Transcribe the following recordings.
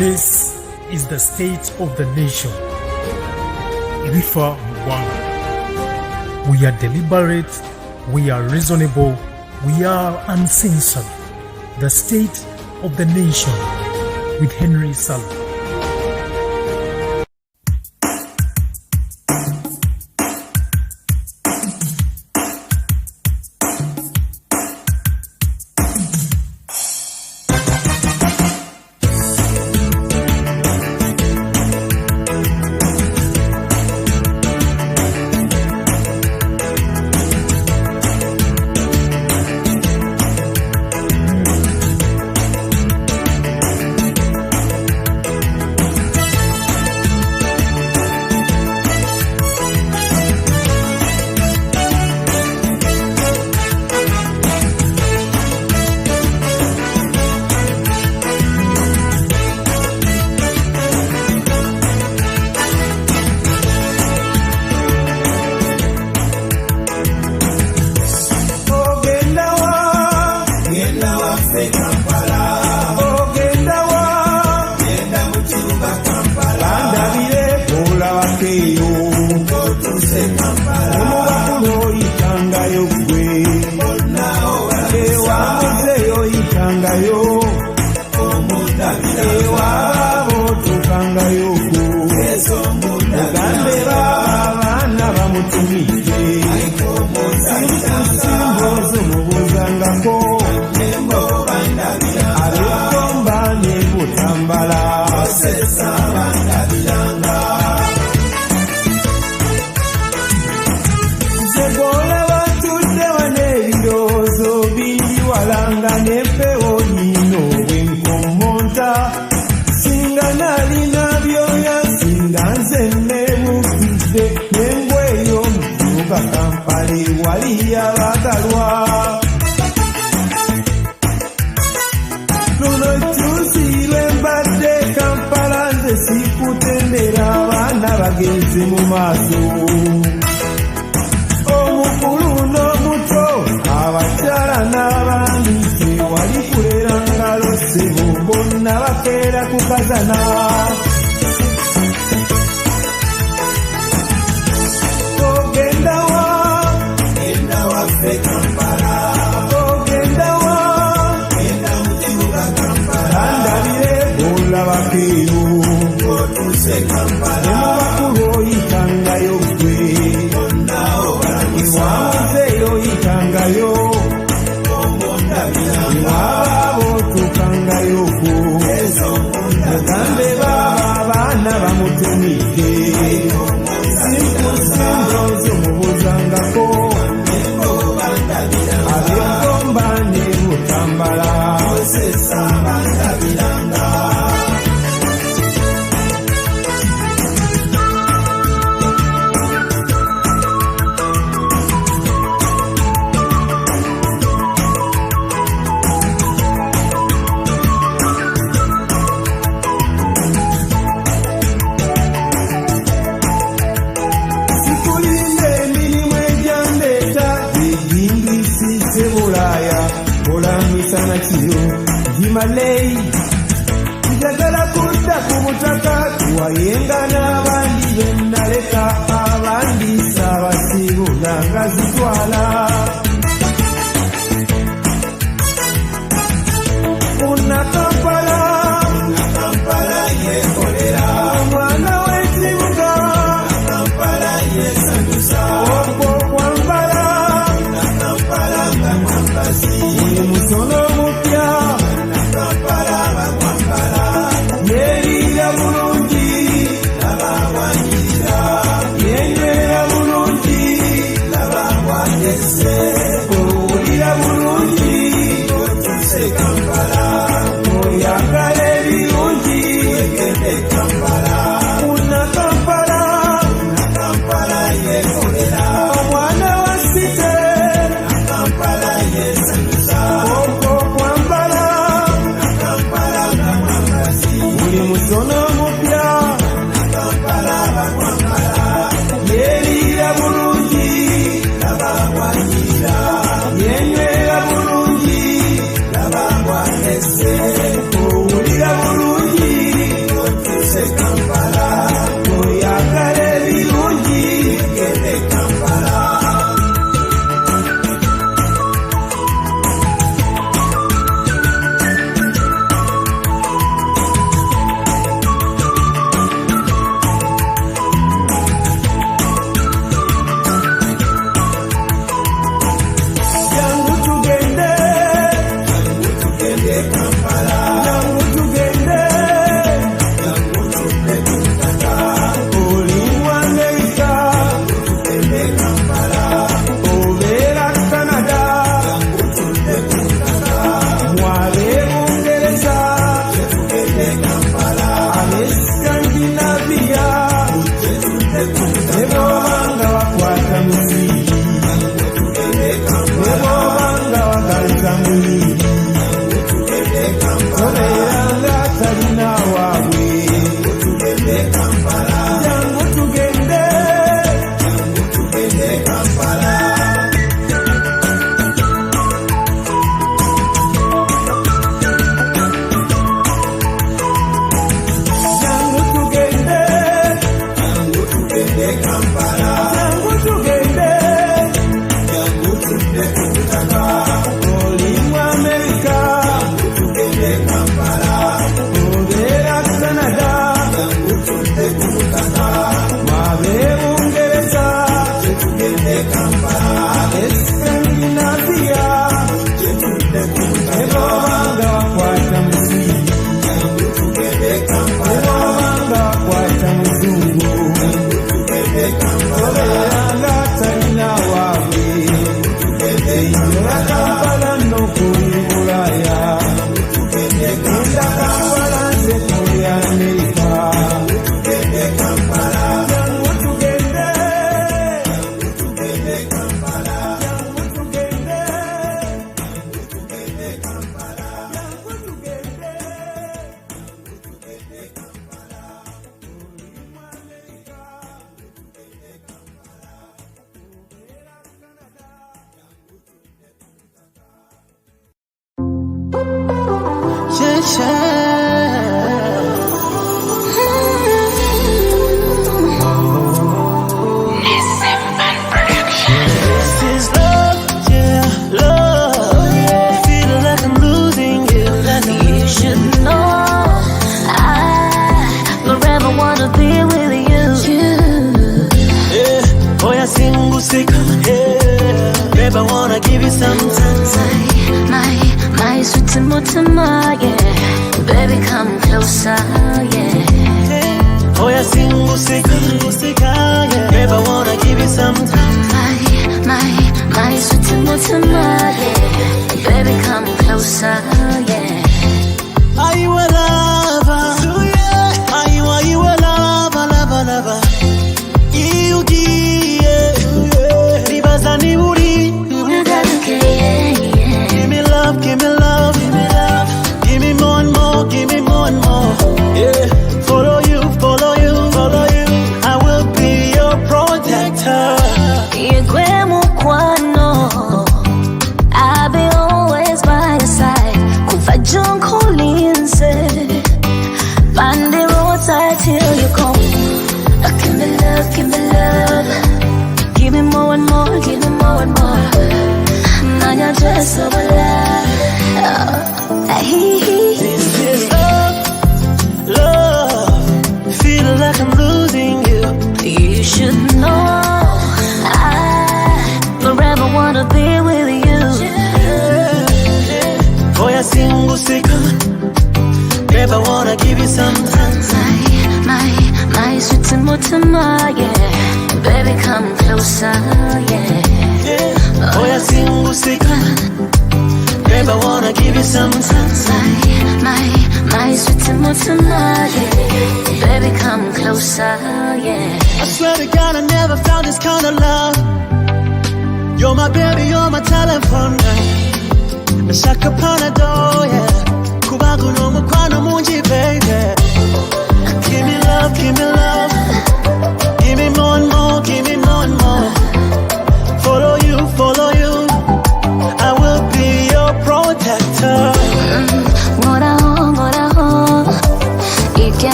This is the state of the nation. Evaamu. We are deliberate, we are reasonable, we are uncensored. The state of the nation with Ssali.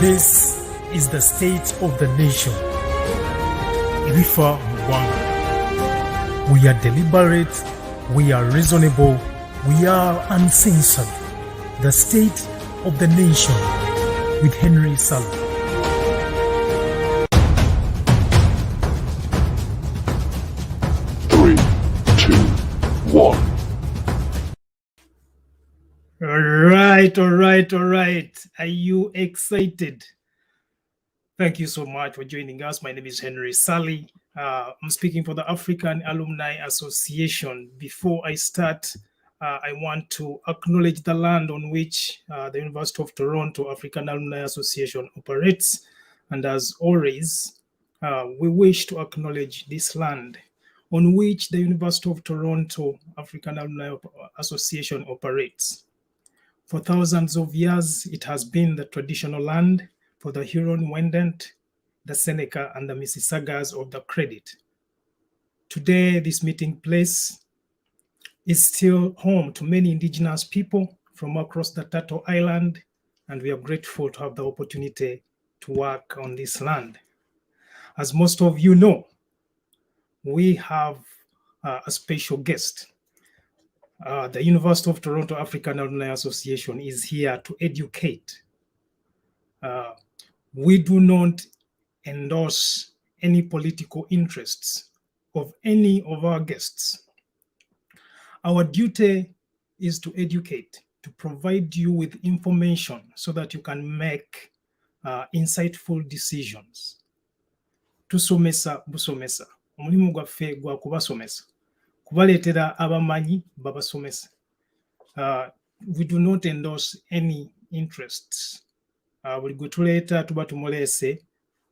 This is the state of the nation. Evaamu. We are deliberate, we are reasonable, we are uncensored. The state of the nation with Ssali. Three, two, one. All right. Are you excited? Thank you so much for joining us. My name is Henry Ssali. I'm speaking for the African Alumni Association. Before I start, I want to acknowledge the land on which the University of Toronto African Alumni Association operates. And as always, we wish to acknowledge this land on which the University of Toronto African Alumni Association operates. For thousands of years, it has been the traditional land for the Huron-Wendat, the Seneca, and the Mississaugas of the Credit. Today, this meeting place is still home to many Indigenous people from across the Turtle Island, and we are grateful to have the opportunity to work on this land. As most of you know, we have a special guest. The University of Toronto African Alumni Association is here to educate. We do not endorse any political interests of any of our guests. Our duty is to educate, to provide you with information so that you can make insightful decisions. Tusomesa busomesa. Omulimu gwaffe gwa kubasomesa. Kubaleetera abamanyi babasomesa. We do not endorse any interests. Buli gwe tuleeta tuba tumuleese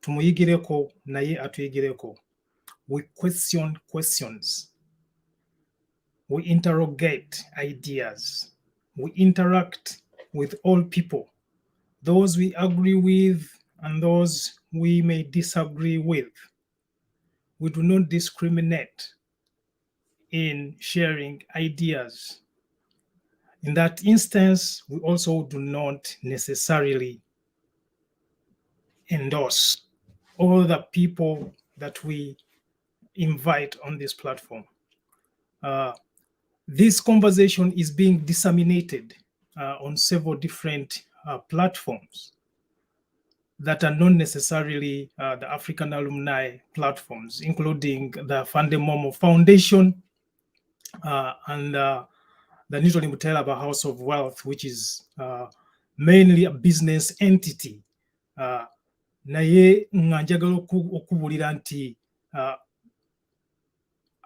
tumuyigireko naye atuyigireko. We question questions. We interrogate ideas. We interact with all people, those we agree with and those we may disagree with. We do not discriminate in sharing ideas. In that instance, we also do not necessarily endorse all the people that we invite on this platform. This conversation is being disseminated on several different platforms that are not necessarily the African alumni platforms, including the Fundemomo Foundation and the Newton Mitala House of Wealth, which is mainly a business entity. Naye nga njagala okubulira nti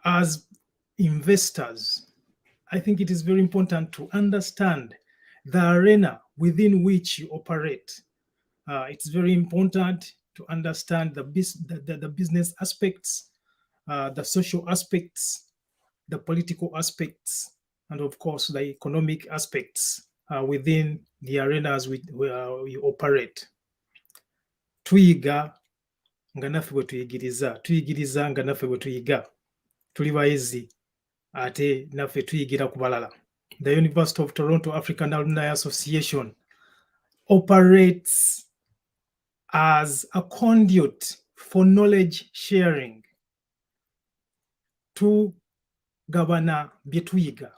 as investors, I think it is very important to understand the arena within which you operate. It's very important to understand the business aspects, the social aspects, the political aspects, and of course the economic aspects within the arenas where you operate. Tuyiga nga naffe bwe tuyigiriza, tuyigiriza nga naffe bwe tuyiga. Tuli bayizi ate naffe tuyigira ku balala. The University of Toronto African Alumni Association operates as a conduit for knowledge sharing. Tugabana bye tuyiga.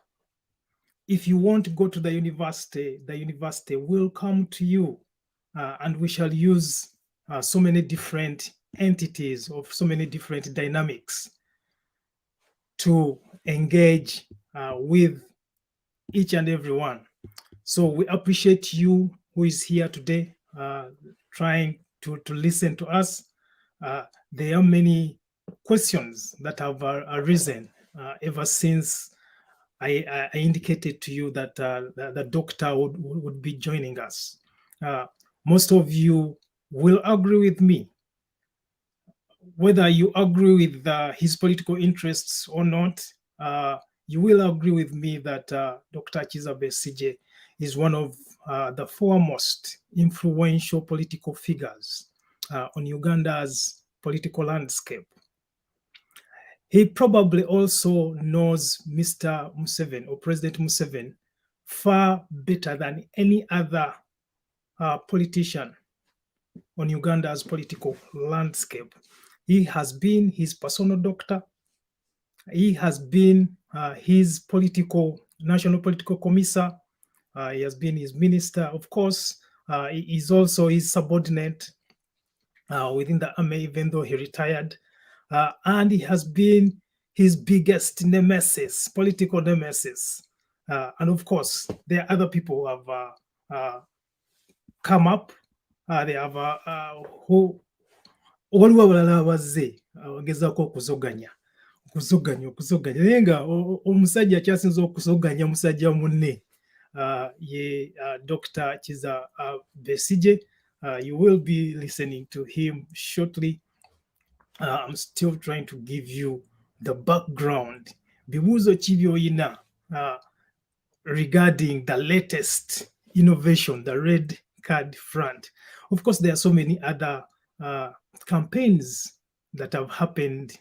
If you want to go to the university will come to you, and we shall use so many different entities of so many different dynamics to engage with each and every one. So we appreciate you who is here today trying to listen to us. There are many questions that have arisen ever since I indicated to you that the doctor would be joining us. Most of you will agree with me. Whether you agree with his political interests or not, you will agree with me that Dr. Kizza Besigye is one of the foremost influential political figures on Uganda's political landscape. He probably also knows Mr. Museveni or President Museveni far better than any other politician on Uganda's political landscape. He has been his personal doctor. He has been his National Political Commissar. He has been his minister. Of course, he is also his subordinate within the army, even though he retired. And he has been his biggest nemesis, political nemesis. And of course, there are other people who have come up. They have who waliwo abalala abazze agezaako okuzoganya naye nga omusajja akyasinza okuzoganya musajja munne ye Dr. Kizza Besigye. You will be listening to him shortly. I'm still trying to give you the background. Bibuuzo ki by'olina regarding the latest innovation, the red card front. Of course, there are so many other campaigns that have happened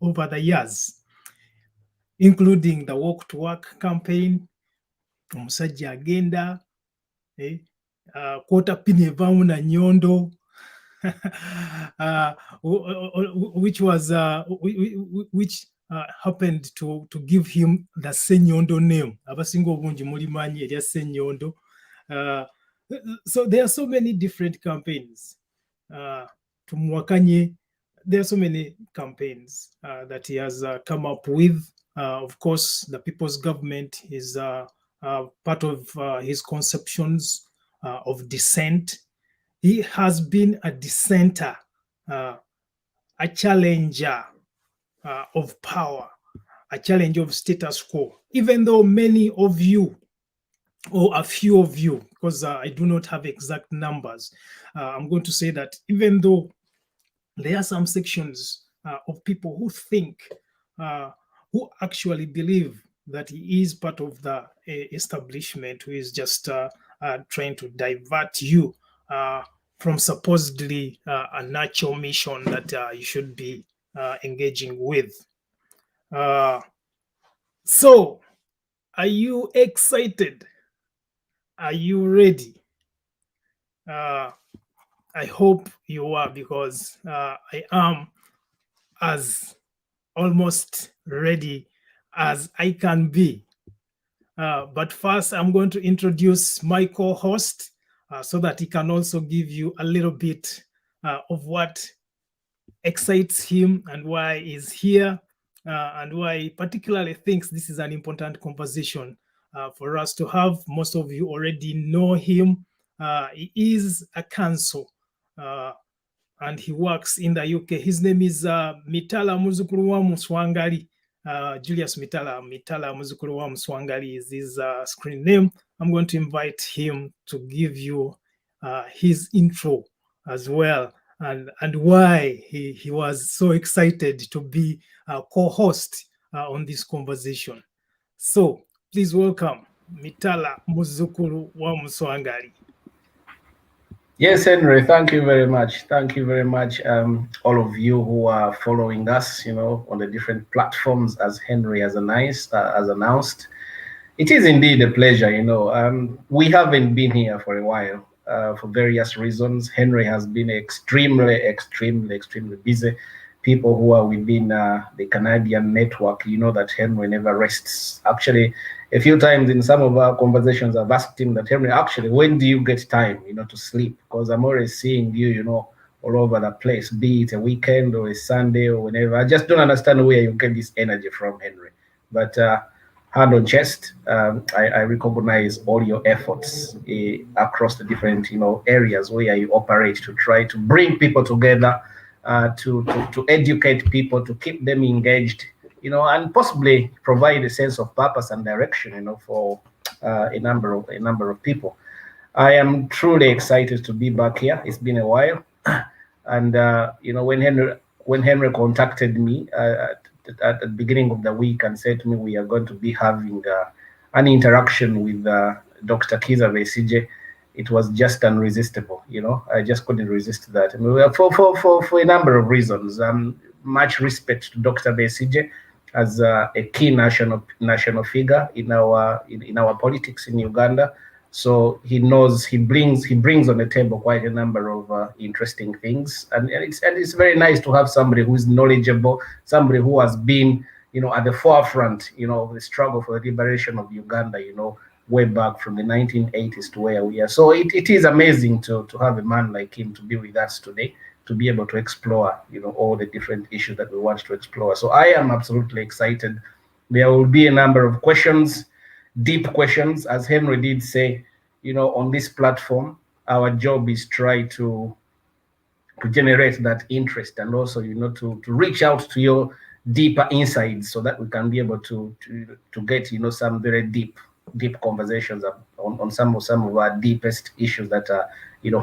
over the years, including the Walk to Work campaign, Omusajja Ageenda, Quarter Pin Evaamu na Nyondo, which happened to give him the Nyondo name. Abasinga obungi mulimanyi erya Nyondo. So there are so many different campaigns. Tumuwakanye, there are so many campaigns that he has come up with. Of course, the People's Government is part of his conceptions of dissent. He has been a dissenter, a challenger of power, a challenge of status quo. Even though many of you, or a few of you, because I do not have exact numbers, I'm going to say that even though there are some sections of people who think, who actually believe that he is part of the establishment, who is just trying to divert you from supposedly a natural mission that you should be engaging with. So, are you excited? Are you ready? I hope you are, because I am as almost ready as I can be. But first, I'm going to introduce my co-host so that he can also give you a little bit of what excites him and why he's here, and why he particularly thinks this is an important conversation for us to have. Most of you already know him. He is a counsel and he works in the UK. His name is Mitala muzukulu wa Muswangali. Julius Mitala muzukulu wa Muswangali is his screen name. I'm going to invite him to give you his intro as well, and why he was so excited to be a co-host on this conversation. So please welcome Mitala muzukulu wa Muswangali. Yes, Henry, thank you very much. Thank you very much, all of you who are following us, on the different platforms, as Henry has announced. It is indeed a pleasure, we haven't been here for a while for various reasons. Henry has been extremely busy. People who are within the Canadian network, that Henry never rests. Actually, a few times in some of our conversations, I've asked him that, Henry, actually, when do you get time, to sleep? Because I'm always seeing you, all over the place, be it a weekend or a Sunday or whenever. I just don't understand where you get this energy from, Henry. But hand on chest, I recognize all your efforts across the different, areas where you operate to try to bring people together, to educate people, to keep them engaged, and possibly provide a sense of purpose and direction, for a number of people. I am truly excited to be back here. It's been a while, and when Henry contacted me at the beginning of the week and said to me we are going to be having an interaction with Dr. Kizza Besigye, it was just unresistible. I just couldn't resist that. I mean, for a number of reasons. Much respect to Dr. Besigye as a key national figure in our politics in Uganda. So he brings on the table quite a number of interesting things, and it's very nice to have somebody who is knowledgeable, somebody who has been at the forefront of the struggle for the liberation of Uganda, way back from the 1980s to where we are. So it is amazing to have a man like him to be with us today, to be able to explore, all the different issues that we want to explore. So I am absolutely excited. There will be a number of questions, deep questions, as Henry did say, on this platform. Our job is try to generate that interest, and also, to reach out to your deeper insides, so that we can be able to get, some very deep conversations on some of our deepest issues that are,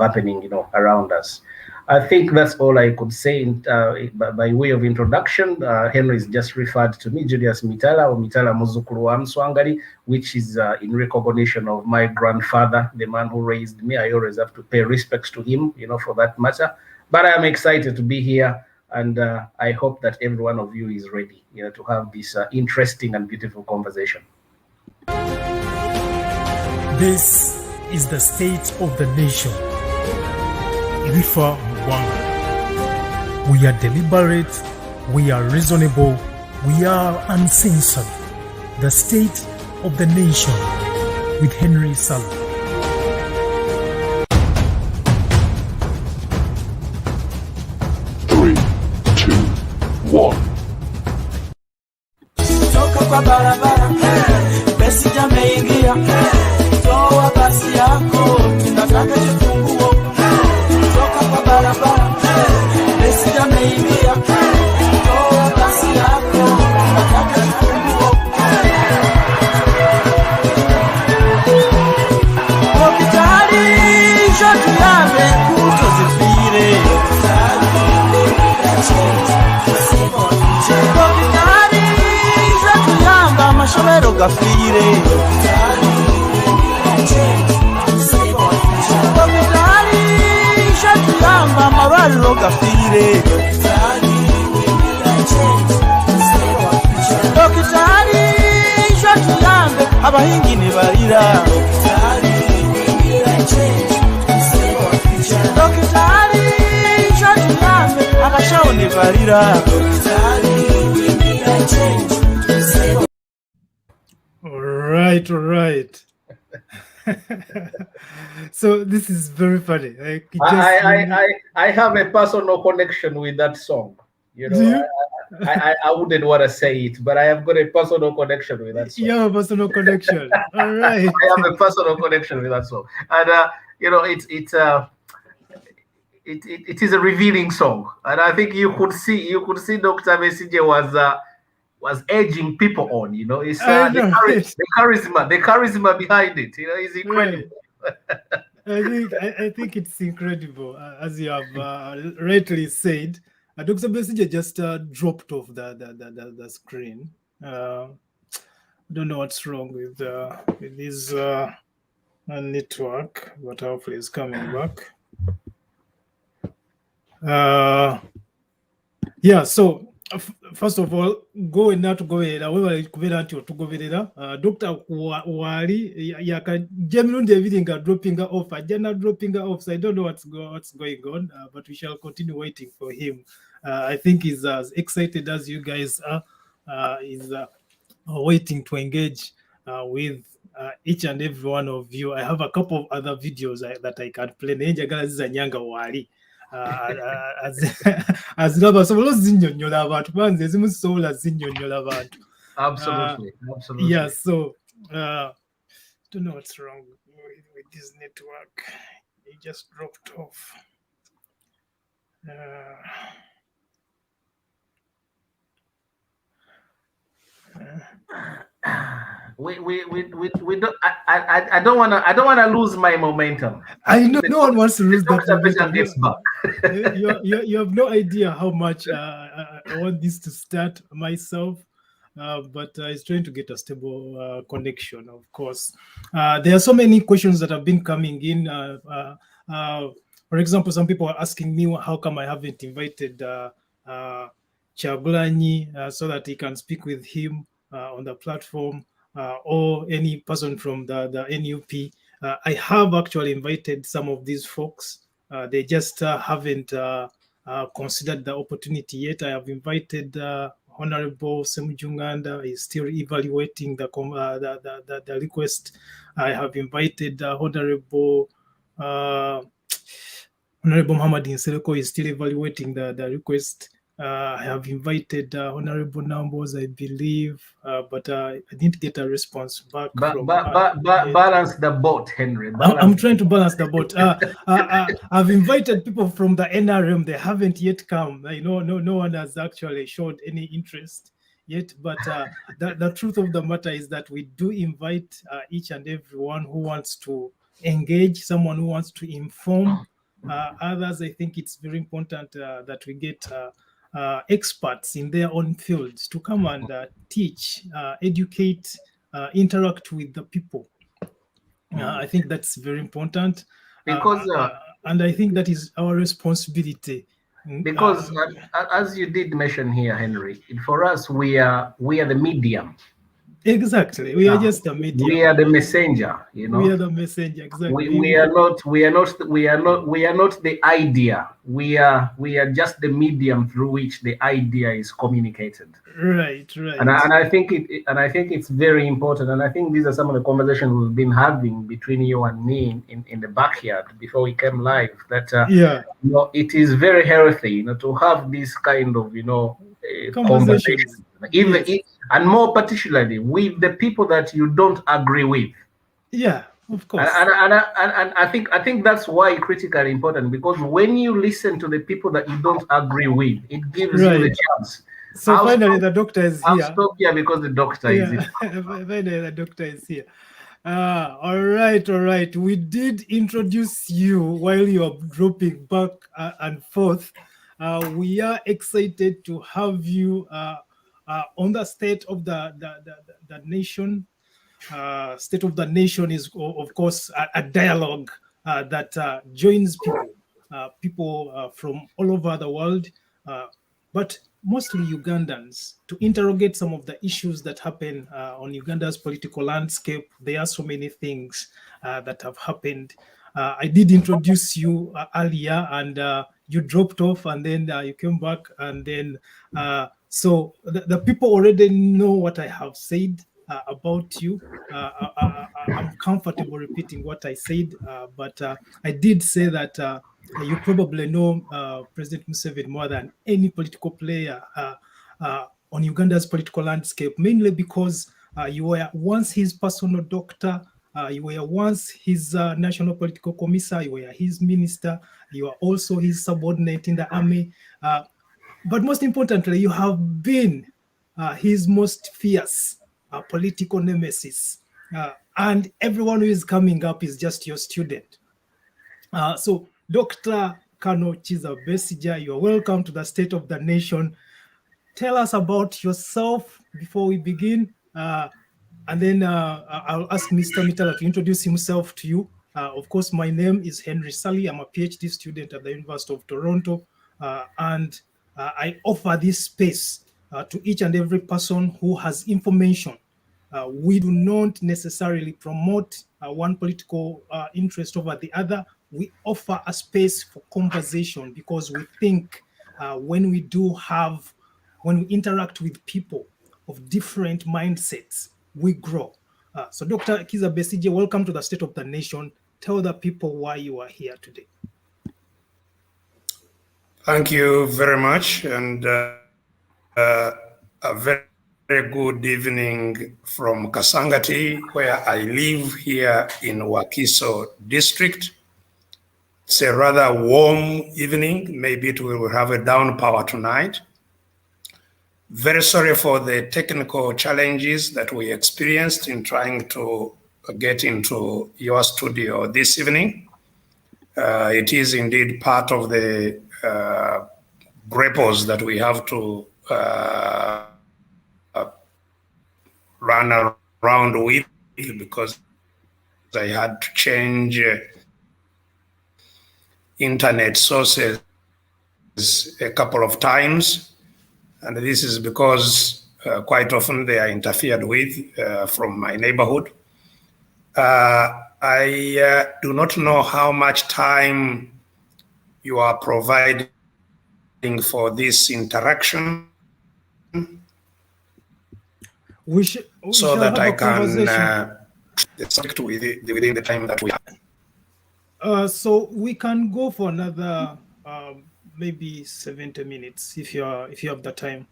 happening, around us. I think that's all I could say by way of introduction. Henry's just referred to me, Julius Mitala, or Mitala Muzukulu wa Mswangali, which is in recognition of my grandfather, the man who raised me. I always have to pay respects to him, for that matter. But I'm excited to be here, and I hope that every one of you is ready, to have this interesting and beautiful conversation. This is the state of the nation. Evaamu. We are deliberate, we are reasonable, we are uncensored. The state of the nation with Henry Ssali. Three, two, one. Toka kwa barabara, Besigye ameingia, toa basi yako, tunataka kifunguo. Toka kwa barabara, Besigye ameingia, toa basi yako, tunataka kifunguo. Hospitali shoti yame kutozifire. Hospitali shoti yamba mashobero gafire. Hospitali shoti yamba marwaro gafire. Hospitali shoti yambe abahingi ne barira. Dokitari shoti yambe abashawo ne barira. All right. So this is very funny. I have a personal connection with that song. Do you? I wouldn't want to say it, but I have got a personal connection with that song. You have a personal connection. All right. I have a personal connection with that song, and it is a revealing song, and I think you could see Dr. Besigye was urging people on. It's the charisma behind it. Is incredible. Right. I think it's incredible, as you have rightly said. Dr. Besigye just dropped off the screen. I don't know what's wrong with his network, but hopefully it's coming back. So first of all, go natugoberera webale kubeera nti otugoberera Dr. Wali yakajemirundi ebiri nga dropping off ajana dropping off, so I don't know what's going on, but we shall continue waiting for him. I think he's as excited as you guys are. He's waiting to engage with each and every one of you. I have a couple of other videos that I can play. Nenjagala zizanyanga Wali aziraba sobola zinnyonnyola abantu banze ezimu zisobola zinnyonnyola abantu. Absolutely. Yeah, so don't know what's wrong with this network. It just dropped off. We don't. I don't wanna lose my momentum. I know no one wants to lose that momentum. Gets back. You have no idea how much I want this to start myself, but it's trying to get a stable connection. Of course, there are so many questions that have been coming in. For example, some people are asking me how come I haven't invited Kyagulanyi so that he can speak with him on the platform, or any person from the NUP. I have actually invited some of these folks. They just haven't considered the opportunity yet. I have invited Honorable Semujunganda. Is still evaluating the request. I have invited Honorable Muhammad Nsereko is still evaluating the request. I have invited Honorable Numbers, I believe, but I didn't get a response back from. Balance the boat, Henry. I'm trying to balance the boat. I've invited people from the NRM. They haven't yet come. No one has actually showed any interest yet. But the truth of the matter is that we do invite each and everyone who wants to engage, someone who wants to inform others. I think it's very important that we get experts in their own fields to come and teach, educate, interact with the people. I think that's very important, because and I think that is our responsibility. Because as you did mention here, Henry, for us we are the medium. Exactly, we are just the medium. We are the messenger. We are the messenger. Exactly. We are not the idea. We are just the medium through which the idea is communicated. Right. And I think it's very important. And I think these are some of the conversations we've been having between you and me in the backyard before we came live. That it is very healthy, to have this kind of conversations. And more particularly with the people that you don't agree with. Yeah, of course. And I think that's why critically important, because when you listen to the people that you don't agree with, it gives you the chance. So finally, the doctor is here. I'll stop here because the doctor is here. Finally, the doctor is here. All right. We did introduce you while you are dropping back and forth. We are excited to have you on the State of the Nation. State of the Nation is, of course, a dialogue that joins people from all over the world, but mostly Ugandans, to interrogate some of the issues that happen on Uganda's political landscape. There are so many things that have happened. I did introduce you earlier, and you dropped off, and then you came back, and then so the people already know what I have said about you. I'm comfortable repeating what I said, but I did say that you probably know President Museveni more than any political player on Uganda's political landscape, mainly because you were once his personal doctor, you were once his National Political Commissar, you were his minister, you are also his subordinate in the army. But most importantly, you have been his most fierce political nemesis. And everyone who is coming up is just your student. So Dr. Kizza Besigye, you are welcome to the State of the Nation. Tell us about yourself before we begin. And then I'll ask Mr. Mitala to introduce himself to you. Of course, my name is Henry Ssali. I'm a PhD student at the University of Toronto. And I offer this space to each and every person who has information. We do not necessarily promote one political interest over the other. We offer a space for conversation because we think when we interact with people of different mindsets, we grow. So Dr. Kizza Besigye, welcome to the State of the Nation. Tell the people why you are here today. Thank you very much, and a very good evening from Kasangati, where I live here in Wakiso district. It's a rather warm evening. Maybe it will have a downpour tonight. Very sorry for the technical challenges that we experienced in trying to get into your studio this evening. It is indeed part of the grapples that we have to run around with, because I had to change internet sources a couple of times. And this is because quite often they are interfered with from my neighborhood. I do not know how much time you are providing for this interaction, so that I can stick within the time that we have. So we can go for another maybe 70 minutes if you have the time.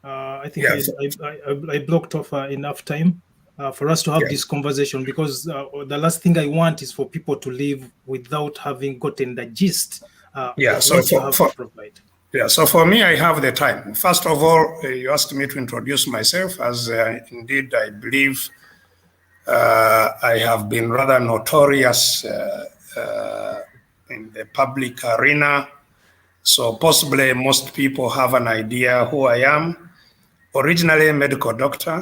I think Yes. I blocked off enough time for us to have this conversation, because the last thing I want is for people to leave without having gotten the gist of what you have to provide. Yeah, so for me, I have the time. First of all, you asked me to introduce myself, as indeed I believe I have been rather notorious in the public arena. So possibly most people have an idea who I am. Originally a medical doctor,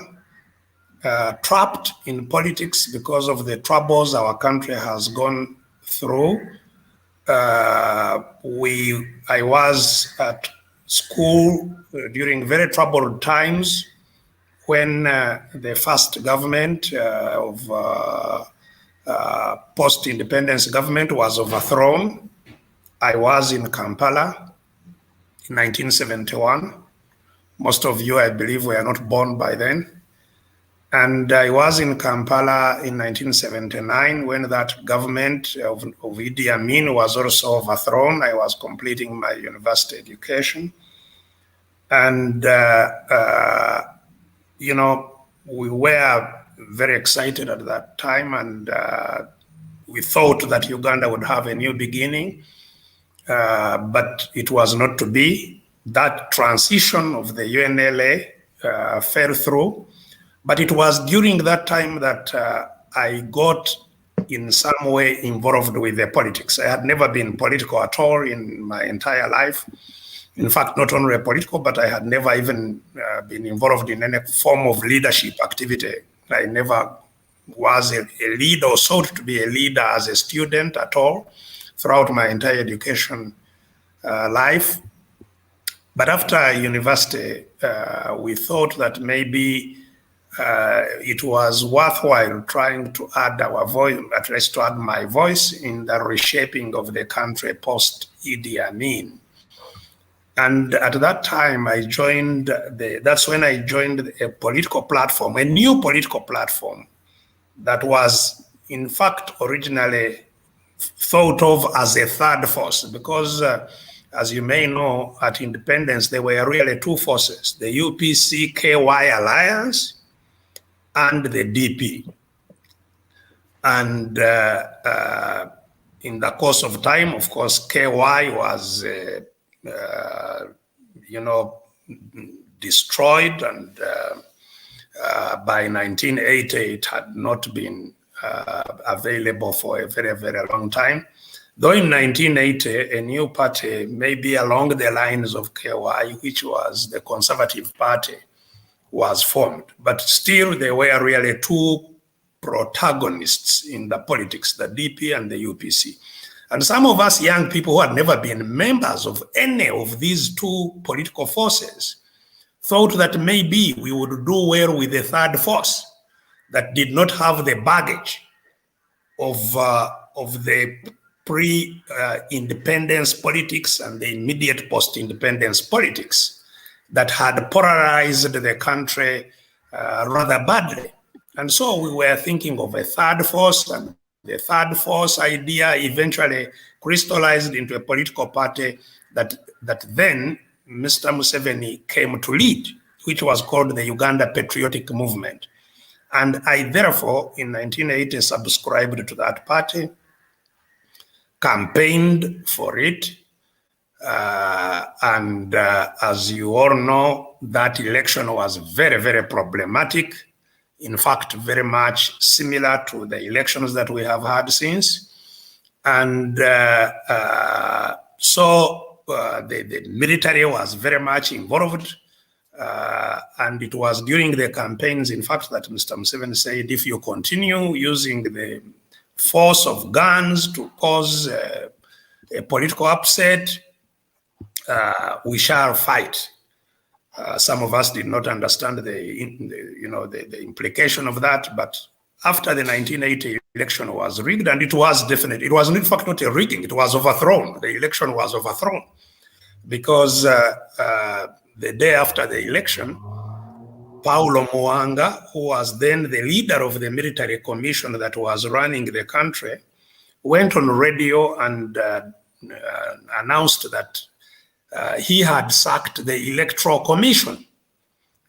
trapped in politics because of the troubles our country has gone through. I was at school during very troubled times when the first government of post-independence government was overthrown. I was in Kampala in 1971. Most of you, I believe, were not born by then. And I was in Kampala in 1979 when that government of Idi Amin was also overthrown. I was completing my university education. And, you know, we were very excited at that time, and we thought that Uganda would have a new beginning, but it was not to be. That transition of the UNLA fell through. But it was during that time that I got in some way involved with the politics. I had never been political at all in my entire life. In fact, not only political, but I had never even been involved in any form of leadership activity. I never was a leader or sought to be a leader as a student at all throughout my entire education life. But after university, we thought that maybe it was worthwhile trying to add our voice, at least to add my voice in the reshaping of the country post Idi Amin. And at that time, I joined that's when I joined a political platform, a new political platform that was, in fact, originally thought of as a third force, because as you may know, at independence, there were really two forces, the UPC-KY alliance and the DP. And in the course of time, of course, KY was, you know, destroyed, and by 1980, it had not been available for a very, very long time. Though in 1980, a new party, maybe along the lines of KY, which was the Conservative Party, was formed. But still, there were really two protagonists in the politics, the DP and the UPC. And some of us young people who had never been members of any of these two political forces thought that maybe we would do well with the third force that did not have the baggage of the pre-independence politics and the immediate post-independence politics that had polarized the country rather badly. And so we were thinking of a third force, and the third force idea eventually crystallized into a political party that then Mr. Museveni came to lead, which was called the Uganda Patriotic Movement. And I therefore, in 1980, subscribed to that party, campaigned for it, and as you all know, that election was very, very problematic. In fact, very much similar to the elections that we have had since. And so the military was very much involved. And it was during the campaigns, in fact, that Mr. Museveni said, if you continue using the force of guns to cause a political upset, we shall fight. Some of us did not understand the implication of that, but after the 1980 election was rigged, and it was definite, it was in fact not a rigging, it was overthrown. The election was overthrown because the day after the election, Paulo Muanga, who was then the leader of the military commission that was running the country, went on radio and announced that he had sacked the Electoral Commission,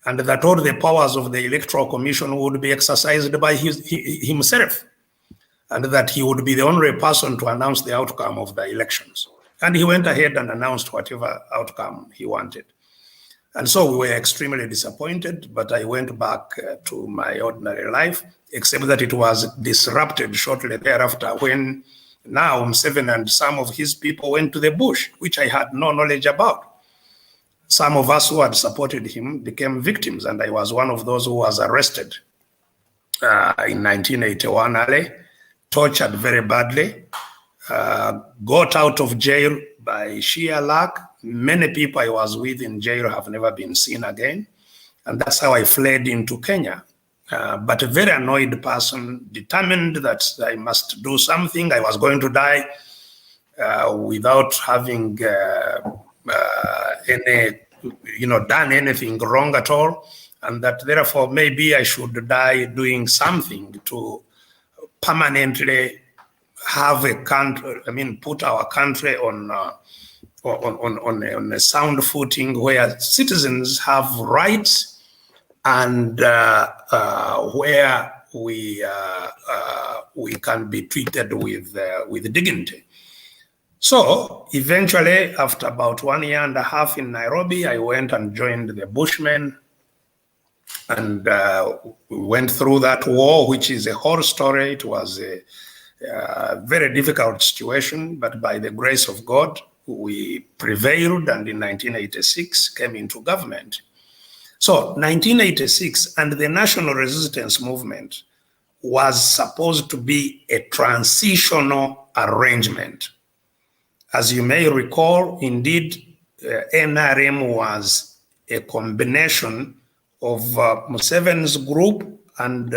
and that all the powers of the Electoral Commission would be exercised by himself, and that he would be the only person to announce the outcome of the elections. And he went ahead and announced whatever outcome he wanted. And so we were extremely disappointed, but I went back to my ordinary life, except that it was disrupted shortly thereafter when now Museveni and some of his people went to the bush, which I had no knowledge about. Some of us who had supported him became victims, and I was one of those who was arrested in 1981 early, tortured very badly, got out of jail by sheer luck. Many people I was with in jail have never been seen again. And that's how I fled into Kenya. But a very annoyed person, determined that I must do something. I was going to die without having done anything wrong at all. And that therefore maybe I should die doing something to permanently have a country, put our country on a sound footing where citizens have rights and where we can be treated with dignity. So eventually, after about 1.5 years in Nairobi, I went and joined the Bushmen, and we went through that war, which is a horror story. It was a very difficult situation, but by the grace of God, we prevailed, and in 1986 came into government. So 1986 and the National Resistance Movement was supposed to be a transitional arrangement. As you may recall, indeed, NRM was a combination of Museveni's group and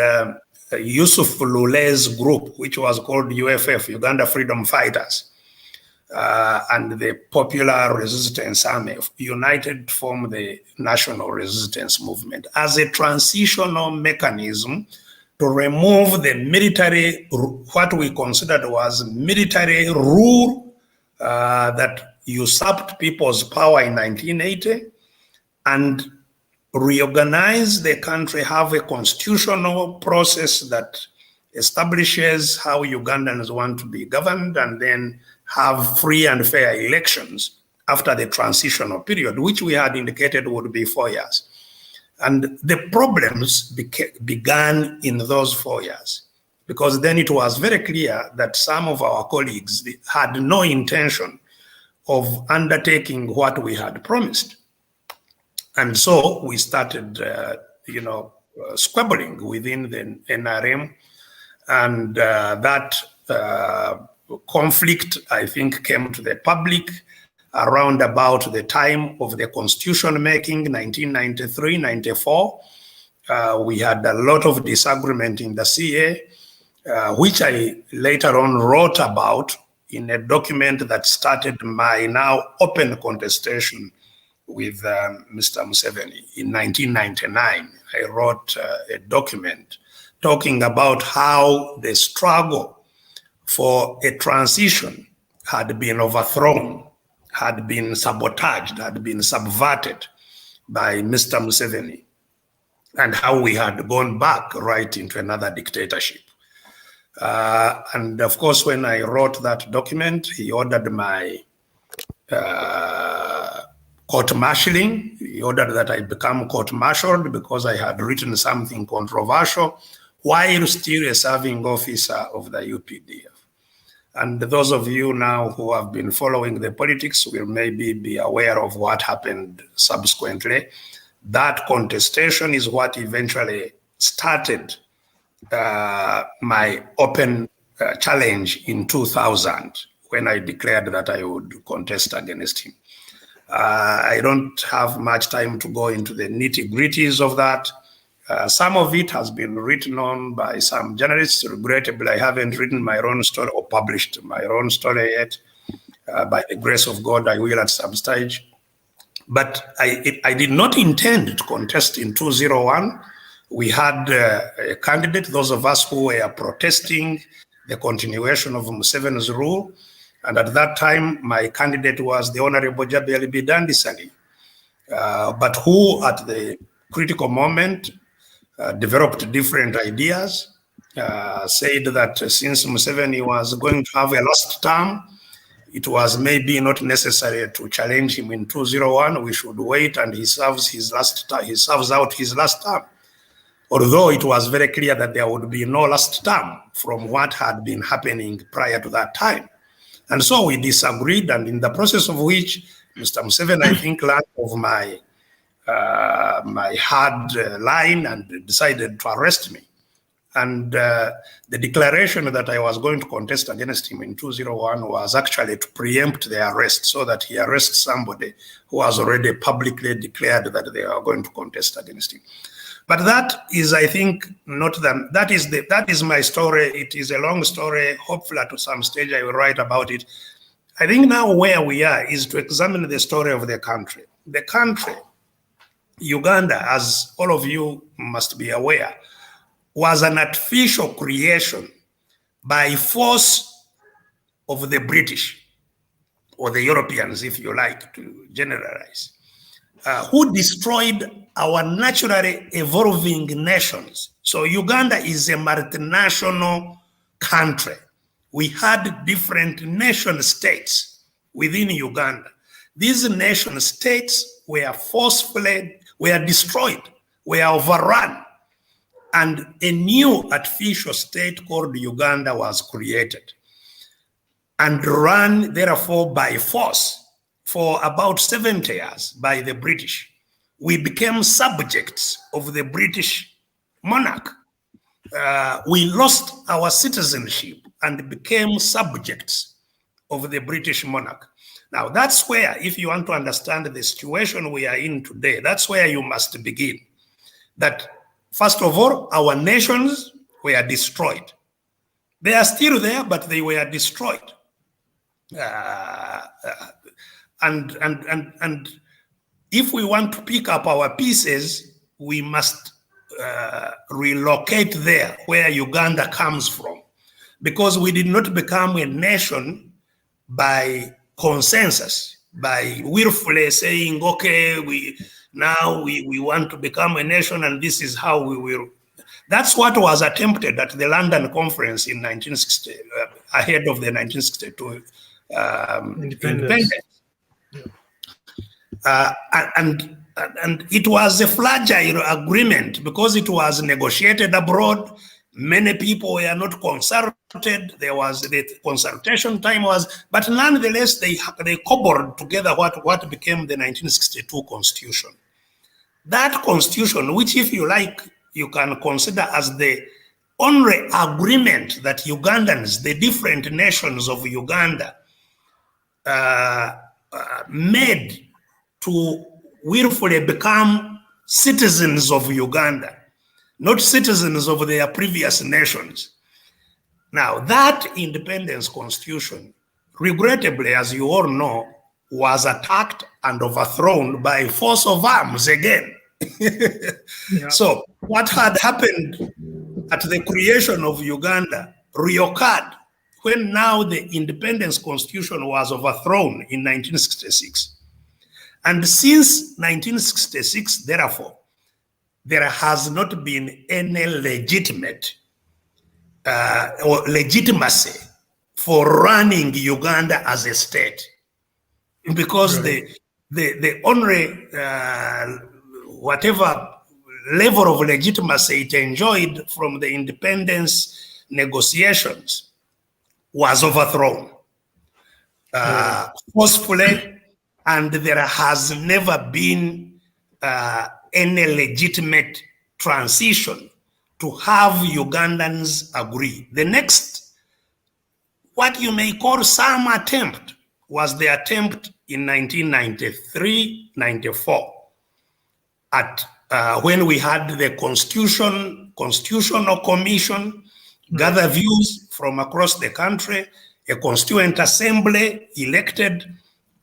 Yusuf Lule's group, which was called UFF, Uganda Freedom Fighters, and the Popular Resistance Army, united to form the National Resistance Movement as a transitional mechanism to remove the military, what we considered was military rule that usurped people's power in 1980, and reorganize the country, have a constitutional process that establishes how Ugandans want to be governed, and then have free and fair elections after the transitional period, which we had indicated would be 4 years. And the problems began in those 4 years, because then it was very clear that some of our colleagues had no intention of undertaking what we had promised. And so we started, squabbling within the NRM, and that conflict, I think, came to the public around about the time of the constitution making, 1993-94. We had a lot of disagreement in the CA, which I later on wrote about in a document that started my now open contestation with Mr. Museveni. In 1999, I wrote a document talking about how the struggle for a transition had been overthrown, had been sabotaged, had been subverted by Mr. Museveni, and how we had gone back right into another dictatorship. And of course, when I wrote that document, he ordered my court-martialing. He ordered that I become court-martialed because I had written something controversial while still a serving officer of the UPDF. And those of you now who have been following the politics will maybe be aware of what happened subsequently. That contestation is what eventually started my open challenge in 2000, when I declared that I would contest against him. I don't have much time to go into the nitty-gritties of that. Some of it has been written on by some journalists. Regrettably, I haven't written my own story or published my own story yet. By the grace of God, I will at some stage. But I did not intend to contest in 2001. We had a candidate, those of us who were protesting the continuation of Museveni's rule. And at that time, my candidate was the Honorable Jabeli Bidandi Ssali, but who at the critical moment developed different ideas, said that since Museveni was going to have a last term, it was maybe not necessary to challenge him in 2001. We should wait and he serves out his last term. Although it was very clear that there would be no last term from what had been happening prior to that time. And so we disagreed, and in the process of which Mr. Museveni, I think, learned of my hard line and decided to arrest me. And the declaration that I was going to contest against him in 2001 was actually to preempt the arrest, so that he arrests somebody who has already publicly declared that they are going to contest against him. But that is, I think, not that is my story. It is a long story. Hopefully at some stage I will write about it. I think now where we are is to examine the story of the country. The country, Uganda, as all of you must be aware, was an artificial creation by force of the British, or the Europeans, if you like to generalize, who destroyed our naturally evolving nations. So Uganda is a multinational country. We had different nation states within Uganda. These nation states were forcefully, were destroyed, were overrun, and a new artificial state called Uganda was created and run, therefore, by force for about 70 years by the British. We became subjects of the British monarch. We lost our citizenship and became subjects of the British monarch. Now, that's where, if you want to understand the situation we are in today, that's where you must begin. That, first of all, our nations were destroyed. They are still there, but they were destroyed. And if we want to pick up our pieces, we must relocate there where Uganda comes from, because we did not become a nation by consensus, by willfully saying, okay, we want to become a nation and this is how we will. That's what was attempted at the London conference in 1960, ahead of the 1962 independence. And it was a fragile agreement because it was negotiated abroad. Many people were not consulted. There was the consultation time was, but nonetheless they cobbled together what became the 1962 constitution. That constitution, which if you like, you can consider as the only agreement that Ugandans, the different nations of Uganda, made to willfully become citizens of Uganda, not citizens of their previous nations. Now, that independence constitution, regrettably, as you all know, was attacked and overthrown by force of arms again. Yeah. So what had happened at the creation of Uganda reoccurred when now the independence constitution was overthrown in 1966. And since 1966, therefore, there has not been any legitimate or legitimacy for running Uganda as a state, because right. the only whatever level of legitimacy it enjoyed from the independence negotiations was overthrown forcefully, and there has never been any legitimate transition to have Ugandans agree. The next, what you may call some attempt, was the attempt in 1993-94 at when we had the Constitutional Commission gather views from across the country, a constituent assembly elected,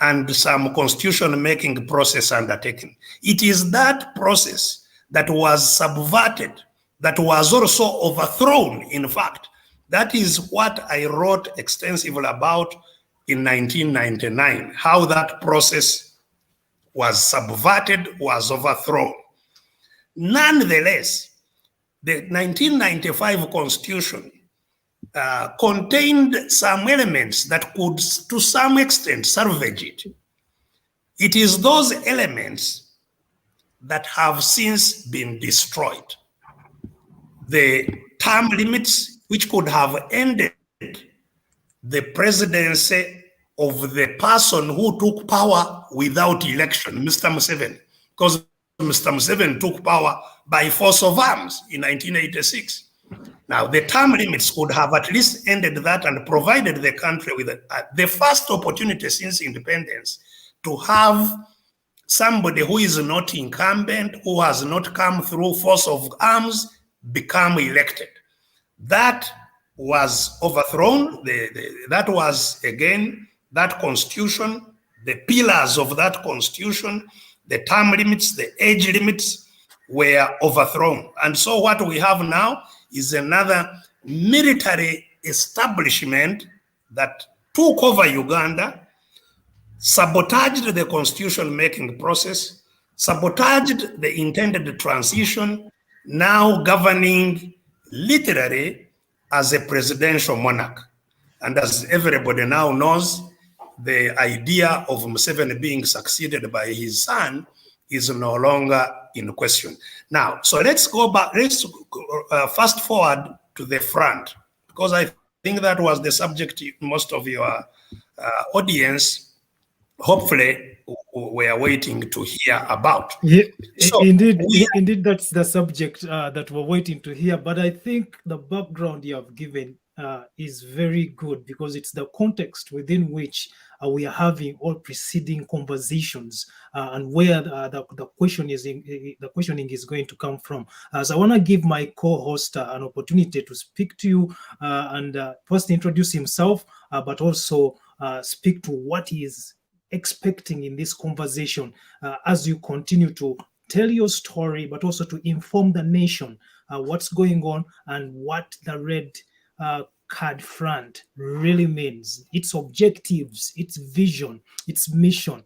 and some constitution-making process undertaken. It is that process that was subverted, that was also overthrown, in fact. That is what I wrote extensively about in 1999, how that process was subverted, was overthrown. Nonetheless, the 1995 Constitution contained some elements that could, to some extent, salvage it. It is those elements that have since been destroyed. The term limits, which could have ended the presidency of the person who took power without election, Mr. Museveni, because Mr. Museveni took power by force of arms in 1986. Now, the term limits could have at least ended that and provided the country with the first opportunity since independence to have somebody who is not incumbent, who has not come through force of arms, become elected. That was overthrown. That was, again, that constitution, the pillars of that constitution, the term limits, the age limits were overthrown. And so what we have now is another military establishment that took over Uganda, sabotaged the constitution-making process, sabotaged the intended transition, now governing literally as a presidential monarch. And as everybody now knows, the idea of Museveni being succeeded by his son is no longer in question. Now, so let's go back, let's fast forward to the front, because I think that was the subject most of your audience, hopefully, we are waiting to hear about. Yeah, so indeed, that's the subject that we're waiting to hear. But I think the background you have given is very good, because it's the context within which we are having all preceding conversations and where the questioning is going to come from. So I want to give my co-host an opportunity to speak to you and first introduce himself, but also speak to what he is expecting in this conversation as you continue to tell your story, but also to inform the nation what's going on and what the red card front really means, its objectives, its vision, its mission.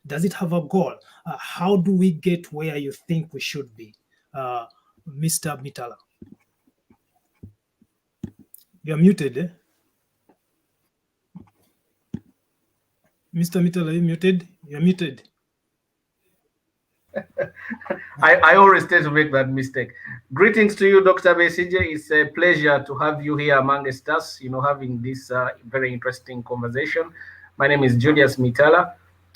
Does it have a goal? How do we get where you think we should be? Mr. Mitala. You're muted, eh? Mr. Mitala, you muted? You're muted. I always tend to make that mistake. Greetings to you, Dr. Besigye. It's a pleasure to have you here amongst us, having this very interesting conversation. My name is Julius Mitala.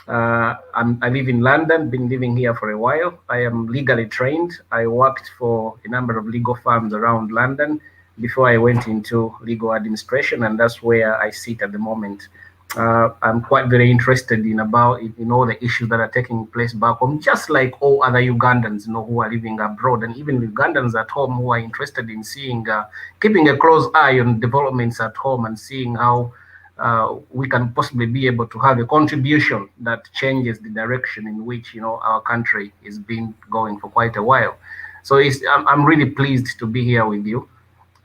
I live in London, been living here for a while. I am legally trained. I worked for a number of legal firms around London before I went into legal administration, and that's where I sit at the moment. I'm quite very interested in all the issues that are taking place back home, just like all other Ugandans, who are living abroad, and even Ugandans at home who are interested in seeing, keeping a close eye on developments at home and seeing how we can possibly be able to have a contribution that changes the direction in which, our country has been going for quite a while. So I'm really pleased to be here with you.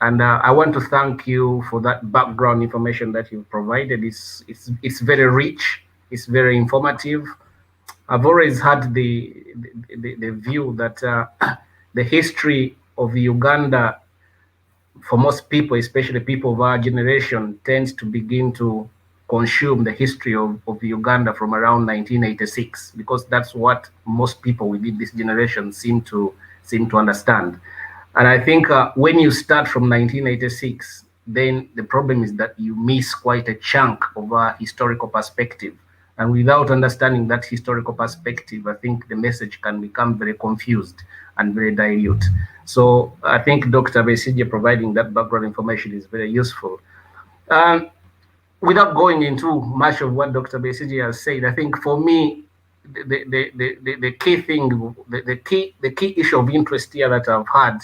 And I want to thank you for that background information that you've provided. It's very rich. It's very informative. I've always had the view that the history of Uganda, for most people, especially people of our generation, tends to begin to consume the history of Uganda from around 1986, because that's what most people within this generation seem to understand. And I think when you start from 1986, then the problem is that you miss quite a chunk of our historical perspective. And without understanding that historical perspective, I think the message can become very confused and very dilute. So I think Dr. Besigye providing that background information is very useful. Without going into much of what Dr. Besigye has said, I think for me, the key thing, the key issue of interest here that I've had,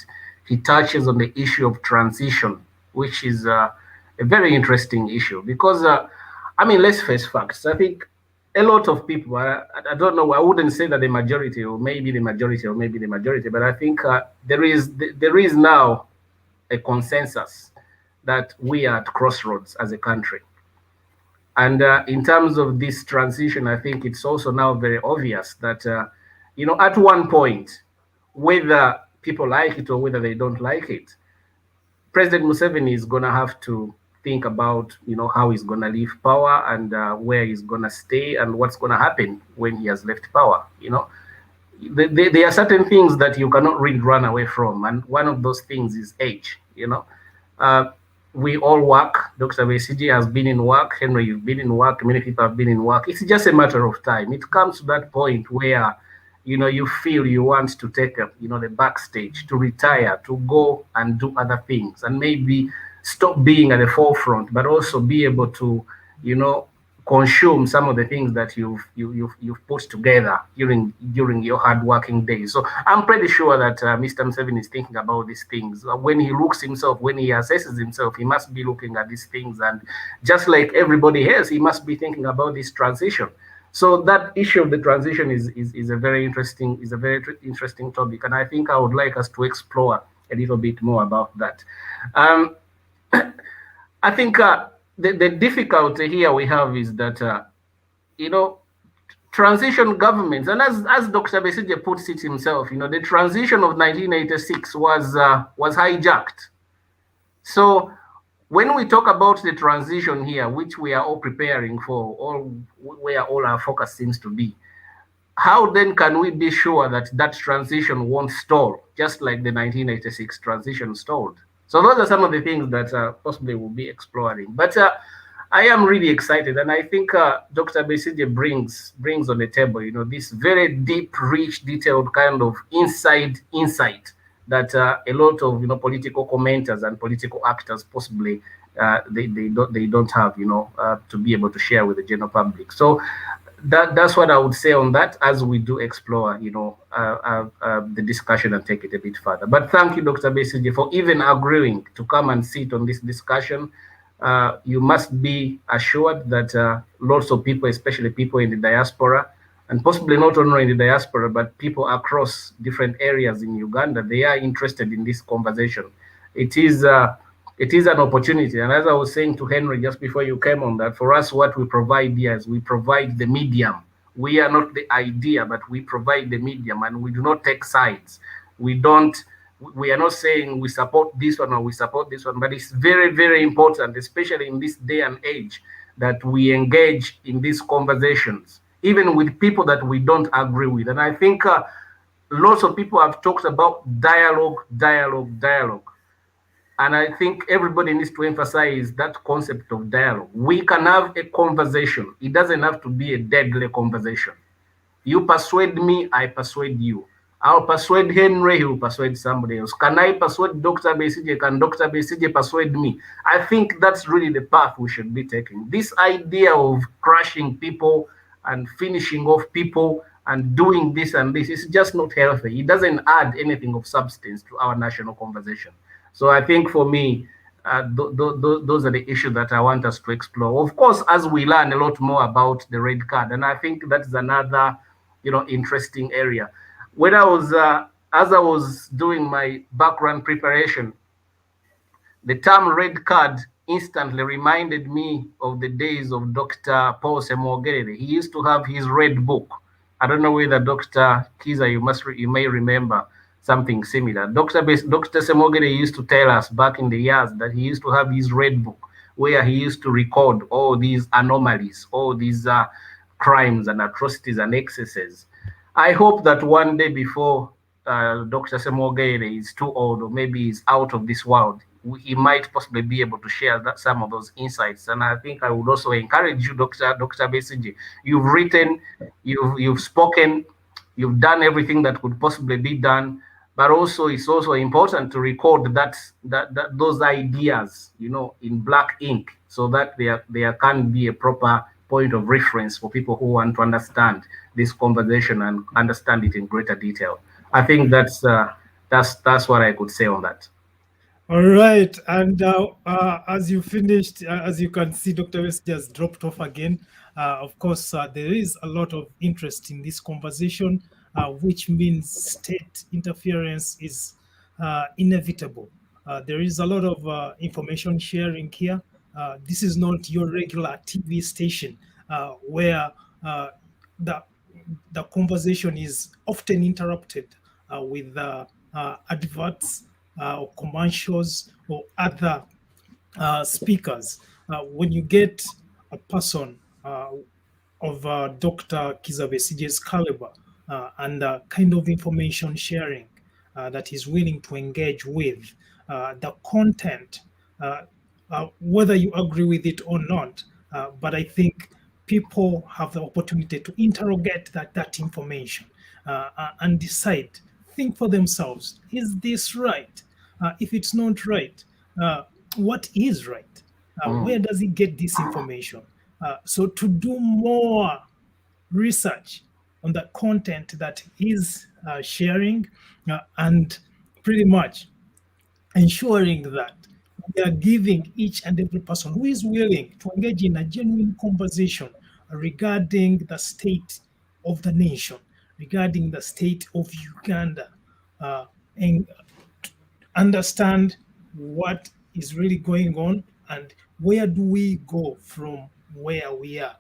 he touches on the issue of transition, which is a very interesting issue, because let's face facts. I think a lot of people, I don't know, I wouldn't say that the majority, or maybe the majority, but I think there is now a consensus that we are at crossroads as a country. And in terms of this transition, I think it's also now very obvious that, at one point, whether people like it or whether they don't like it, President Museveni is going to have to think about, how he's going to leave power and where he's going to stay and what's going to happen when he has left power. There are certain things that you cannot really run away from, and one of those things is age. We all work. Dr. Besigye has been in work. Henry, you've been in work. Many people have been in work. It's just a matter of time. It comes to that point where, you feel you want to take up, the backstage, to retire, to go and do other things, and maybe stop being at the forefront, but also be able to, consume some of the things that you've put together during your hard-working days. So I'm pretty sure that Mr. Museveni is thinking about these things. When he looks himself, when he assesses himself, he must be looking at these things, and just like everybody else, he must be thinking about this transition. So that issue of the transition is a very interesting topic, and I think I would like us to explore a little bit more about that. I think the difficulty here we have is that, transition governments, and as Dr. Besigye puts it himself, the transition of 1986 was hijacked. So when we talk about the transition here, which we are all preparing for, or where all our focus seems to be, how then can we be sure that that transition won't stall, just like the 1986 transition stalled? So those are some of the things that possibly we'll be exploring. But I am really excited, and I think Dr. Besigye brings on the table, this very deep, rich, detailed kind of insight that a lot of political commenters and political actors possibly they don't have to be able to share with the general public. So that's what I would say on that, as we do explore the discussion and take it a bit further. But thank you, Dr. Besigye, for even agreeing to come and sit on this discussion. You must be assured that lots of people, especially people in the diaspora, and possibly not only in the diaspora, but people across different areas in Uganda, they are interested in this conversation. It is an opportunity. And as I was saying to Henry just before you came on, that for us, what we provide here is we provide the medium. We are not the idea, but we provide the medium, and we do not take sides. We are not saying we support this one or we support this one, but it's very, very important, especially in this day and age, that we engage in these conversations, even with people that we don't agree with. And I think lots of people have talked about dialogue. And I think everybody needs to emphasize that concept of dialogue. We can have a conversation. It doesn't have to be a deadly conversation. You persuade me, I persuade you. I'll persuade Henry, he will persuade somebody else. Can I persuade Dr. Besigye? Can Dr. Besigye persuade me? I think that's really the path we should be taking. This idea of crushing people and finishing off people and doing this and this is just not healthy. It doesn't add anything of substance to our national conversation. So I think for me, those are the issues that I want us to explore. Of course, as we learn a lot more about the red card, and I think that is another, interesting area. When as I was doing my background preparation, the term red card instantly reminded me of the days of Dr. Paul Semogerere. He used to have his red book. I don't know whether Dr. Kizza, you may remember something similar. Dr. Semogerere used to tell us back in the years that he used to have his red book where he used to record all these anomalies, all these crimes and atrocities and excesses. I hope that one day before Dr. Semogerere is too old, or maybe he's out of this world, he might possibly be able to share some of those insights. And I think I would also encourage you, Dr. Besigye. You've written, you've spoken, you've done everything that could possibly be done. But also, it's also important to record that those ideas, in black ink, so that there can be a proper point of reference for people who want to understand this conversation and understand it in greater detail. I think that's what I could say on that. All right, and as you finished, as you can see, Dr. West just dropped off again. Of course, there is a lot of interest in this conversation, which means state interference is inevitable. There is a lot of information sharing here, This is not your regular TV station where the conversation is often interrupted with adverts or commercials or other speakers. When you get a person of Dr. Kizza Besigye's caliber and the kind of information sharing that he's willing to engage with, the content, whether you agree with it or not, but I think people have the opportunity to interrogate that information and decide, think for themselves, is this right? If it's not right, what is right? Where does he get this information? So to do more research on the content that he's sharing and pretty much ensuring that we are giving each and every person who is willing to engage in a genuine conversation regarding the state of the nation, regarding the state of Uganda, and understand what is really going on and where do we go from where we are.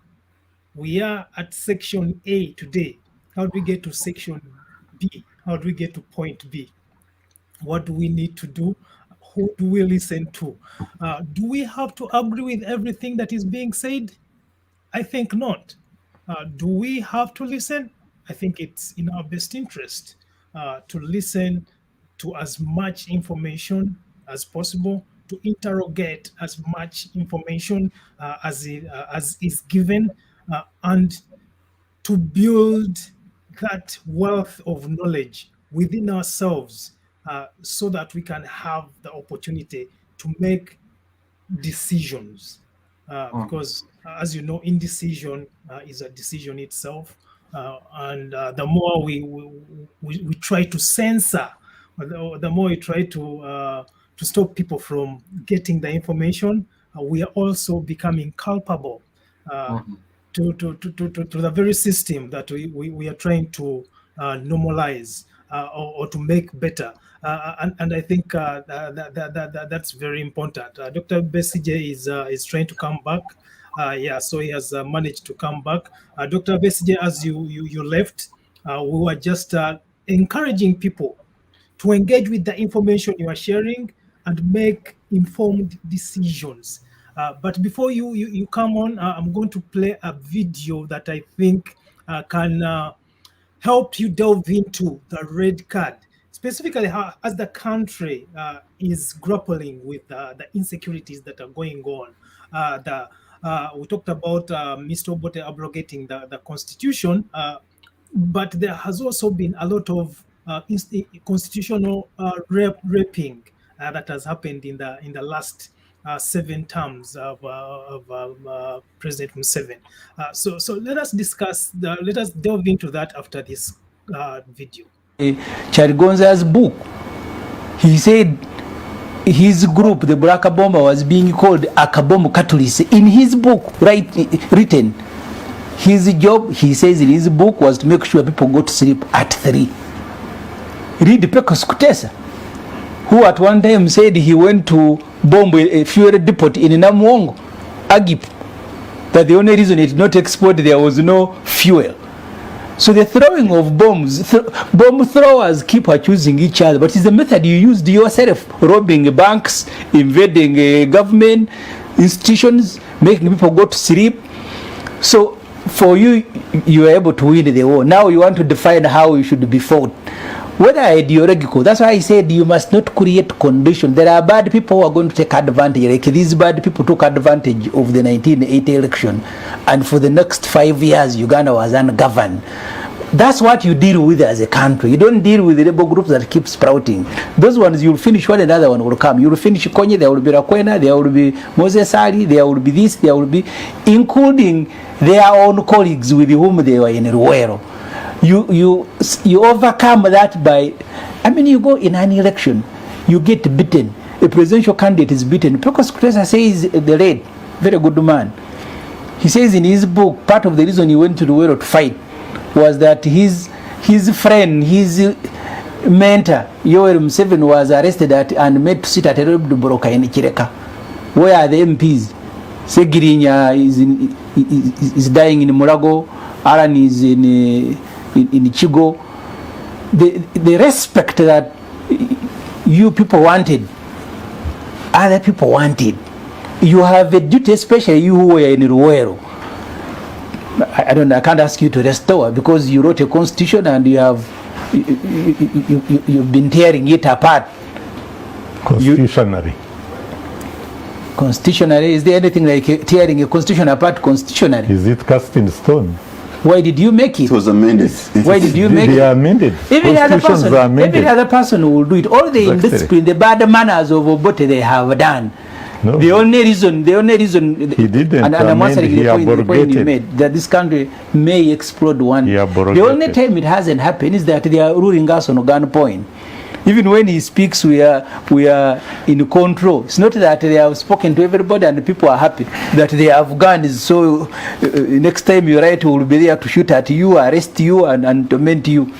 We are at section A today. How do we get to section B? How do we get to point B? What do we need to do? Who do we listen to? Do we have to agree with everything that is being said? I think not. Do we have to listen? I think it's in our best interest to listen to as much information as possible, to interrogate as much information as is given, and to build that wealth of knowledge within ourselves so that we can have the opportunity to make decisions. Because, as you know, indecision is a decision itself. And the more we try to censor, the more we try to stop people from getting the information, we are also becoming culpable to the very system that we are trying to normalize or to make better. And I think that's very important. Dr. Besigye is trying to come back. So he has managed to come back. Dr. Besigye, as you left, we were just encouraging people to engage with the information you are sharing and make informed decisions. But before you come on, I'm going to play a video that I think can help you delve into the red card, specifically as the country is grappling with the insecurities that are going on. We talked about Mr. Obote abrogating the constitution, but there has also been a lot of constitutional raping that has happened in the last 7 terms of President Museveni. So let us discuss, let us delve into that after this video. Charigonza's book, he said his group, the Black Bomber, was being called Akabomu Catalyst. In his book, written, his job, he says in his book, was to make sure people go to sleep at 3. Read Pecos Kutesa, who at one time said he went to bomb a fuel depot in Namwongo, Agip, that the only reason it did not explode, there was no fuel. So the throwing of bombs, bomb throwers keep accusing each other, but it's the method you used yourself, robbing banks, invading government institutions, making people go to sleep. So for you, you are able to win the war. Now you want to define how you should be fought. Whether ideological, that's why I said you must not create conditions. There are bad people who are going to take advantage. Like these bad people took advantage of the 1980 election, and for the next 5 years, Uganda was ungoverned. That's what you deal with as a country. You don't deal with the rebel groups that keep sprouting. Those ones, you'll finish one, another one will come. You'll finish Konye, there will be Rakwena, there will be Moses Ssali, there will be this, there will be, including their own colleagues with whom they were in Ruwero. You overcome that by, you go in an election, you get beaten. A presidential candidate is beaten. Pecos Kutesa says, the late, very good man, he says in his book, part of the reason he went to the world to fight was that his friend, his mentor, Yoweri Museveni, was arrested and made to sit at a Broka in Kireka. Where are the MPs? Segirinya is dying in Murago, Aran is in Chigo. The respect that you people wanted, other people wanted. You have a duty, especially you who were in Ruero. I can't ask you to restore because you wrote a constitution and you've been tearing it apart. Constitutionally. Constitutionally, is there anything like tearing a constitution apart constitutionally? Is it cast in stone? Why did you make it? It was amended. Why did you make it? They are amended. Every other Constitutions person will do it. All the indiscipline, the bad manners of Obote they have done. No. The only reason He didn't and I'm amend, answering he the point you abrogated. made, that this country may explode one. He The abrogated. only time it hasn't happened is that they are ruling us on gunpoint. Even when he speaks, we are in control. It's not that they have spoken to everybody and the people are happy that they have guns. So next time you write, we will be there to shoot at you, arrest you, and torment you.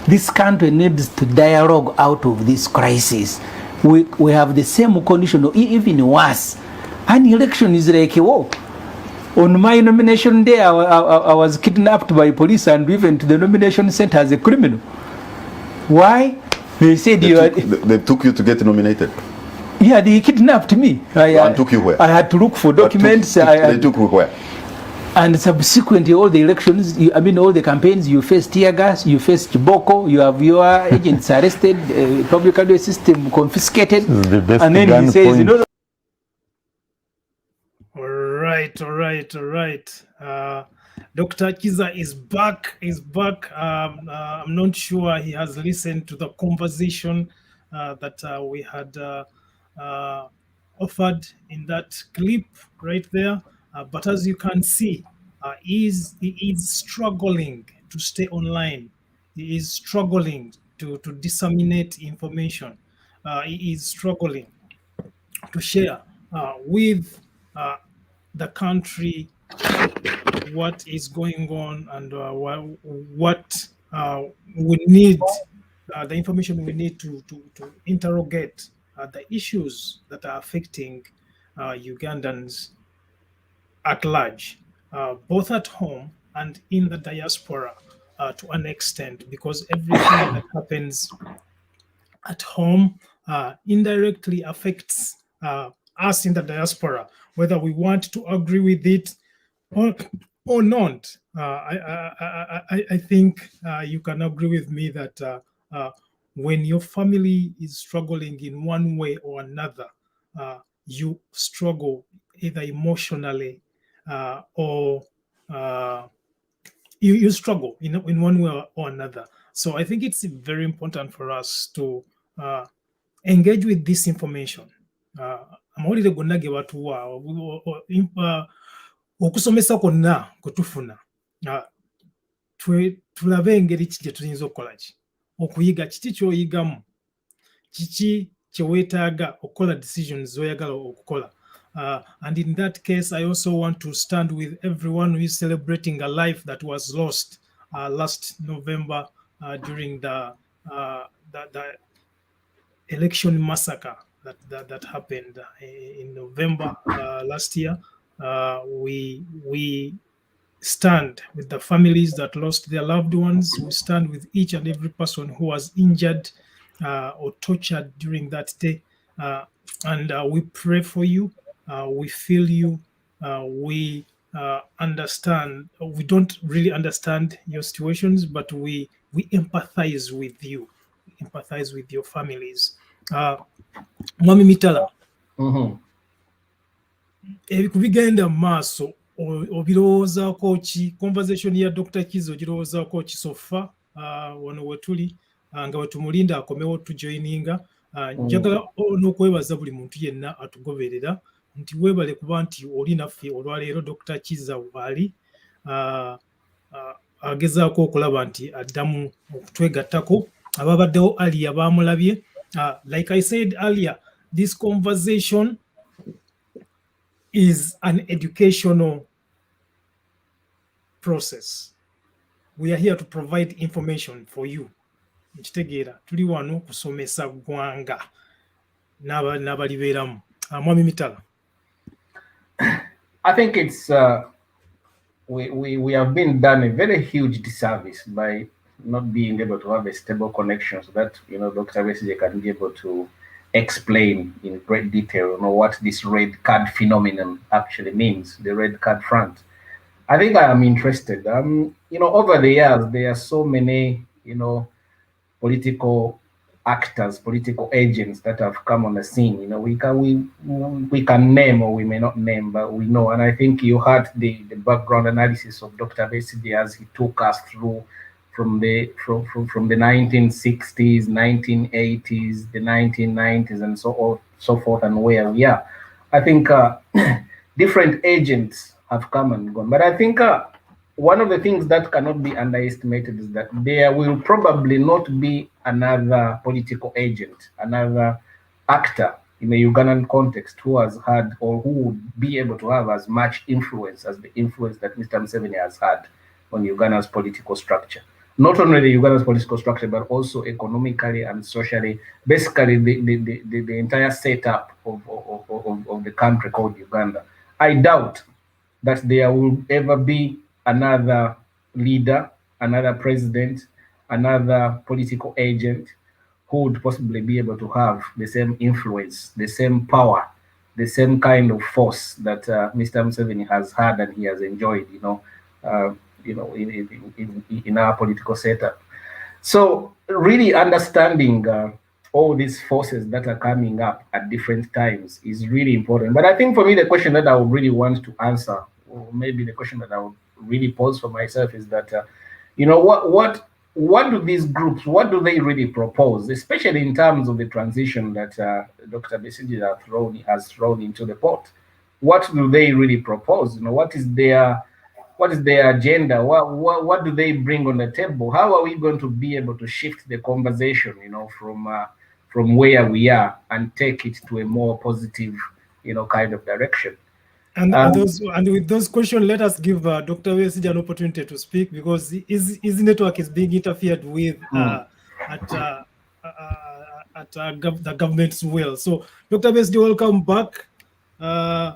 This country needs to dialogue out of this crisis. We have the same condition, or even worse. An election is like a war. On my nomination day, I was kidnapped by police and driven to the nomination center as a criminal. Why? They said they took you to get nominated. Yeah, they kidnapped me. And took you where? I had to look for documents. They took you where? And subsequently, all the elections, all the campaigns, you faced tear gas, you faced Chiboko, you have your agents arrested, public address system confiscated. The best And then gun he says, point. All right. Dr. Kizza is back. I'm not sure he has listened to the conversation that we had offered in that clip right there. But as you can see, he is struggling to stay online. He is struggling to disseminate information. He is struggling to share with the country what is going on and what we need, the information we need to interrogate the issues that are affecting Ugandans at large, both at home and in the diaspora to an extent, because everything that happens at home indirectly affects us in the diaspora, whether we want to agree with it or not. I think you can agree with me that when your family is struggling in one way or another, you struggle either emotionally or you struggle in one way or another. So I think it's very important for us to engage with this information. Amawulire gonna ge batuwa okusomesa kwonna kutufuna tulabe engeri ki gye tuyinza okukola ki okuyiga kiki kyoyigamu kiki kyeweetaaga okukola decisions zoyagala okukola. And in that case, I also want to stand with everyone who is celebrating a life that was lost last November during the election massacre that happened in November last year. We stand with the families that lost their loved ones. We stand with each and every person who was injured or tortured during that day. And we pray for you. We feel you. We understand. We don't really understand your situations, but we empathize with you. We empathize with your families. Mwami Mitala. Ebikubigenda mu maaso obirowoozaako ki? Conversation ya Dr. Kizza ogirowoozaako ki sofa wano wetuli nga wetumulinda akomewo tujoyininga. Njagala n'okwebaza buli muntu yenna atugoberera nti weebale kuba nti oli naffe olwaleero Dr. Kizza waali agezaako okulaba nti addamu okutwegattako ababaddewo earlier baamulabye. Like I said earlier, this conversation is an educational process. We are here to provide information for you. Nkitegeera tuli wano kusomesa ggwanga n'abalibeeramu. Mwami Mitala. I think it's we have been done a very huge disservice by not being able to have a stable connection so that Dr. Besigye can be able to explain in great detail what this red card phenomenon actually means, the red card front. I think I am interested. Over the years there are so many political actors, political agents that have come on the scene. We can name or we may not name, but we know. And I think you heard the background analysis of Dr. Besigye as he took us through from the 1960s, 1980s, the 1990s, and so forth, and where we are. I think different agents have come and gone, but I think one of the things that cannot be underestimated is that there will probably not be another political agent, another actor in the Ugandan context who has had or who would be able to have as much influence as the influence that Mr. Museveni has had on Uganda's political structure. Not only the Uganda's political structure, but also economically and socially, basically the entire setup of the country called Uganda. I doubt that there will ever be another leader, another president, another political agent who would possibly be able to have the same influence, the same power, the same kind of force that Mr. Museveni has had and he has enjoyed, in our political setup. So really understanding all these forces that are coming up at different times is really important. But I think for me, the question that I would really want to answer, or maybe the question that I would really pose for myself is that, what do these groups, what do they really propose, especially in terms of the transition that Dr. Besigye has thrown into the pot? What do they really propose? What is their agenda? What do they bring on the table? How are we going to be able to shift the conversation, from where we are and take it to a more positive, kind of direction? And with those questions, let us give Dr. Besigye an opportunity to speak, because his network is being interfered with at the government's will. So, Dr. Besigye, welcome back. I'm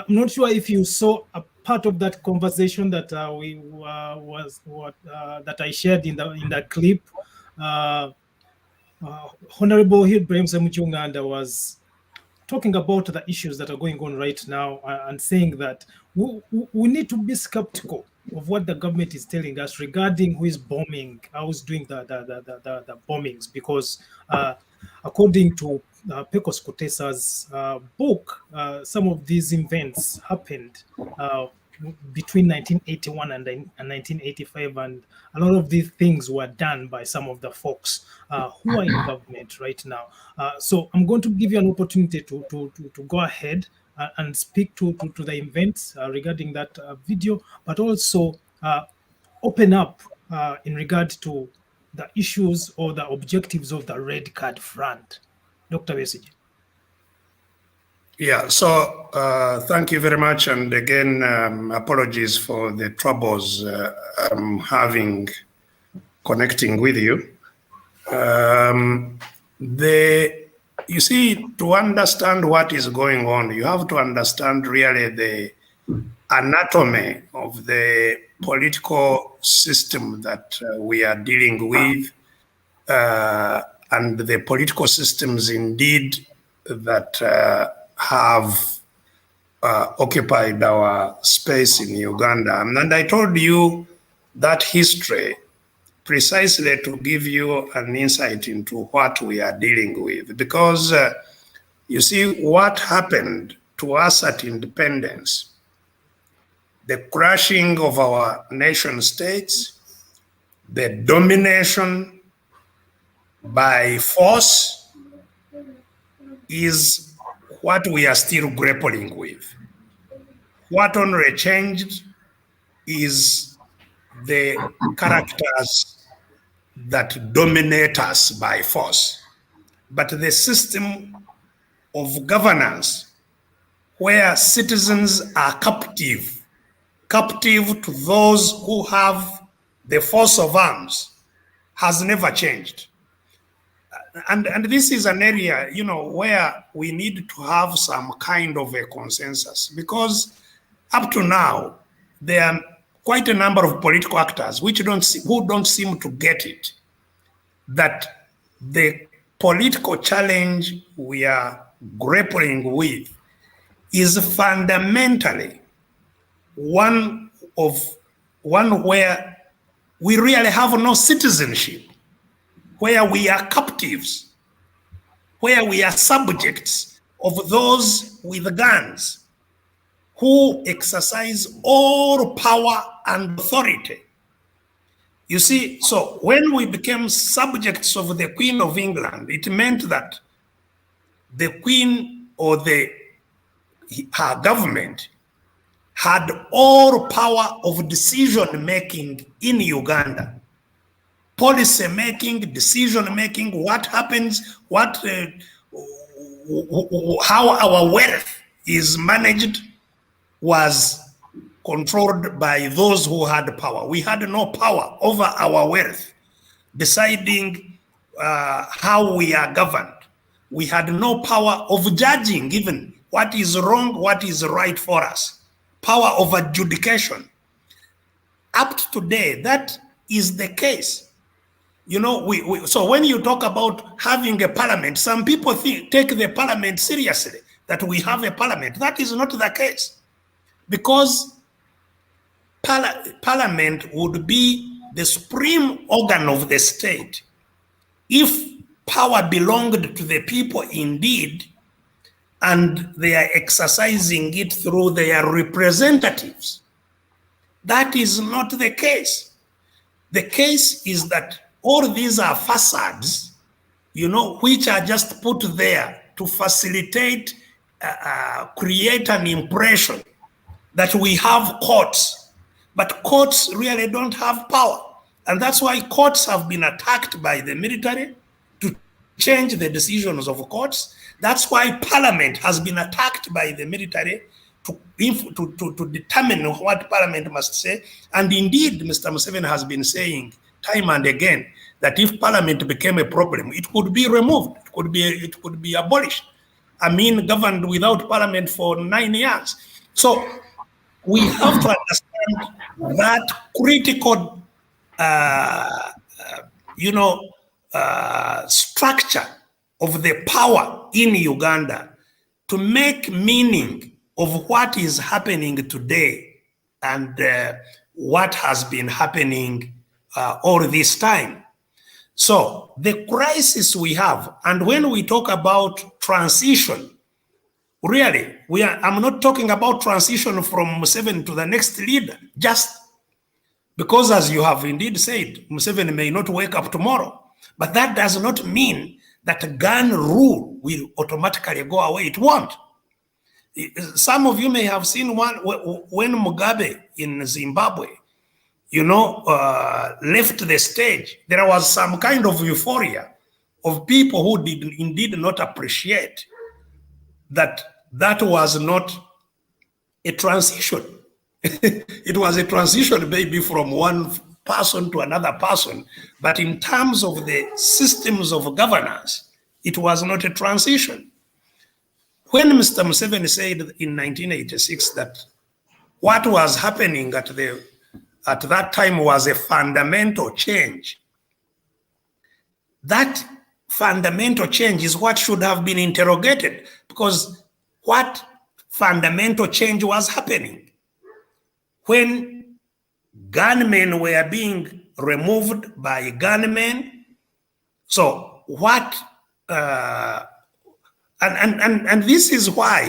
not sure if you saw a part of that conversation that that I shared in that clip. Honorable Ibrahim Semuchunganda was talking about the issues that are going on right now and saying that we need to be skeptical of what the government is telling us regarding who is bombing, who's doing the bombings, because according to Pecos Kutesa's book, some of these events happened between 1981 and 1985, and a lot of these things were done by some of the folks who are in government right now. So I'm going to give you an opportunity to go ahead and speak to the events regarding that video, but also open up in regard to the issues or the objectives of the red card front. Dr. Besigye. Yeah, so thank you very much. And again, apologies for the troubles I'm having connecting with you. You see, to understand what is going on, you have to understand really the anatomy of the political system that we are dealing with, and the political systems indeed that have occupied our space in Uganda. And I told you that history precisely to give you an insight into what we are dealing with. Because you see what happened to us at independence, the crashing of our nation states, the domination by force is what we are still grappling with. What only changed is the characters that dominate us by force. But the system of governance where citizens are captive to those who have the force of arms has never changed. And this is an area, where we need to have some kind of a consensus, because up to now, there are quite a number of political actors who don't seem to get it, that the political challenge we are grappling with is fundamentally one where we really have no citizenship, where we are captives, where we are subjects of those with guns who exercise all power and authority. You see, so when we became subjects of the Queen of England, it meant that the Queen or her government had all power of decision making in Uganda. Policy making, decision making, what happens, how our wealth is managed was controlled by those who had power. We had no power over our wealth, deciding how we are governed. We had no power of judging even what is wrong, what is right for us. Power of adjudication. Up to today, that is the case. You know, so when you talk about having a parliament, some people take the parliament seriously, that we have a parliament. That is not the case. Because parliament would be the supreme organ of the state. If power belonged to the people indeed, and they are exercising it through their representatives. That is not the case. The case is that all these are facades, you know, which are just put there to facilitate, create an impression that we have courts, but courts really don't have power. And that's why courts have been attacked by the military to change the decisions of courts. That's why Parliament has been attacked by the military to determine what Parliament must say. And indeed, Mr. Museveni has been saying time and again that if Parliament became a problem, it could be removed, it could be abolished. I mean, governed without Parliament for 9 years. So we have to understand that critical, structure of the power in Uganda to make meaning of what is happening today and what has been happening all this time. So the crisis we have, and when we talk about transition, really, I'm not talking about transition from Museveni to the next leader, just because, as you have indeed said, Museveni may not wake up tomorrow, but that does not mean that gun rule will automatically go away. It won't. Some of you may have seen when Mugabe in Zimbabwe, left the stage. There was some kind of euphoria of people who did indeed not appreciate that was not a transition. It was a transition maybe from one person to another person, but in terms of the systems of governance, it was not a transition. When Mr. Museveni said in 1986 that what was happening at that time was a fundamental change, that fundamental change is what should have been interrogated, because what fundamental change was happening? When gunmen were being removed by gunmen. So what, and this is why,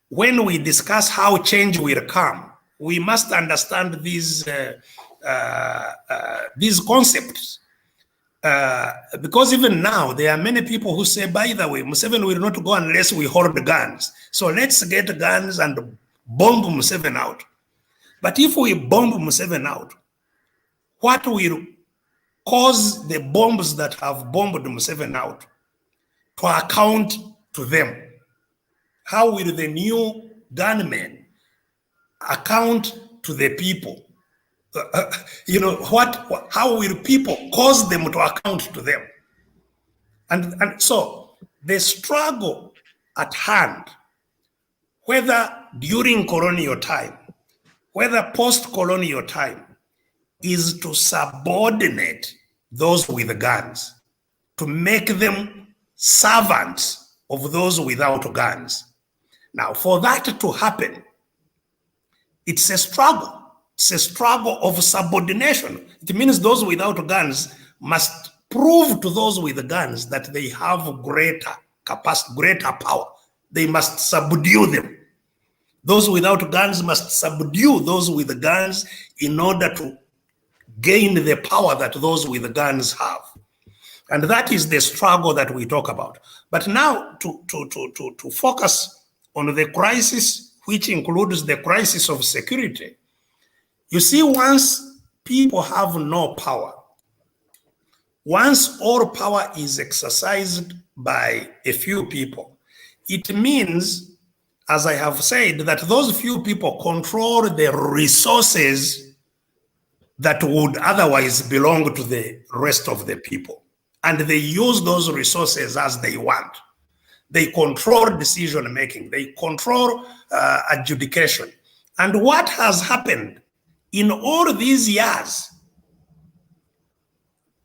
when we discuss how change will come, we must understand these concepts. Because even now, there are many people who say, by the way, Museveni will not go unless we hold the guns. So let's get guns and bomb Museveni out. But if we bomb Museveni out, what will cause the bombs that have bombed Museveni out to account to them? How will the new gunmen account to the people? How will people cause them to account to them? And so the struggle at hand whether during colonial time, whether post-colonial time, is to subordinate those with guns, to make them servants of those without guns. Now, for that to happen, it's a struggle. It's a struggle of subordination. It means those without guns must prove to those with guns that they have greater capacity, greater power. They must subdue them. Those without guns must subdue those with guns in order to gain the power that those with guns have. And that is the struggle that we talk about. But now to focus on the crisis, which includes the crisis of security, you see, once people have no power, once all power is exercised by a few people, it means, as I have said, that those few people control the resources that would otherwise belong to the rest of the people. And they use those resources as they want. They control decision making, they control adjudication. And what has happened in all these years,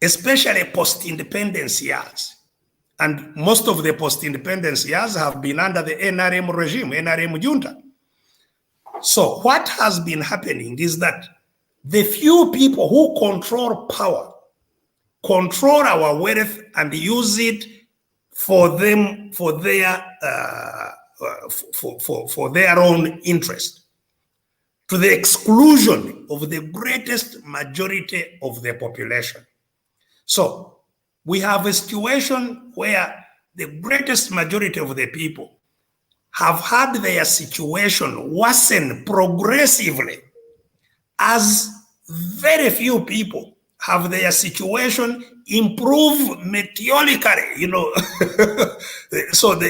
especially post-independence years, and most of the post-independence years have been under the NRM regime, NRM junta. So what has been happening is that the few people who control power control our wealth and use it for them, for their own interest, to the exclusion of the greatest majority of the population. So we have a situation where the greatest majority of the people have had their situation worsen progressively, as very few people have their situation improve meteorically, you know. So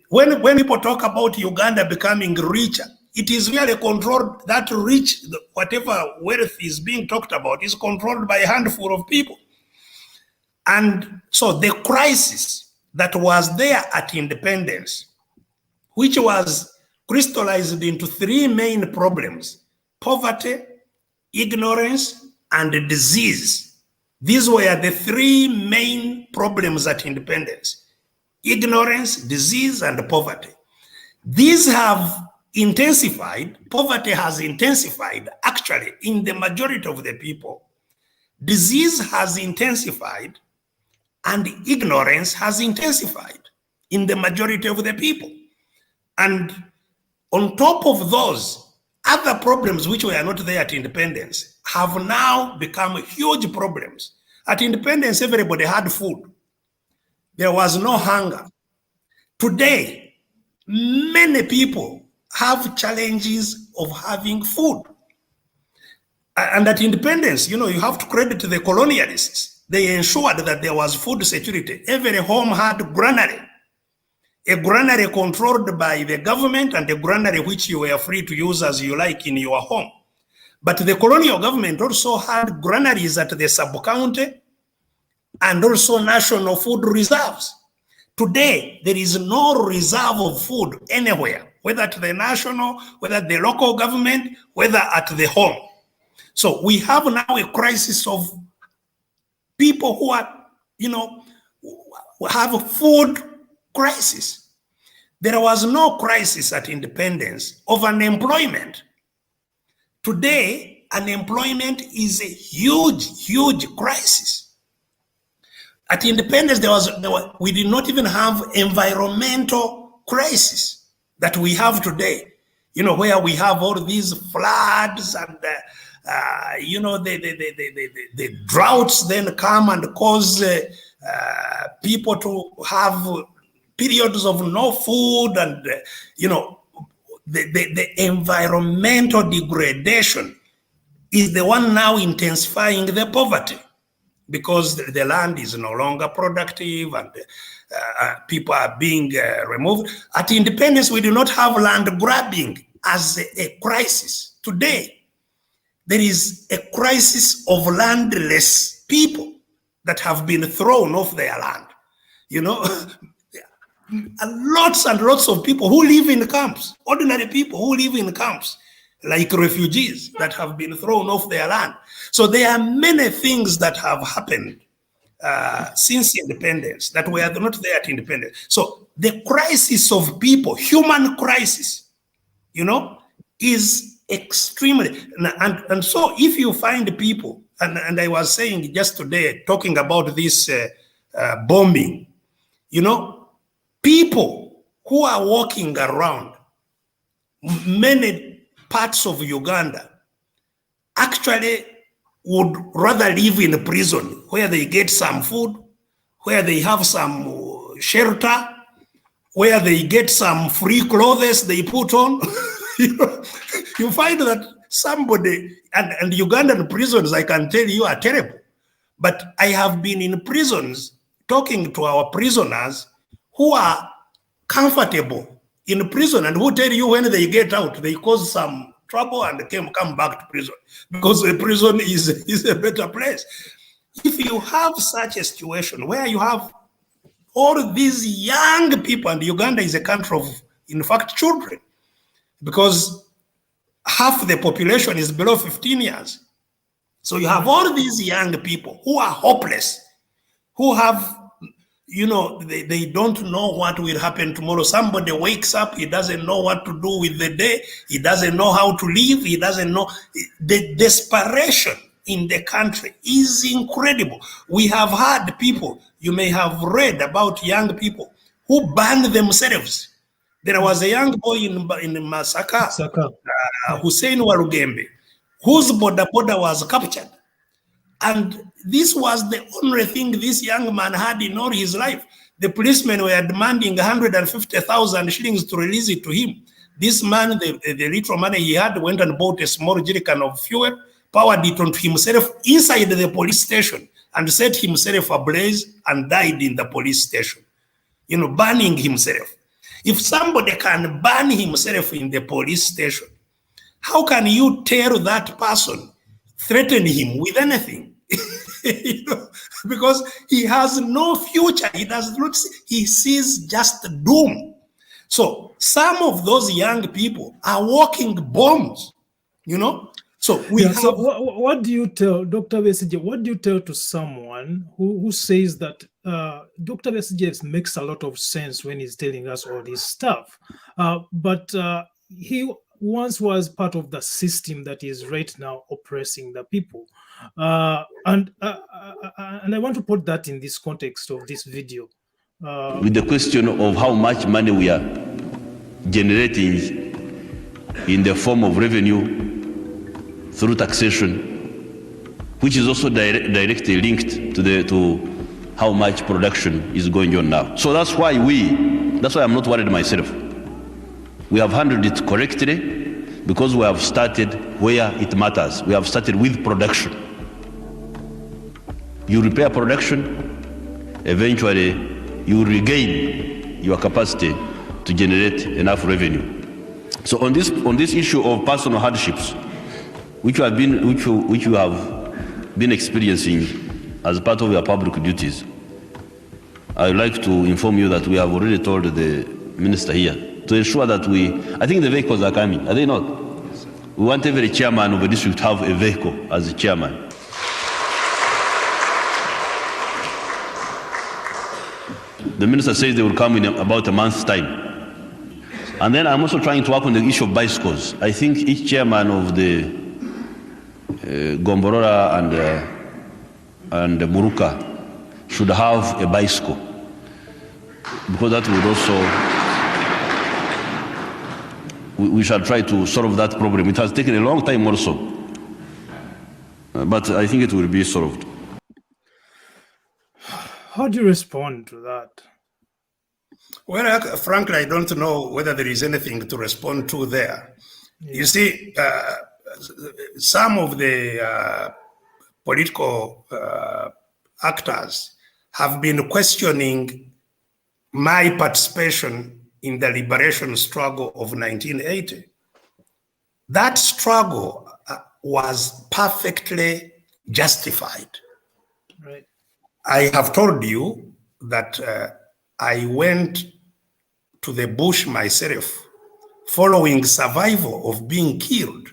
when people talk about Uganda becoming richer, it is really controlled, that rich, whatever wealth is being talked about is controlled by a handful of people. And so the crisis that was there at independence, which was crystallized into three main problems: poverty, ignorance, and disease. These were the three main problems at independence: ignorance, disease, and poverty. These have intensified. Poverty has intensified actually in the majority of the people. Disease has intensified, and ignorance has intensified in the majority of the people. And on top of those, other problems which were not there at independence have now become huge problems. At independence, everybody had food. There was no hunger. Today, many people have challenges of having food. And at independence, you know, you have to credit the colonialists. They ensured that there was food security. Every home had a granary controlled by the government, and a granary which you were free to use as you like in your home. But the colonial government also had granaries at the sub-county and also national food reserves. Today, there is no reserve of food anywhere, whether at the national, whether at the local government, whether at the home. So we have now a crisis of people who are, you know, have a food crisis. There was no crisis at independence of unemployment. Today, unemployment is a huge, huge crisis. At independence, we did not even have environmental crisis that we have today, you know, where we have all these floods and you know, the droughts then come and cause people to have periods of no food, and you know, the environmental degradation is the one now intensifying the poverty, because the land is no longer productive and people are being removed. At independence, we do not have land grabbing as a crisis. Today, there is a crisis of landless people that have been thrown off their land. You know, lots and lots of people who live in camps, ordinary people who live in camps, like refugees that have been thrown off their land. So there are many things that have happened since independence that were not there at independence. So the crisis of people, human crisis, is extremely, and so if you find people, and I was saying just today, talking about this bombing, people who are walking around many parts of Uganda actually would rather live in a prison where they get some food, where they have some shelter, where they get some free clothes they put on. You find that somebody, and Ugandan prisons, I can tell you, are terrible. But I have been in prisons talking to our prisoners who are comfortable in prison and who tell you when they get out, they cause some trouble and come back to prison because the prison is a better place. If you have such a situation where you have all these young people, and Uganda is a country of, in fact, children, because half the population is below 15 years. So you have all these young people who are hopeless, who have, they don't know what will happen tomorrow. Somebody wakes up, he doesn't know what to do with the day. He doesn't know how to live. He doesn't know. The desperation in the country is incredible. We have had people, you may have read about young people who burned themselves. There was a young boy in Masaka, Hussein Warugembe, whose border was captured. And this was the only thing this young man had in all his life. The policemen were demanding 150,000 shillings to release it to him. This man, the little money he had, went and bought a small jerrycan of fuel, powered it onto himself inside the police station, and set himself ablaze and died in the police station, burning himself. If somebody can burn himself in the police station, how can you tell that person, threaten him with anything? Because he has no future. He does not. He sees just doom. So some of those young people are walking bombs. So So what do you tell Dr. Besigye? What do you tell to someone who says that Dr. Besigye makes a lot of sense when he's telling us all this stuff, but he once was part of the system that is right now oppressing the people, and I want to put that in this context of this video. With the question of how much money we are generating in the form of revenue through taxation, which is also directly linked to how much production is going on now. So that's why I'm not worried myself. We have handled it correctly because we have started where it matters. We have started with production. You repair production, eventually you regain your capacity to generate enough revenue. So on this issue of personal hardships, which you have been experiencing as part of your public duties, I would like to inform you that we have already told the minister here to ensure that I think the vehicles are coming, are they not? Yes, we want every chairman of a district to have a vehicle as a chairman. The minister says they will come in about a month's time. And then I'm also trying to work on the issue of bicycles. I think each chairman of the Gomborora and Muruka should have a bicycle, because that would also, we shall try to solve that problem. It has taken a long time also, but I think it will be solved. How do you respond to that? Well, frankly, I don't know whether there is anything to respond to there. Yeah. You see, some of the political actors have been questioning my participation in the liberation struggle of 1980. That struggle was perfectly justified. Right. I have told you that I went to the bush myself, following survival of being killed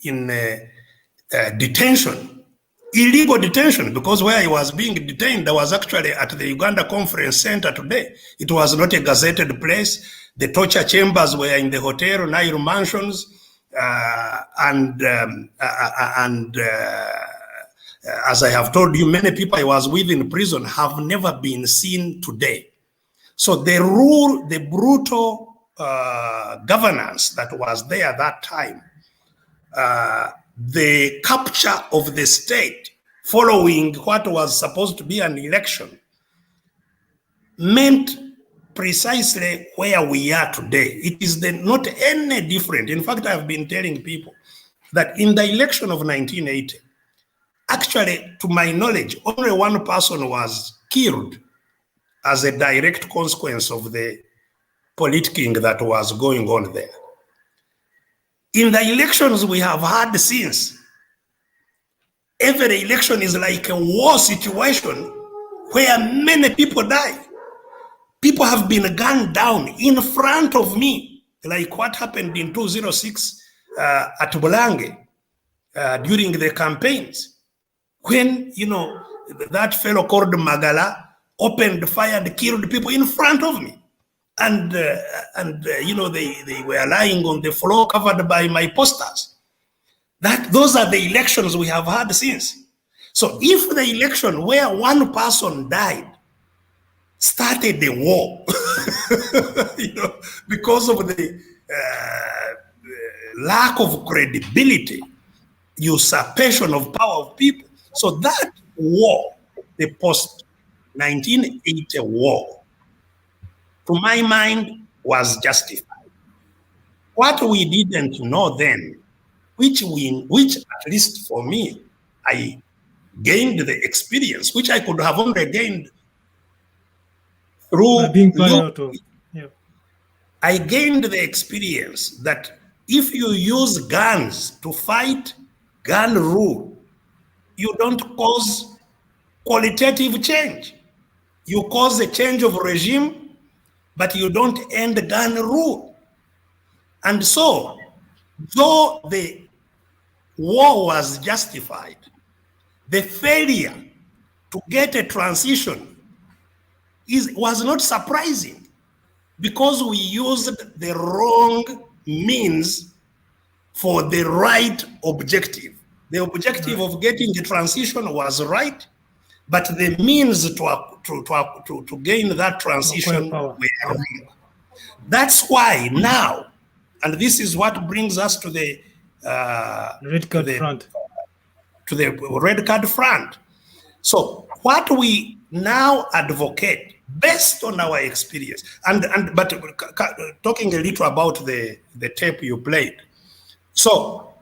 in detention, illegal detention, because where I was being detained, I was actually at the Uganda Conference Center today. It was not a gazetted place. The torture chambers were in the Hotel Nile Mansions, as I have told you, many people I was with in prison have never been seen today. So the brutal governance that was there at that time, the capture of the state following what was supposed to be an election, meant precisely where we are today. It is not any different. In fact, I've been telling people that in the election of 1980, actually, to my knowledge, only one person was killed as a direct consequence of the politicking that was going on there. In the elections we have had since, every election is like a war situation where many people die. People have been gunned down in front of me, like what happened in 2006 at Bulange during the campaigns, when, you know, that fellow called Magala opened fire and killed people in front of me. And you know, they were lying on the floor covered by my posters. Those are the elections we have had since. So if the election where one person died started the war, you know, because of the lack of credibility, usurpation of power of people. So that war, the post-1980 war, to my mind, was justified. What we didn't know then, which at least for me, I gained the experience, which I could have only gained through being part of. Yeah. I gained the experience that if you use guns to fight gun rule, you don't cause qualitative change. You cause a change of regime, but you don't end the gun rule. And so, though the war was justified, the failure to get a transition was not surprising, because we used the wrong means for the right objective. The objective of getting the transition was right, but the means to gain that transition were wrong. That's why now, and this is what brings us to the red card front. To the red card front. So what we now advocate, based on our experience, but talking a little about the tape you played. So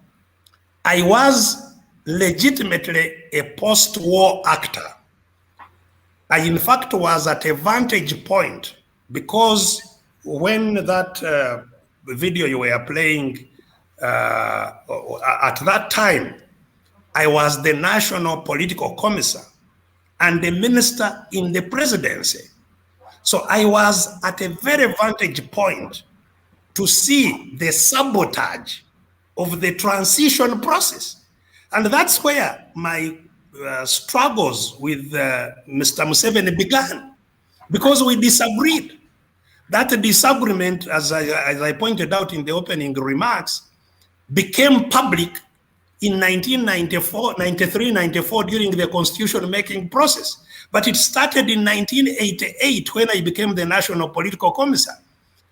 I was legitimately a post-war actor. I, in fact, was at a vantage point, because when that video you were playing, at that time, I was the National Political Commissar and the minister in the presidency. So I was at a very vantage point to see the sabotage of the transition process. And that's where my struggles with Mr. Museveni began, because we disagreed. That disagreement, as I pointed out in the opening remarks, became public in 1994, 93, 94 during the constitution making process. But it started in 1988 when I became the National Political Commissar.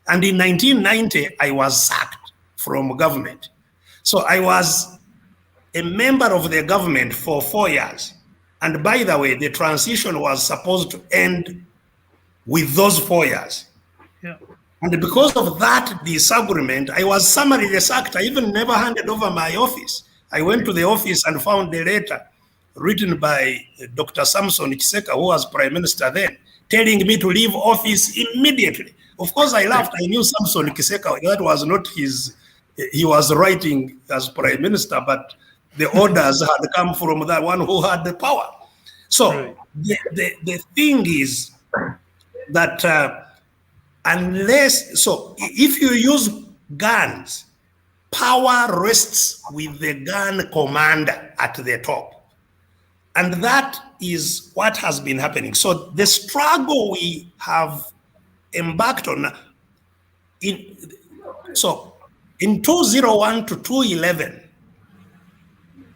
And in 1990, I was sacked from government. So I was a member of the government for 4 years. And by the way, the transition was supposed to end with those 4 years. Yeah. And because of that disagreement, I was summarily sacked. I even never handed over my office. I went to the office and found a letter written by Dr. Samson Kiseka, who was prime minister then, telling me to leave office immediately. Of course, I laughed. I knew Samson Kiseka, that was not his, he was writing as prime minister, but the orders had come from that one who had the power. So the thing is that unless, so if you use guns, power rests with the gun commander at the top. And that is what has been happening. So the struggle we have embarked on, in 2001 to 2011,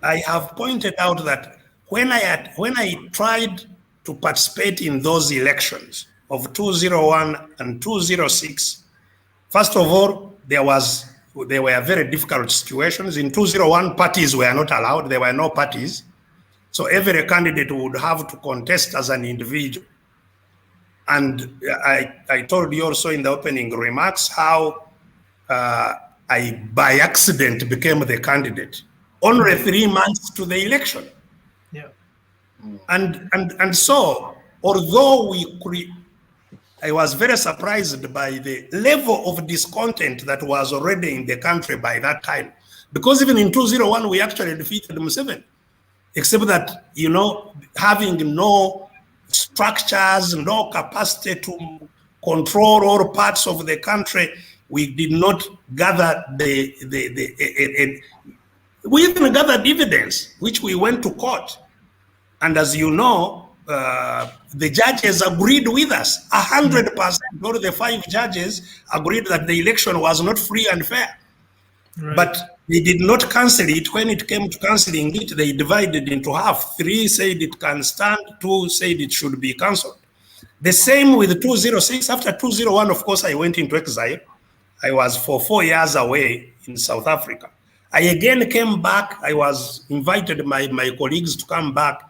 I have pointed out that when I tried to participate in those elections of 2001 and 2006, first of all, there were very difficult situations. In 2001, parties were not allowed. There were no parties. So every candidate would have to contest as an individual. And I told you also in the opening remarks how I, by accident, became the candidate only 3 months to the election. Yeah. And so, although I was very surprised by the level of discontent that was already in the country by that time, because even in 2001, we actually defeated Museveni, except that, you know, having no structures, no capacity to control all parts of the country, we did not gather we even gathered evidence, which we went to court. And as you know, the judges agreed with us, 100%. All the 5 judges agreed that the election was not free and fair. Right. But they did not cancel it. When it came to canceling it, they divided into half. 3 said it can stand, 2 said it should be cancelled. The same with 2006. After 2001, of course, I went into exile. I was for 4 years away in South Africa. I again came back. I was invited by my colleagues to come back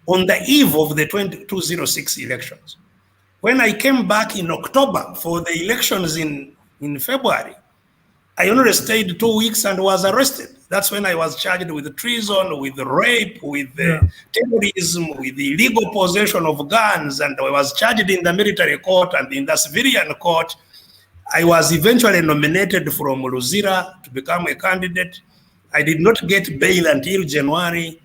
on the eve of the 2006 elections. When I came back in October for the elections in February, I only stayed 2 weeks and was arrested. That's when I was charged with treason, with rape, with terrorism, with illegal possession of guns, and I was charged in the military court and in the civilian court. I was eventually nominated from Luzira to become a candidate. I did not get bail until January.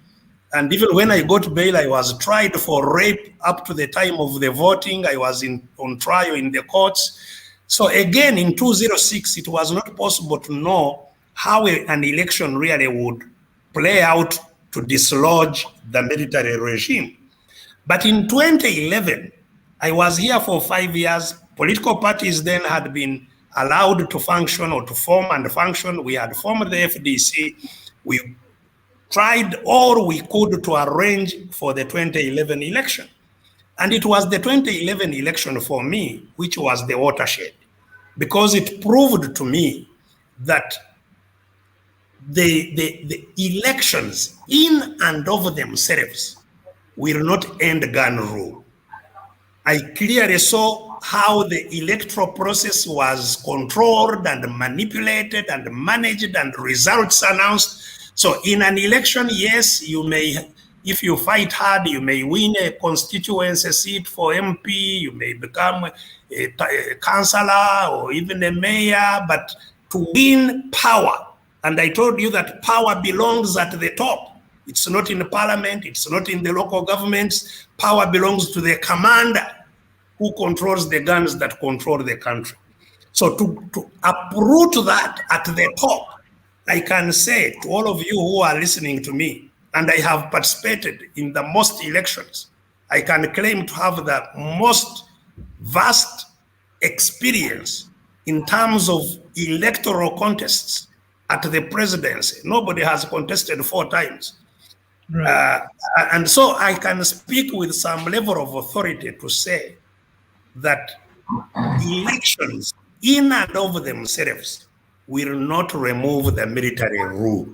And even when I got bail, I was tried for rape up to the time of the voting. I was on trial in the courts. So again, in 2006, it was not possible to know how an election really would play out to dislodge the military regime. But in 2011, I was here for 5 years. Political parties then had been allowed to function or to form and function. We had formed the FDC. We tried all we could to arrange for the 2011 election. And it was the 2011 election for me, which was the watershed, because it proved to me that the elections in and of themselves will not end gun rule. I clearly saw how the electoral process was controlled and manipulated and managed and results announced. So in an election, yes, you may, if you fight hard, you may win a constituency seat for MP, you may become a councillor or even a mayor, but to win power, and I told you that power belongs at the top. It's not in the parliament, it's not in the local governments. Power belongs to the commander who controls the guns that control the country. So to uproot that at the top, I can say to all of you who are listening to me, and I have participated in the most elections, I can claim to have the most vast experience in terms of electoral contests at the presidency. Nobody has contested 4 times. Right. And so I can speak with some level of authority to say that elections in and of themselves will not remove the military rule.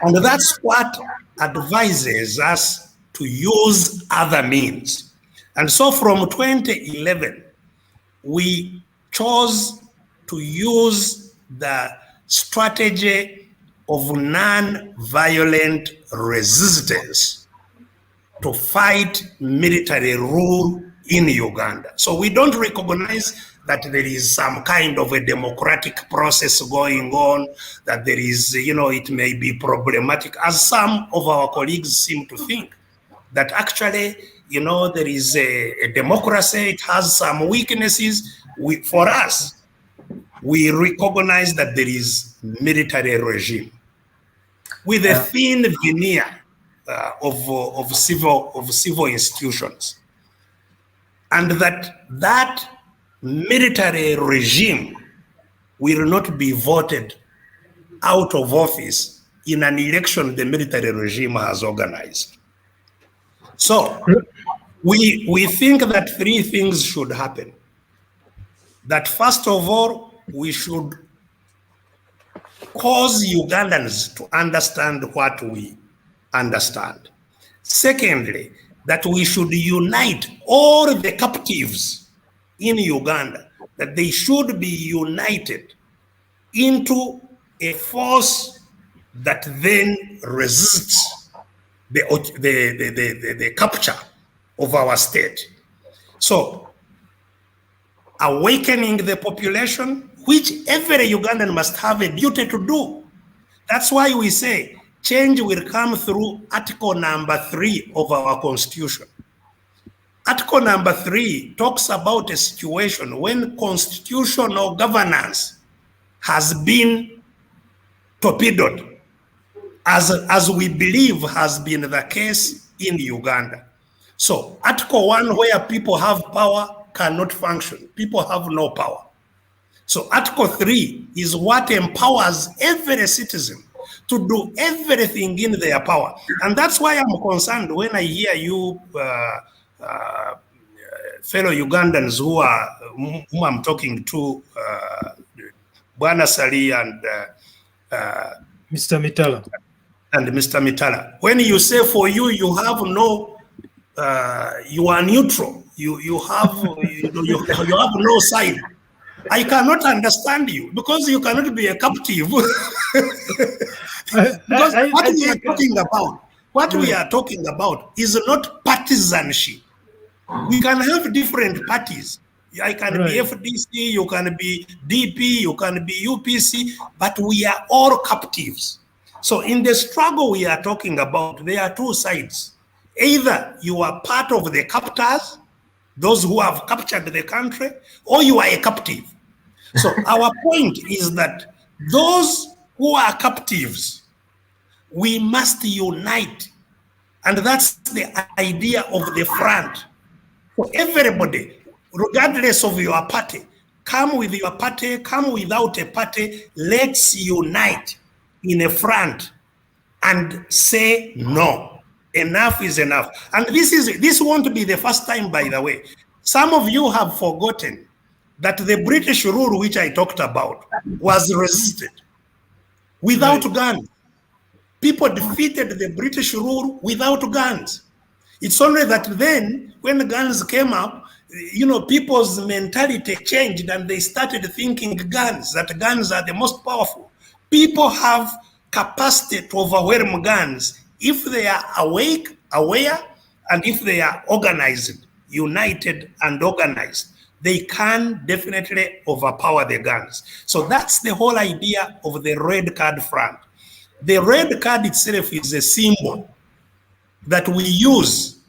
And that's what advises us to use other means. And so from 2011, we chose to use the strategy of non-violent resistance to fight military rule in Uganda. So we don't recognize that there is some kind of a democratic process going on, that there is, you know, it may be problematic, as some of our colleagues seem to think, that actually, you know, there is a democracy, it has some weaknesses. for us, we recognize that there is military regime with a thin veneer of civil institutions, and that military regime will not be voted out of office in an election the military regime has organized. So we think that three things should happen. That first of all, we should cause Ugandans to understand what we understand. Secondly, that we should unite all the captives in Uganda, that they should be united into a force that then resists the capture of our state. So, awakening the population, which every Ugandan must have a duty to do. That's why we say change will come through Article number 3 of our Constitution. Article number 3 talks about a situation when constitutional governance has been torpedoed, as we believe has been the case in Uganda. So Article 1, where people have power, cannot function. People have no power. So Article 3 is what empowers every citizen to do everything in their power. And that's why I'm concerned when I hear you fellow Ugandans whom I'm talking to, Bwana Ssali and Mr. Mitala. And Mr. Mitala. When you say for you, you have no, you are neutral. You have no side. I cannot understand you because you cannot be a captive. Because what we are talking about is not partisanship. We can have different parties. I can be FDC, you can be DP, you can be UPC, but we are all captives. So in the struggle we are talking about, there are two sides. Either you are part of the captors, those who have captured the country, or you are a captive. So our point is that those who are captives, we must unite. And that's the idea of the front. For everybody, regardless of your party, come with your party, come without a party, let's unite in a front and say no. Enough is enough. And this won't be the first time, by the way. Some of you have forgotten that the British rule, which I talked about, was resisted without guns. People defeated the British rule without guns. It's only that then, when the guns came up, people's mentality changed and they started thinking that guns are the most powerful. People have capacity to overwhelm guns if they are awake, aware, and if they are organized, united and organized. They can definitely overpower the guns. So that's the whole idea of the red card front. The red card itself is a symbol that we use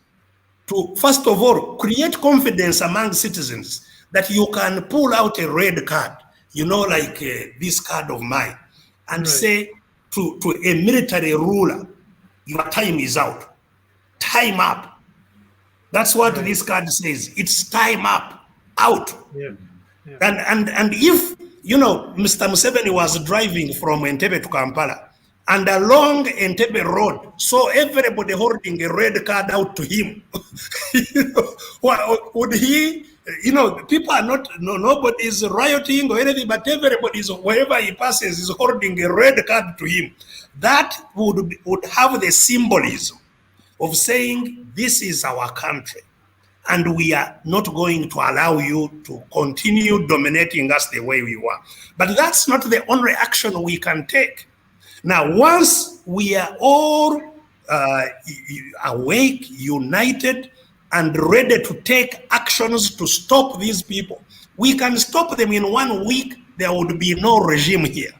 to, first of all, create confidence among citizens that you can pull out a red card, like this card of mine, and say to a military ruler, your time is out. Time up. That's what this card says. It's time up, out. Yeah. And if, Mr. Museveni was driving from Entebbe to Kampala, and along Entebbe Road, so everybody holding a red card out to him, would he, people are not, nobody is rioting or anything, but everybody is, wherever he passes, is holding a red card to him. That would have the symbolism of saying, this is our country, and we are not going to allow you to continue dominating us the way we were. But that's not the only action we can take. Now, once we are all awake, united, and ready to take actions to stop these people, we can stop them in 1 week. There would be no regime here.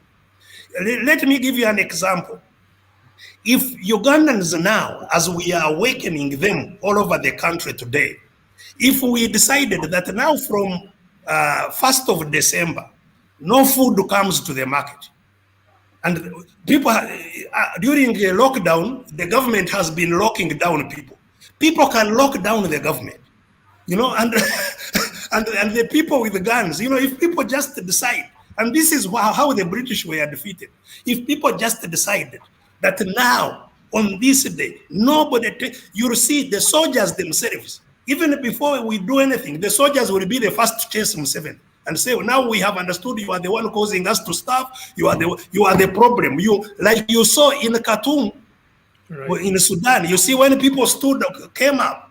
Let me give you an example. If Ugandans now, as we are awakening them all over the country today, if we decided that now from 1st of December, no food comes to the market. And people, during the lockdown, the government has been locking down people. People can lock down the government, you know, and and the people with the guns, you know, if people just decide, and this is how the British were defeated. If people just decided that now, on this day, nobody, you'll see the soldiers themselves, even before we do anything, the soldiers will be the first to chase Museveni and say, now we have understood you are the one causing us to starve, you are the problem. You, like you saw in Khartoum, right, in Sudan, you see when people came up,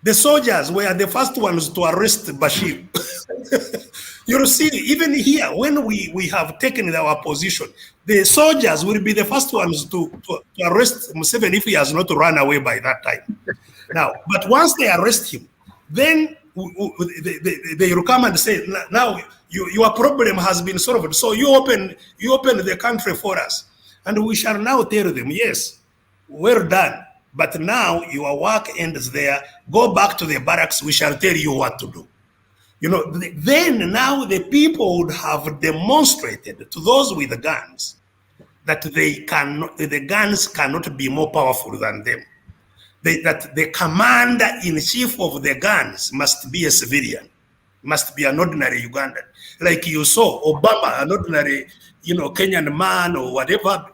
the soldiers were the first ones to arrest Bashir. You'll see, even here, when we have taken our position, the soldiers will be the first ones to arrest Museveni if he has not run away by that time. Now, but once they arrest him, then they will come and say, now your problem has been solved. So you open the country for us. And we shall now tell them, yes, we're done. But now your work ends there. Go back to the barracks. We shall tell you what to do. You know, then now the people would have demonstrated to those with the guns that the guns cannot be more powerful than them. That the commander-in-chief of the guns must be a civilian, must be an ordinary Ugandan. Like you saw Obama, an ordinary, you know, Kenyan man or whatever,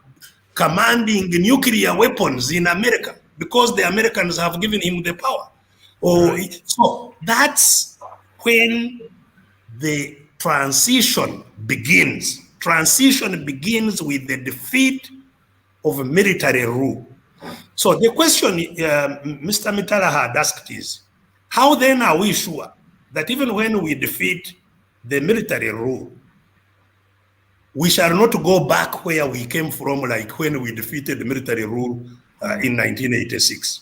commanding nuclear weapons in America because the Americans have given him the power. So that's when the transition begins. Transition begins with the defeat of military rule. So the question Mr. Mitala had asked is, how then are we sure that even when we defeat the military rule, we shall not go back where we came from, like when we defeated the military rule in 1986?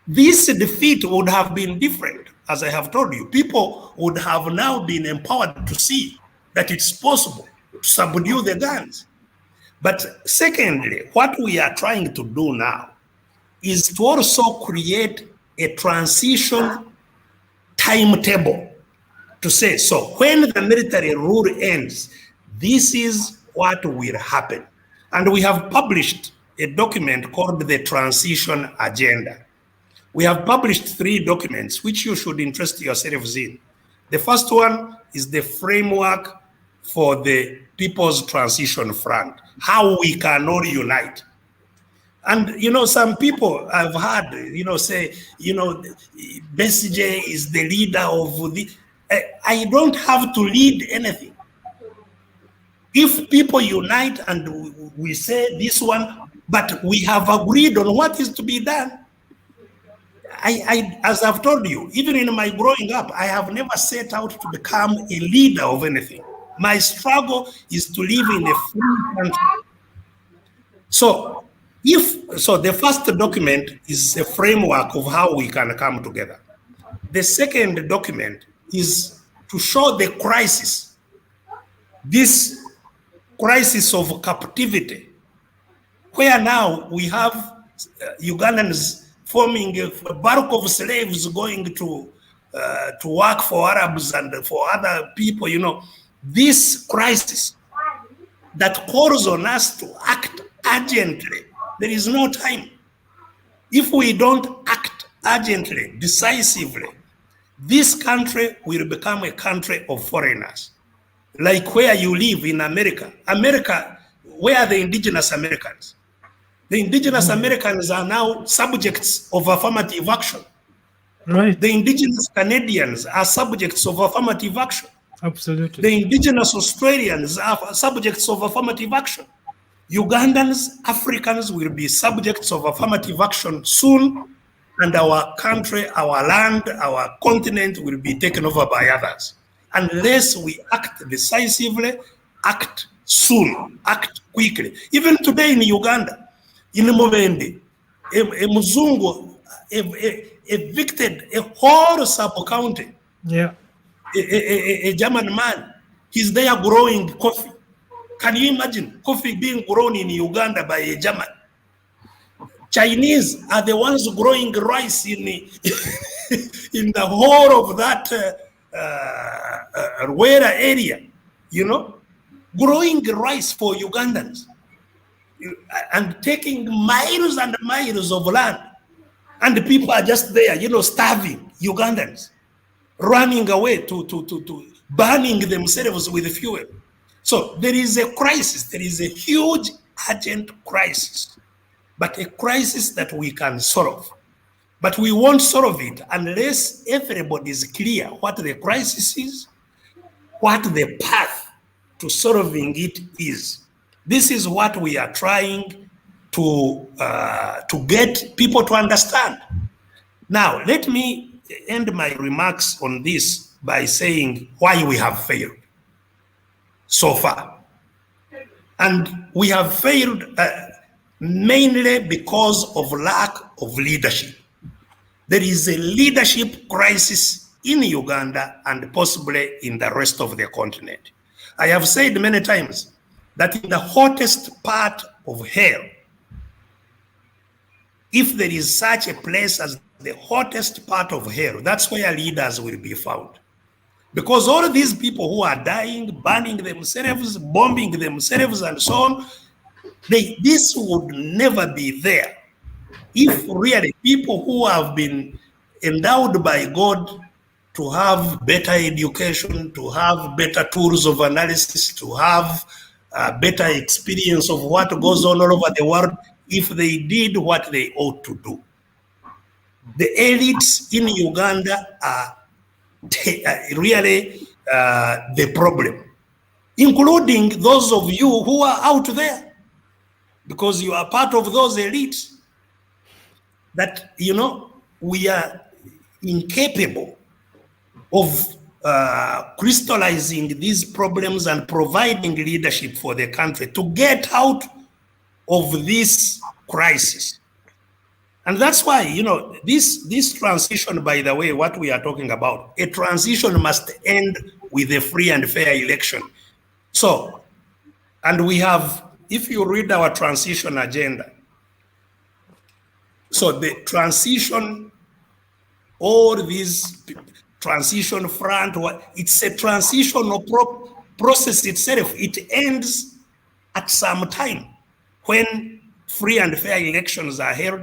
This defeat would have been different, as I have told you. People would have now been empowered to see that it's possible to subdue the guns. But secondly, what we are trying to do now is to also create a transition timetable to say, so when the military rule ends, this is what will happen. And we have published a document called the Transition Agenda. We have published 3 documents which you should interest yourselves in. The first one is the framework for the People's Transition Front, how we can all unite. And, you know, some people I've heard, you know, say, you know, Besigye is the leader of the... I don't have to lead anything. If people unite and we say this one, but we have agreed on what is to be done. As I've told you, even in my growing up, I have never set out to become a leader of anything. My struggle is to live in a free country. So the first document is a framework of how we can come together. The second document is to show the crisis, this crisis of captivity, where now we have Ugandans forming a bulk of slaves going to work for Arabs and for other people, you know. This crisis that calls on us to act urgently. There is no time. If we don't act urgently, decisively, this country will become a country of foreigners. Like where you live in America. America, where are the indigenous Americans? The indigenous Americans are now subjects of affirmative action. Right. The indigenous Canadians are subjects of affirmative action. Absolutely. The indigenous Australians are subjects of affirmative action. Ugandans, Africans will be subjects of affirmative action soon, and our country, our land, our continent will be taken over by others. Unless we act decisively, act soon, act quickly. Even today in Uganda, in Mubende, a Muzungu evicted a whole sub-county. Yeah. A German man, he's there growing coffee. Can you imagine coffee being grown in Uganda by a German? Chinese are the ones growing rice in the whole of that Ruera area, you know, growing rice for Ugandans and taking miles and miles of land. And the people are just there, you know, starving Ugandans, running away to burning themselves with fuel. So there is a crisis. There is a huge, urgent crisis, but a crisis that we can solve. But we won't solve it unless everybody is clear what the crisis is, what the path to solving it is. This is what we are trying to get people to understand. Now, let me end my remarks on this by saying why we have failed so far. And we have failed mainly because of lack of leadership. There is a leadership crisis in Uganda and possibly in the rest of the continent. I have said many times that in the hottest part of hell, if there is such a place as the hottest part of hell, that's where leaders will be found. Because all of these people who are dying, burning themselves, bombing themselves, and so on, this would never be there if really people who have been endowed by God to have better education, to have better tools of analysis, to have a better experience of what goes on all over the world, if they did what they ought to do. The elites in Uganda are really the problem, including those of you who are out there, because you are part of those elites that, you know, we are incapable of crystallizing these problems and providing leadership for the country to get out of this crisis. And that's why, you know, this transition, by the way, what we are talking about, a transition must end with a free and fair election. So, and we have, if you read our transition agenda, so the transition, all these transition front, it's a transitional process itself. It ends at some time when free and fair elections are held.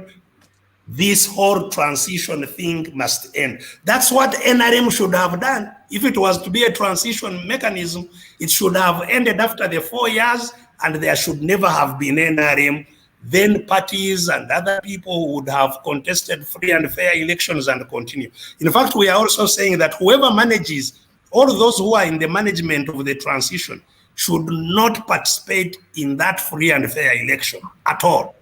This whole transition thing must end. That's what NRM should have done. If it was to be a transition mechanism, it should have ended after the 4 years, and there should never have been NRM. Then parties and other people would have contested free and fair elections and continue. In fact, we are also saying that whoever manages, all those who are in the management of the transition should not participate in that free and fair election at all.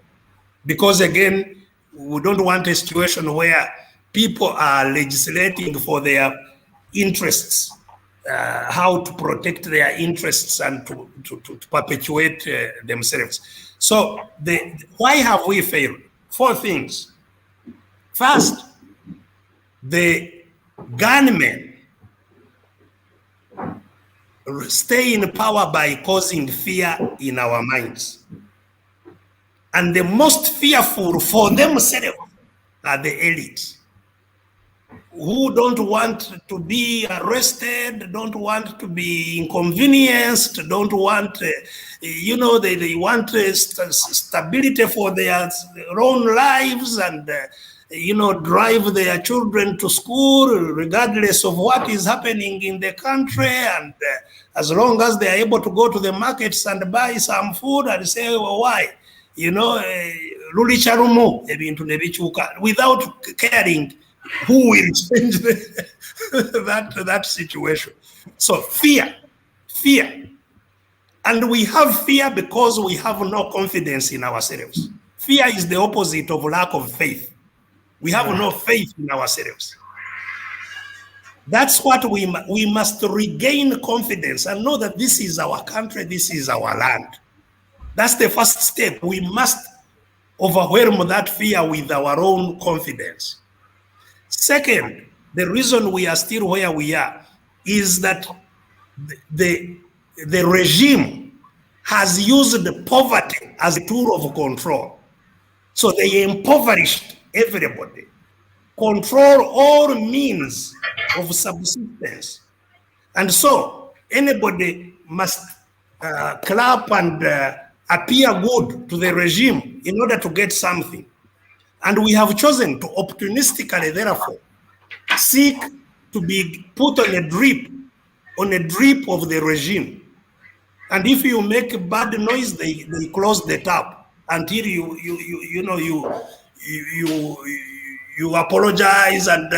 Because again, we don't want a situation where people are legislating for their interests, how to protect their interests and to perpetuate themselves. So why have we failed? 4 things. First, the gunmen stay in power by causing fear in our minds. And the most fearful for themselves are the elites, who don't want to be arrested, don't want to be inconvenienced, don't want, you know, they want stability for their own lives and, you know, drive their children to school regardless of what is happening in the country. And as long as they are able to go to the markets and buy some food and say, well, why? You know, without caring who will change that situation. So fear. And we have fear because we have no confidence in ourselves. Fear is the opposite of lack of faith. We have no faith in ourselves. That's what we must regain confidence and know that this is our country, this is our land. That's the first step. We must overwhelm that fear with our own confidence. Second, the reason we are still where we are is that the regime has used poverty as a tool of control. So they impoverished everybody. Control all means of subsistence. And so anybody must clap and appear good to the regime in order to get something. And we have chosen to opportunistically, therefore, seek to be put on a drip of the regime. And if you make bad noise, they close the tap until you apologize and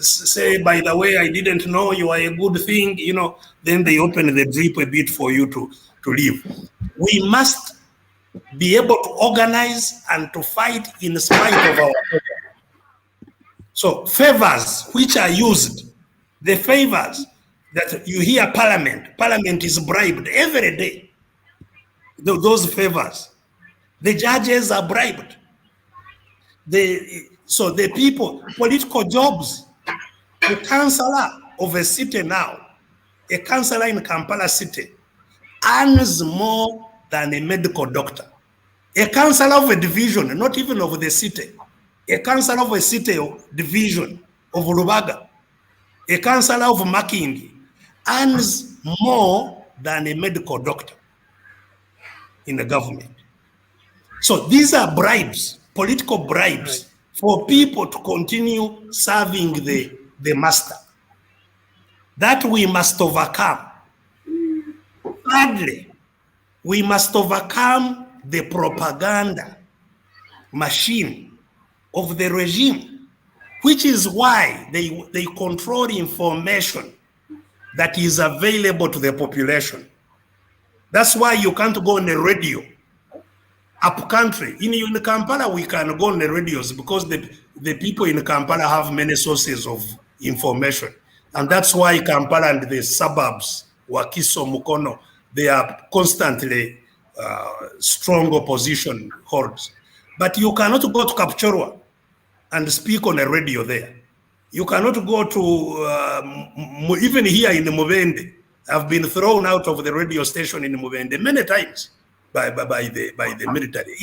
say, by the way, I didn't know, you are a good thing, then they open the drip a bit for you to leave. We must be able to organize and to fight in spite of our favor. So favors which are used, the favors that you hear parliament is bribed every day. Those favors, the judges are bribed. So the people, political jobs, the councillor of a city now, a councillor in Kampala city earns more than a medical doctor. A councillor of a division, not even of the city, a councillor of a city division of Rubaga, a councillor of Makindi earns more than a medical doctor in the government. So these are bribes, political bribes, for people to continue serving the master. That we must overcome. Thirdly, we must overcome the propaganda machine of the regime, which is why they control information that is available to the population. That's why you can't go on the radio. Up country, in Kampala, we can go on the radios because the people in Kampala have many sources of information. And that's why Kampala and the suburbs, Wakiso, Mukono, they are constantly strong opposition hordes. But you cannot go to Kapchorwa and speak on a radio there. You cannot go to, even here in Mubende, I've been thrown out of the radio station in Mubende many times by the military.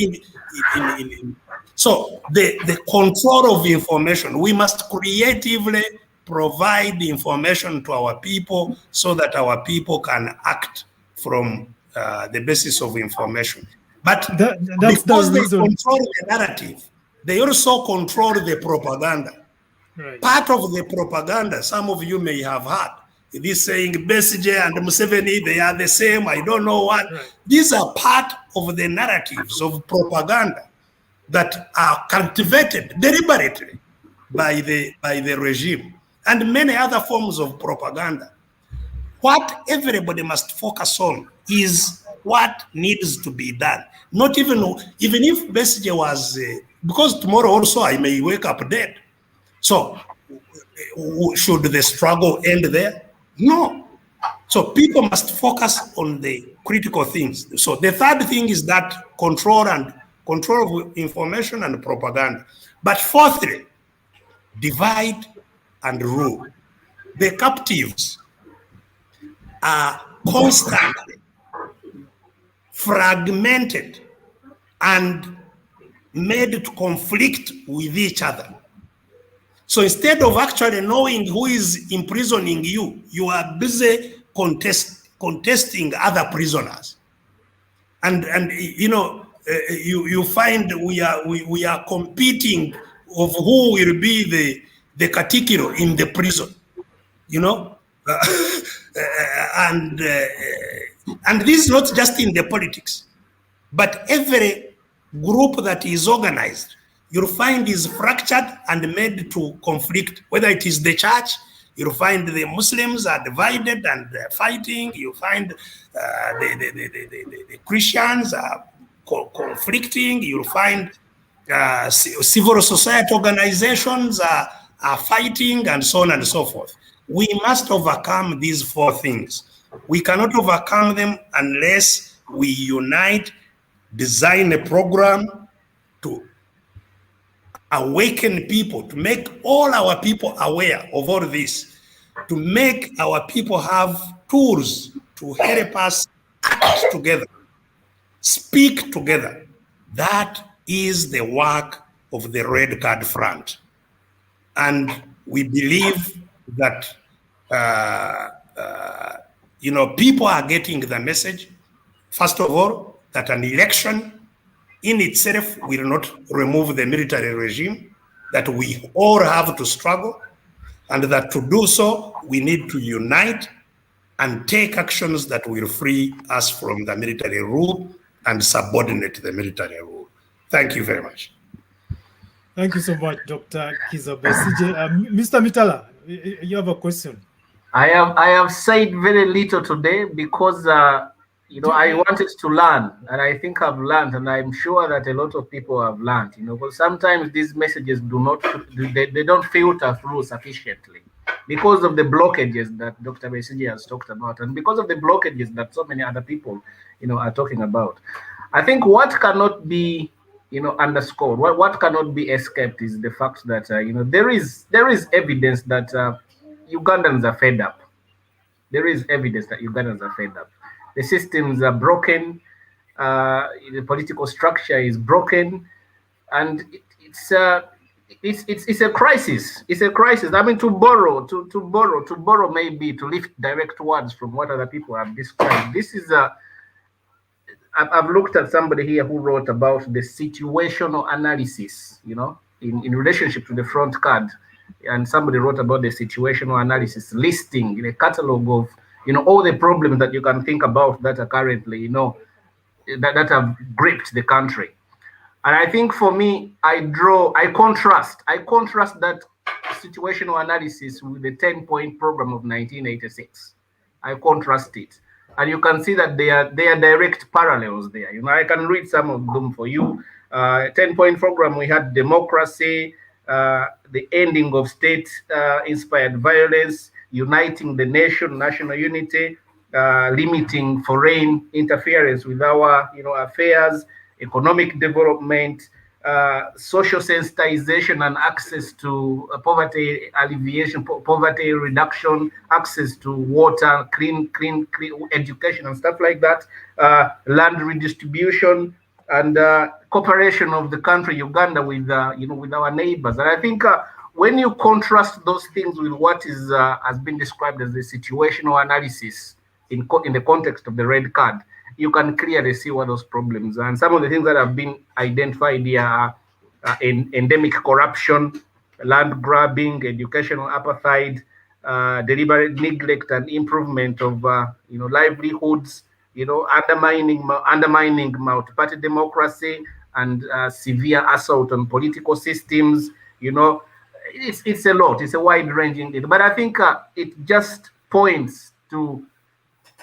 So the control of information, we must creatively provide information to our people so that our people can act from the basis of information. But that's because the they reason. control the narrative, they also control the propaganda. Right. Part of the propaganda, some of you may have heard, this saying Besigye and Museveni, they are the same, I don't know what. Right. These are part of the narratives of propaganda that are cultivated deliberately by the regime and many other forms of propaganda. What everybody must focus on is what needs to be done. Not even if Besigye was, because tomorrow also I may wake up dead. So should the struggle end there? No. So people must focus on the critical things. So the third thing is that control of information and propaganda. But fourthly, divide and rule. The captives are constantly fragmented and made to conflict with each other. So instead of actually knowing who is imprisoning you, you are busy contesting other prisoners. And you find we are competing of who will be the catikiro in the prison, and this is not just in the politics, but every group that is organized, you'll find is fractured and made to conflict. Whether it is the church, you'll find the Muslims are divided and fighting. You find the Christians are conflicting. You'll find civil society organizations are fighting, and so on and so forth. We must overcome these four things. We cannot overcome them unless we unite, design a program to awaken people, to make all our people aware of all this, to make our people have tools to help us act together, speak together. That is the work of the Red Card Front. And we believe that people are getting the message. First of all, that an election in itself will not remove the military regime, that we all have to struggle, and that to do so, we need to unite and take actions that will free us from the military rule and subordinate the military rule. Thank you very much. Thank you so much, Dr. Kizza Besigye. Mr. Mitala, you have a question. I have said very little today because I wanted to learn, and I think I've learned, and I'm sure that a lot of people have learned. Because sometimes these messages they don't filter through sufficiently because of the blockages that Dr. Besigye has talked about, and because of the blockages that so many other people are talking about. I think what cannot be underscored, what cannot be escaped is the fact that there is evidence that Ugandans are fed up. There is evidence that Ugandans are fed up. The systems are broken. The political structure is broken, and it's a crisis. It's a crisis. I mean, to borrow maybe to lift direct words from what other people have described. This is I've looked at somebody here who wrote about the situational analysis, in relationship to the front card, and somebody wrote about the situational analysis, listing a catalog of all the problems that you can think about that are currently that have gripped the country. And I think for me, I contrast that situational analysis with the 10-point program of 1986. I contrast it. And you can see that they are direct parallels there. I can read some of them for you. 10-point program, we had democracy, the ending of state-inspired violence, uniting the nation, national unity, limiting foreign interference with our affairs, economic development, social sensitization and access to poverty alleviation, poverty reduction, access to water, clean education and stuff like that, land redistribution, and cooperation of the country Uganda with our neighbors. And I think when you contrast those things with what has been described as the situational analysis in the context of the red card, you can clearly see what those problems are. And some of the things that have been identified here are endemic corruption, land grabbing, educational apartheid, deliberate neglect and improvement of livelihoods, undermining multi-party democracy, and severe assault on political systems. It's a lot. It's a wide-ranging thing. But I think it just points to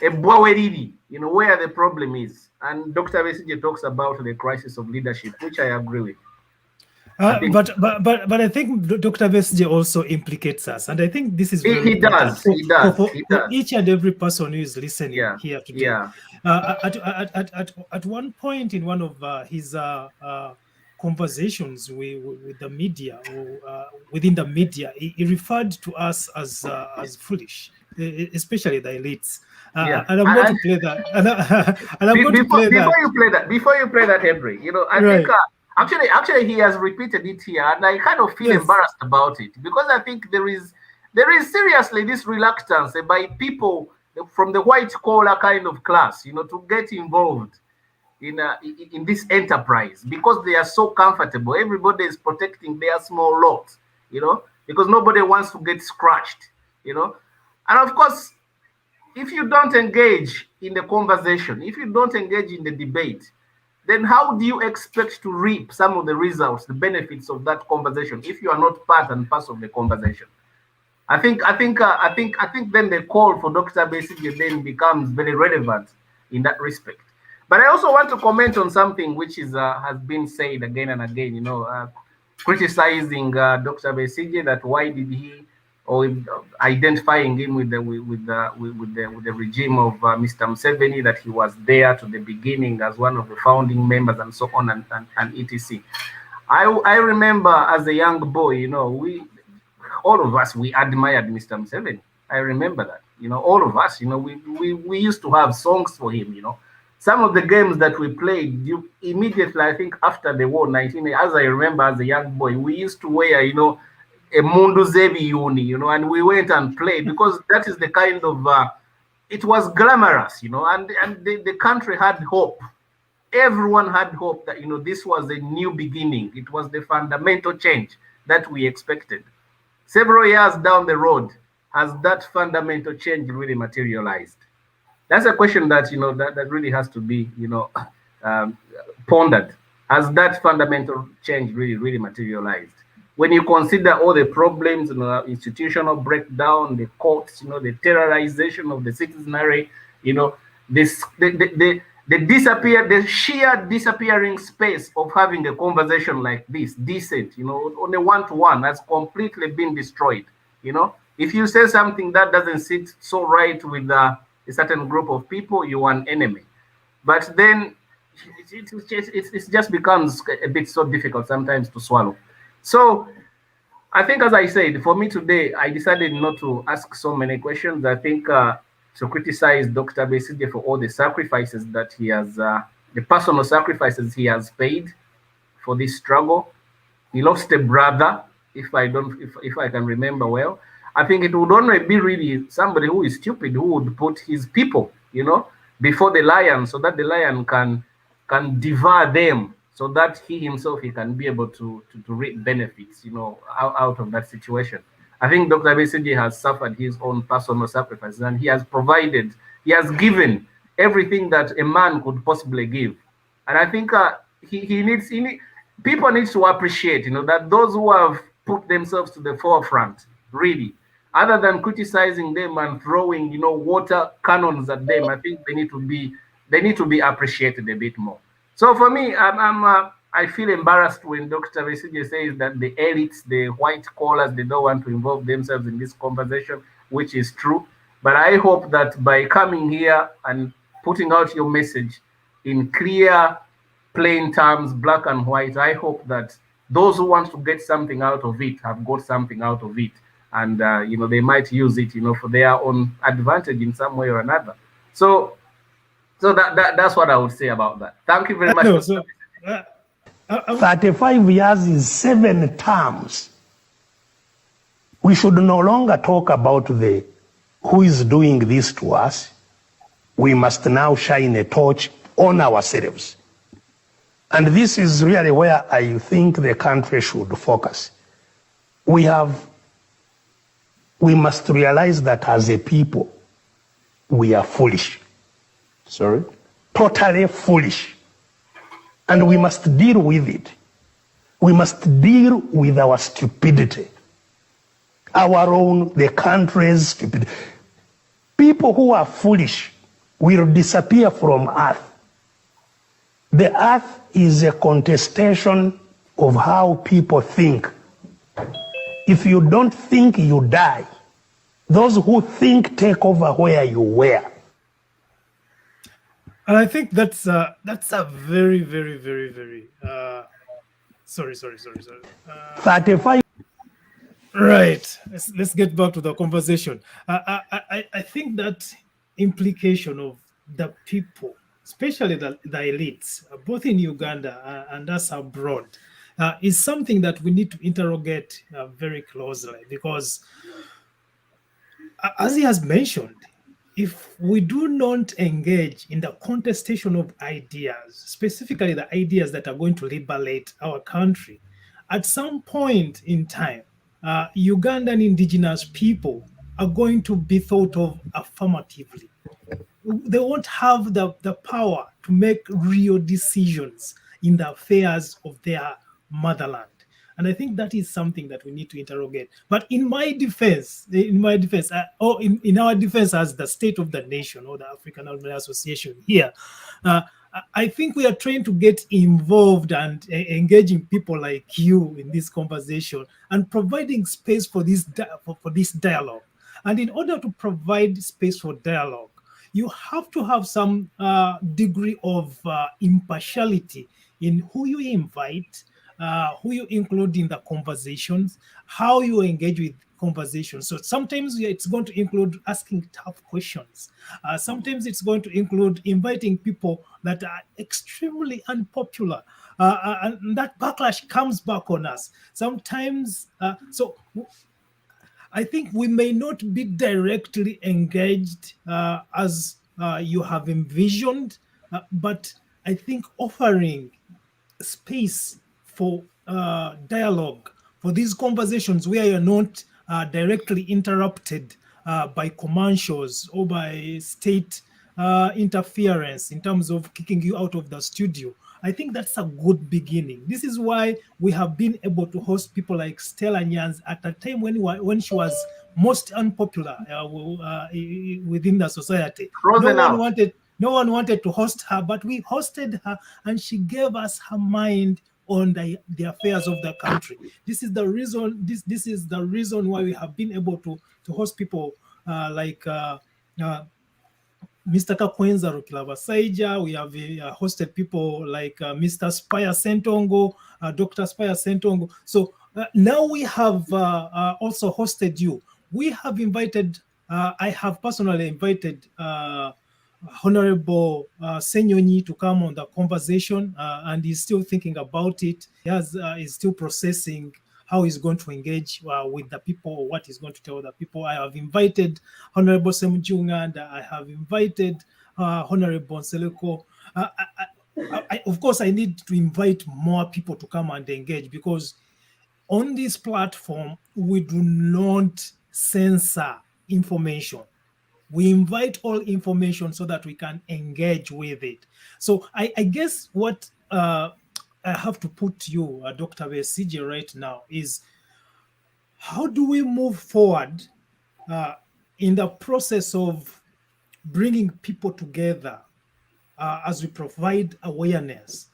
a bwaweriri, where the problem is. And Dr. Besigye talks about the crisis of leadership, which I agree with. But I think Dr. Besigye also implicates us, and I think this is very important for each and every person who is listening here today. Yeah. At one point in one of his conversations with the media, or within the media, he referred to us as foolish, especially the elites. And I'm going to play that. Before you play that, Henry, I think. Actually, he has repeated it here, and I kind of feel embarrassed about it, because I think there is seriously this reluctance by people from the white collar kind of class, to get involved in this enterprise, because they are so comfortable. Everybody is protecting their small lot, because nobody wants to get scratched, and of course, if you don't engage in the conversation, if you don't engage in the debate, then how do you expect to reap some of the results, the benefits of that conversation, if you are not part and parcel of the conversation? I think then the call for Dr. Besigye then becomes very relevant in that respect. But I also want to comment on something which has been said again and again, criticizing Dr. Besigye, that why did he, or identifying him with the regime of Mr. Museveni, that he was there to the beginning as one of the founding members and so on and etc. I remember as a young boy, all of us, we admired Mr. Museveni. I remember that, all of us, we used to have songs for him, Some of the games that we played, immediately, I think after the war, as I remember as a young boy, we used to wear, a Mundu Zebi Uni, you know, and we went and played because that is the kind of, it was glamorous, you know, and the country had hope. Everyone had hope that, you know, this was a new beginning. It was the fundamental change that we expected. Several years down the road, has that fundamental change really materialized? That's a question that, you know, that really has to be, you know, pondered. Has that fundamental change really materialized? When you consider all the problems, you know, institutional breakdown, the courts, you know, the terrorization of the citizenry, you know, the sheer disappearing space of having a conversation like this, decent, you know, on a one-to-one, has completely been destroyed. You know, if you say something that doesn't sit so right with a certain group of people, you are an enemy. But then it just becomes a bit so difficult sometimes to swallow. So I think, as I said, for me today, I decided not to ask so many questions. I think to criticize Dr. Besigye for all the sacrifices that he has, the personal sacrifices he has paid for this struggle. He lost a brother, if I can remember well. I think it would only be really somebody who is stupid who would put his people, you know, before the lion, so that the lion can devour them, so that he himself can be able to reap benefits, you know, out of that situation. I think Dr. Besigye has suffered his own personal sacrifices, and he has provided, he has given everything that a man could possibly give. And I think people need to appreciate, you know, that those who have put themselves to the forefront, really, other than criticizing them and throwing, you know, water cannons at them, I think they need to be appreciated a bit more. So for me, I feel embarrassed when Dr. Besigye says that the elites, the white collars, they don't want to involve themselves in this conversation, which is true. But I hope that by coming here and putting out your message in clear, plain terms, black and white, I hope that those who want to get something out of it have got something out of it. And, you know, they might use it, you know, for their own advantage in some way or another. So that's what I would say about that. Thank you very much. No, so, 35 years is 7 terms. We should no longer talk about who is doing this to us. We must now shine a torch on ourselves. And this is really where I think the country should focus. We must realize that as a people, we are foolish. Sorry? Totally foolish. And we must deal with it. We must deal with our stupidity. Our own, the country's stupidity. People who are foolish will disappear from earth. The earth is a contestation of how people think. If you don't think, you die. Those who think take over where you were. And I think that's a very, very, very, very sorry. 35. Right. Let's get back to the conversation. I think that implication of the people, especially the elites, both in Uganda and us abroad, is something that we need to interrogate very closely, because as he has mentioned, if we do not engage in the contestation of ideas, specifically the ideas that are going to liberate our country, at some point in time, Ugandan indigenous people are going to be thought of affirmatively. They won't have the power to make real decisions in the affairs of their motherland. And I think that is something that we need to interrogate. But in our defense, as the state of the nation or the African Alumni Association here, I think we are trying to get involved and engaging people like you in this conversation and providing space for this dialogue. And in order to provide space for dialogue, you have to have some degree of impartiality in who you invite, who you include in the conversations, how you engage with conversations. So sometimes it's going to include asking tough questions. Sometimes it's going to include inviting people that are extremely unpopular. and that backlash comes back on us. Sometimes, so I think we may not be directly engaged as you have envisioned, but I think offering space for dialogue, for these conversations where you're not directly interrupted by commercials or by state interference in terms of kicking you out of the studio. I think that's a good beginning. This is why we have been able to host people like Stella Nyans at a time when she was most unpopular within the society. No one wanted to host her, but we hosted her, and she gave us her mind on the affairs of the country. This is the reason. This is the reason why we have been able to host people like Mr. Kakwenza Rukila-Basaija. We have hosted people like Mr. Spire Sentongo, Dr. Spire Sentongo. So now we have also hosted you. We have invited, I have personally invited Honorable Senyonyi to come on the conversation, and he's still thinking about it. He's still processing how he's going to engage with the people, or what he's going to tell the people. I have invited Honorable Semujunga, and I have invited Honorable Nseleko. Of course, I need to invite more people to come and engage, because on this platform, we do not censor information. We invite all information so that we can engage with it. So I guess what I have to put to you, Dr. Besigye, right now is, how do we move forward in the process of bringing people together as we provide awareness,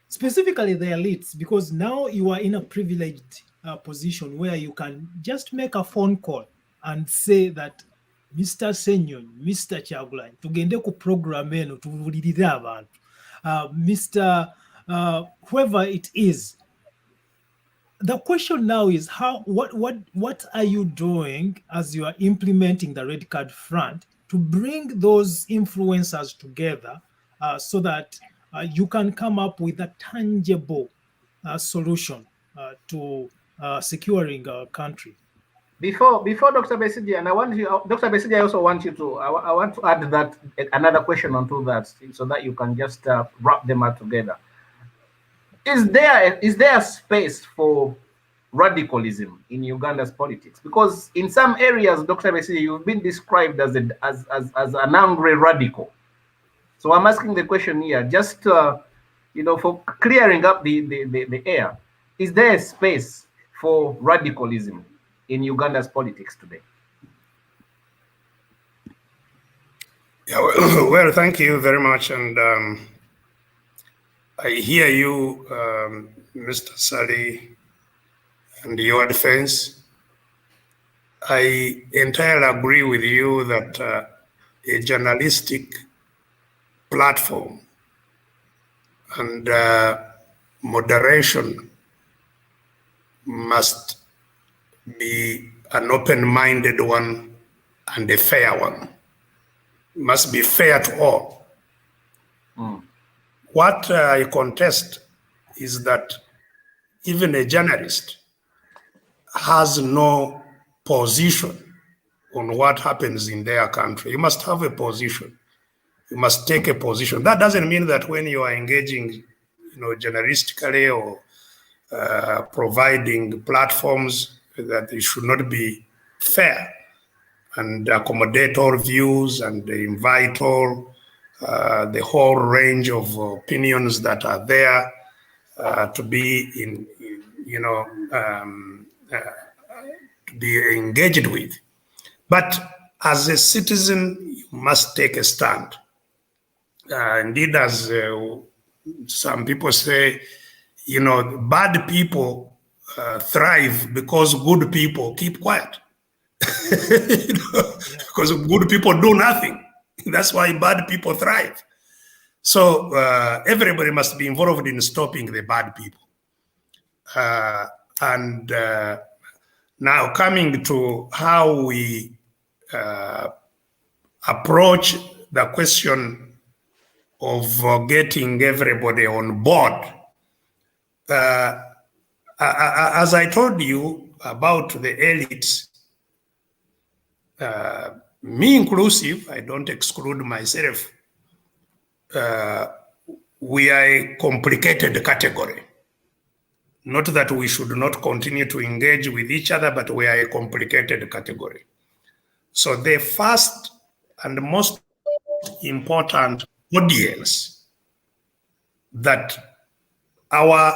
specifically the elites, because now you are in a privileged position where you can just make a phone call and say that, Mr. Senyon, Mr. Kyagulanyi, tugende ku program eno tuvulirire abantu. Mr. Whoever it is. The question now is, what are you doing as you are implementing the Red Card Front to bring those influencers together so that you can come up with a tangible solution to securing our country? Before Dr. Besigye, and Dr. Besigye, I also want you to, I want to add that another question onto that, so that you can just wrap them up together. Is there a space for radicalism in Uganda's politics? Because in some areas, Dr. Besigye, you've been described as an angry radical. So I'm asking the question here, just for clearing up the air. Is there a space for radicalism in Uganda's politics today? Yeah, well, thank you very much. And I hear you, Mr. Ssali, and your defense. I entirely agree with you that a journalistic platform and moderation must be an open-minded one and a fair one. It must be fair to all. What I contest is that even a journalist has no position on what happens in their country. You must have a position. You must take a position. That doesn't mean that when you are engaging, journalistically or providing platforms, that it should not be fair and accommodate all views and invite all the whole range of opinions that are there to be to be engaged with. But as a citizen, you must take a stand. Indeed, as some people say, bad people thrive because good people keep quiet. Because good people do nothing. That's why bad people thrive. So everybody must be involved in stopping the bad people. Now coming to how we approach the question of getting everybody on board as I told you about the elites, me inclusive, I don't exclude myself, we are a complicated category. Not that we should not continue to engage with each other, but we are a complicated category. So the first and most important audience that our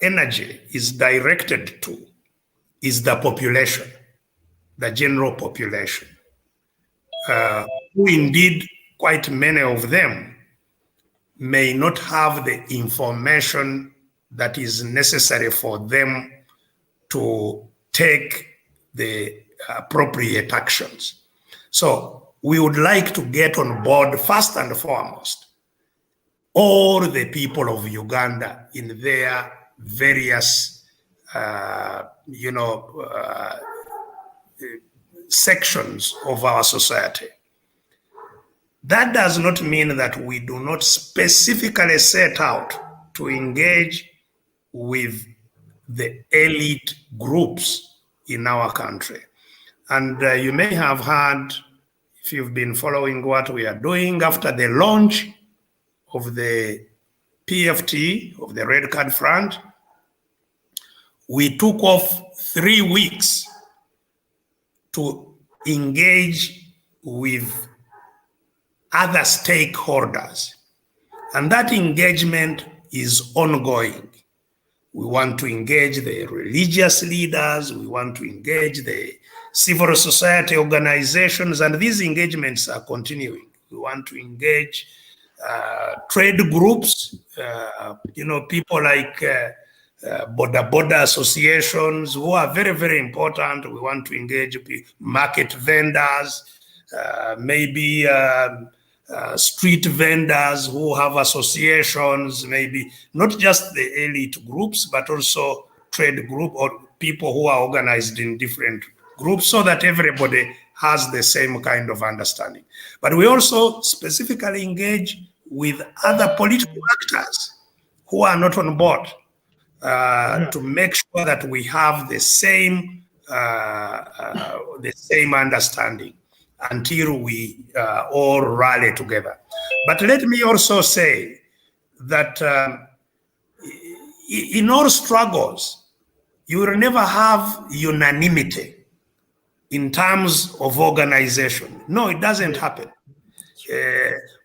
energy is directed to is the population, the general population, who indeed quite many of them may not have the information that is necessary for them to take the appropriate actions. So we would like to get on board, first and foremost, all the people of Uganda in their various, sections of our society. That does not mean that we do not specifically set out to engage with the elite groups in our country. And you may have heard, if you've been following what we are doing after the launch of the PFT, of the Red Card Front, we took off 3 weeks to engage with other stakeholders. And that engagement is ongoing. We want to engage the religious leaders, we want to engage the civil society organizations, and these engagements are continuing. We want to engage trade groups, people like border associations who are very, very important. We want to engage market vendors, maybe street vendors who have associations, maybe not just the elite groups, but also trade group or people who are organized in different groups so that everybody has the same kind of understanding. But we also specifically engage with other political actors who are not on board to make sure that we have the same understanding until we all rally together. But let me also say that in all struggles, you will never have unanimity in terms of organization. No, it doesn't happen.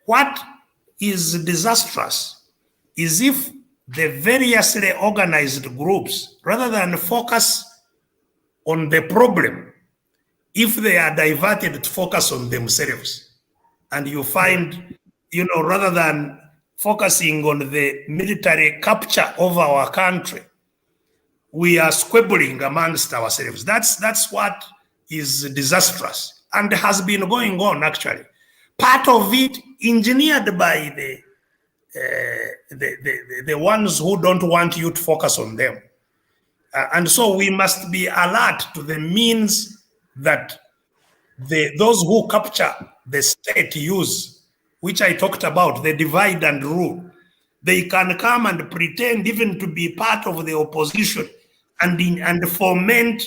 What is disastrous is if the variously organized groups, rather than focus on the problem, if they are diverted to focus on themselves, and you find, rather than focusing on the military capture of our country, we are squibbling amongst ourselves. That's what is disastrous and has been going on, actually. Part of it engineered by the ones who don't want you to focus on them. And so we must be alert to the means that those who capture the state use, which I talked about, the divide and rule. They can come and pretend even to be part of the opposition and foment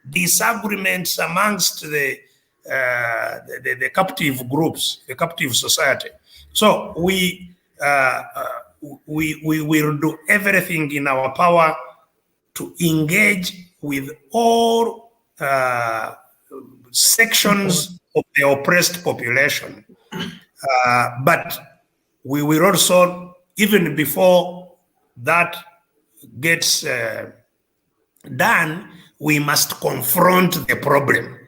disagreements amongst the captive groups, the captive society. So we will do everything in our power to engage with all sections of the oppressed population. But we will also, even before that gets done, we must confront the problem.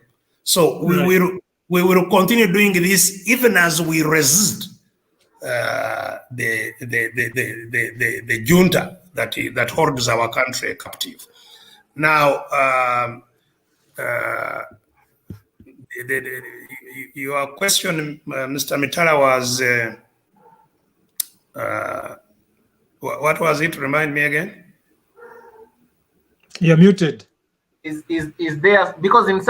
So we will continue doing this even as we resist the junta that holds our country captive. Now, your question, Mr. Mitala, was what was it? Remind me again. You're muted. Is there, because in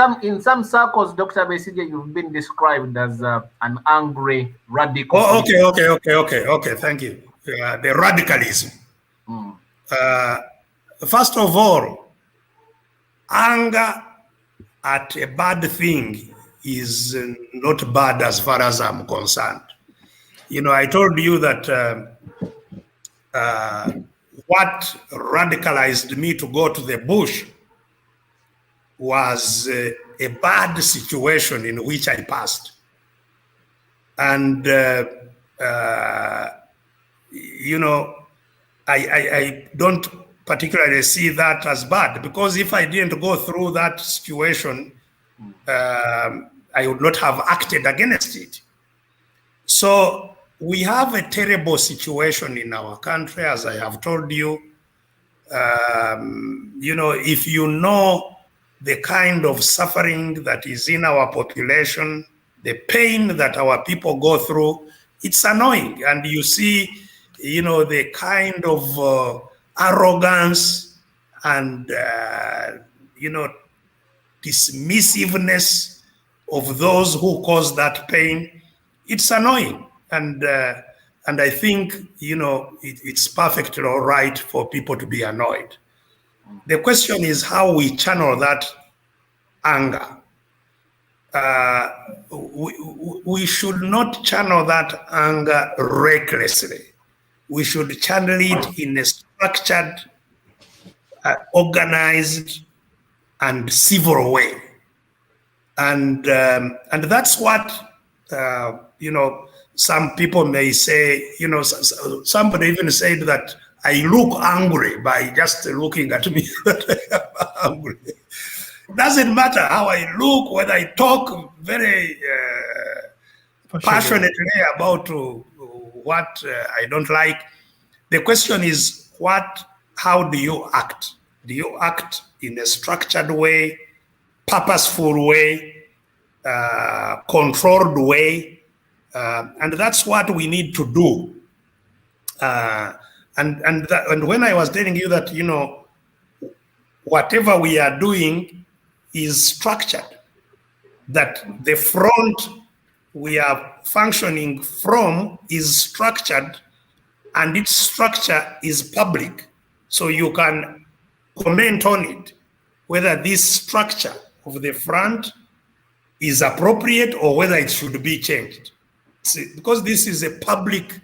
some circles, Dr. Besigye, you've been described as an angry radical. Oh, okay. Thank you. The radicalism. first of all, anger at a bad thing is not bad as far as I'm concerned. You know, I told you that what radicalized me to go to the bush was a bad situation in which I passed. And, you know, I don't particularly see that as bad, because if I didn't go through that situation, I would not have acted against it. So we have a terrible situation in our country, as I have told you. You know, if you know the kind of suffering that is in our population, the pain that our people go through, it's annoying. And you see, you know, the kind of arrogance and, you know, dismissiveness of those who cause that pain. It's annoying. And I think, you know, it's perfectly all right for people to be annoyed. The question is how we channel that anger. We should not channel that anger recklessly. We should channel it in a structured, organized, and civil way. And that's what, you know, some people may say, you know, somebody even said that I look angry by just looking at me that I am angry. It doesn't matter how I look, whether I talk very passionately about what I don't like. The question is, how do you act? Do you act in a structured way, purposeful way, controlled way? And that's what we need to do. And when I was telling you that, you know, whatever we are doing is structured, that the front we are functioning from is structured, and its structure is public. So you can comment on it, whether this structure of the front is appropriate or whether it should be changed. See, because this is a public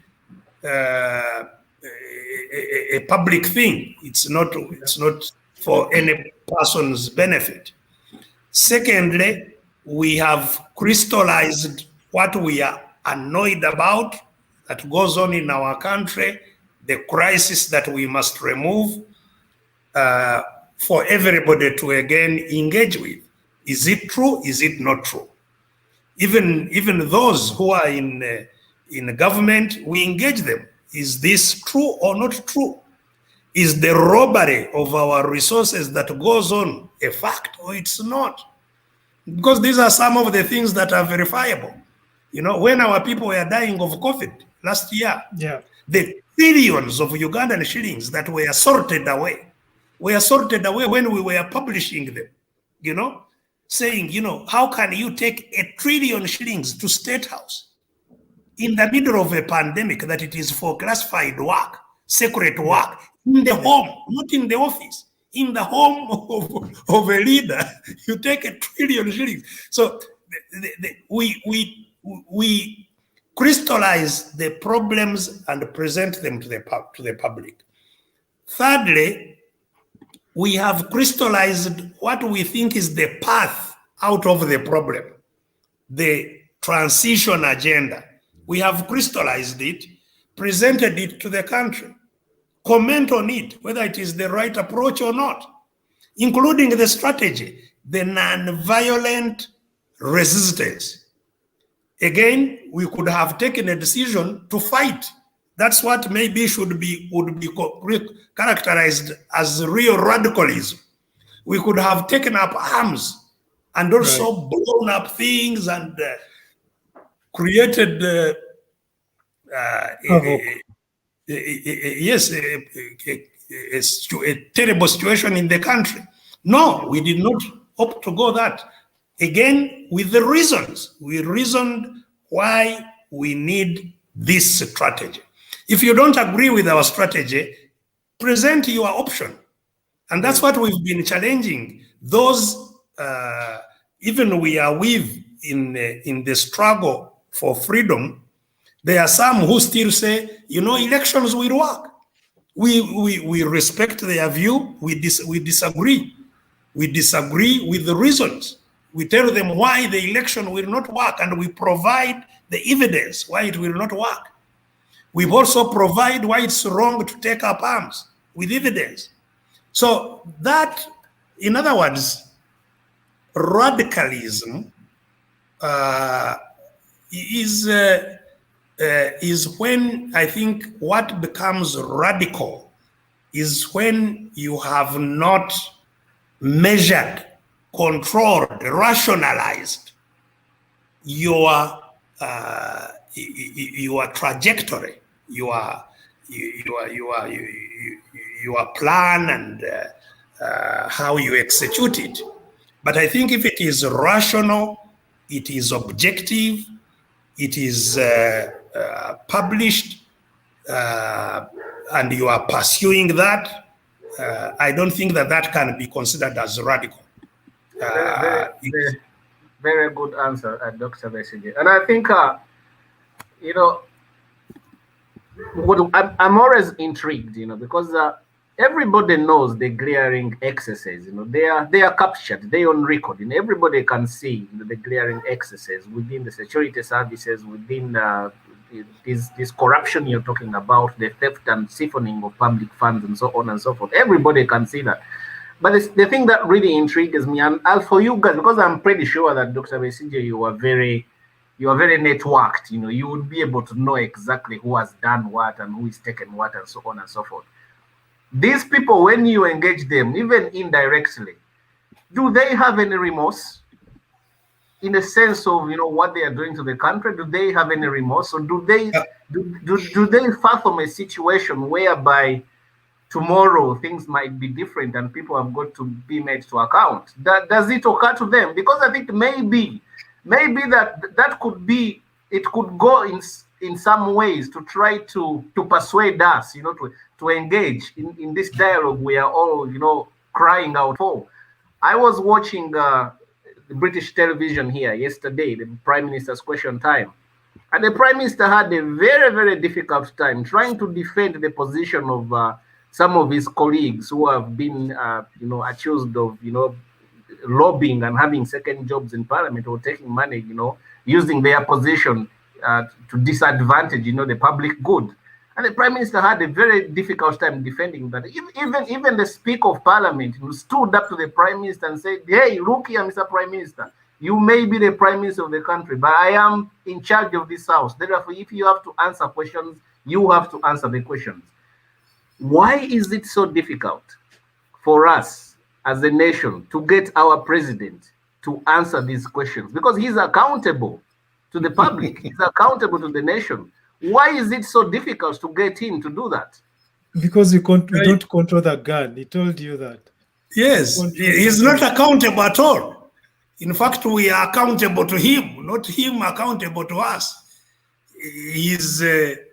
thing. It's not for any person's benefit. Secondly, we have crystallized what we are annoyed about that goes on in our country, the crisis that we must remove for everybody to again engage with. Is it true? Is it not true? Even those who are in government, we engage them. Is this true or not true? Is the robbery of our resources that goes on a fact or it's not? Because these are some of the things that are verifiable. You know, when our people were dying of COVID last year, the billions of Ugandan shillings that were sorted away when we were publishing them, you know, saying, you know, how can you take 1 trillion shillings to State House in the middle of a pandemic that it is for classified work, secret work, in the home, not in the office, in the home of a leader, you take 1 trillion shillings. So we crystallize the problems and present them to the public. Thirdly, we have crystallized what we think is the path out of the problem, the transition agenda. We have crystallized it, presented it to the country, comment on it, whether it is the right approach or not, including the strategy, the non-violent resistance. Again, we could have taken a decision to fight. That's what maybe would be characterized as real radicalism. We could have taken up arms and also blown up things and created a terrible situation in the country. No, we did not opt to go that. Again, with the reasons. We reasoned why we need this strategy. If you don't agree with our strategy, present your option. And that's what we've been challenging. Those, even we are with in the struggle for freedom, there are some who still say, you know, elections will work. We respect their view. We disagree. We disagree with the reasons. We tell them why the election will not work, and we provide the evidence why it will not work. We also provide why it's wrong to take up arms with evidence. So that, in other words, radicalism is when, I think, what becomes radical is when you have not measured, controlled, rationalized your trajectory, your plan, and how you execute it. But I think if it is rational, it is objective, it is published, and you are pursuing that, I don't think that can be considered as radical. Very good answer, Dr. Besigye. And I think, you know, I'm always intrigued, you know, because everybody knows the glaring excesses. You know, they are captured, they on record, and everybody can see, you know, the glaring excesses within the security services, within this corruption you're talking about, the theft and siphoning of public funds, and so on and so forth. Everybody can see that. But the thing that really intrigues me, and for you guys, because I'm pretty sure that Dr. Besigye, you are very networked. You know, you would be able to know exactly who has done what and who is taken what, and so on and so forth. These people, when you engage them, even indirectly, do they have any remorse in the sense of, you know, what they are doing to the country? Do they have any remorse, or do they fathom a situation whereby tomorrow things might be different and people have got to be made to account? Does it occur to them? Because I think maybe that could be, it could go in some ways to try to persuade us, you know, to engage in this dialogue we are all, you know, crying out for. I was watching the British television here yesterday, the Prime Minister's Question Time, and the Prime Minister had a very, very difficult time trying to defend the position of some of his colleagues who have been, you know, accused of, you know, lobbying and having second jobs in Parliament, or taking money, you know, using their position to disadvantage, you know, the public good. And the Prime Minister had a very difficult time defending that. Even the Speaker of Parliament, who stood up to the Prime Minister and said, "Hey, look here, Mr. Prime Minister, you may be the Prime Minister of the country, but I am in charge of this House. Therefore, if you have to answer questions, you have to answer the questions." Why is it so difficult for us as a nation to get our president to answer these questions? Because he's accountable to the public, he's accountable to the nation. Why is it so difficult to get him to do that? Because we don't control the gun. He told you that. Yes, he's not accountable at all. In fact, we are accountable to him, not him accountable to us. He's the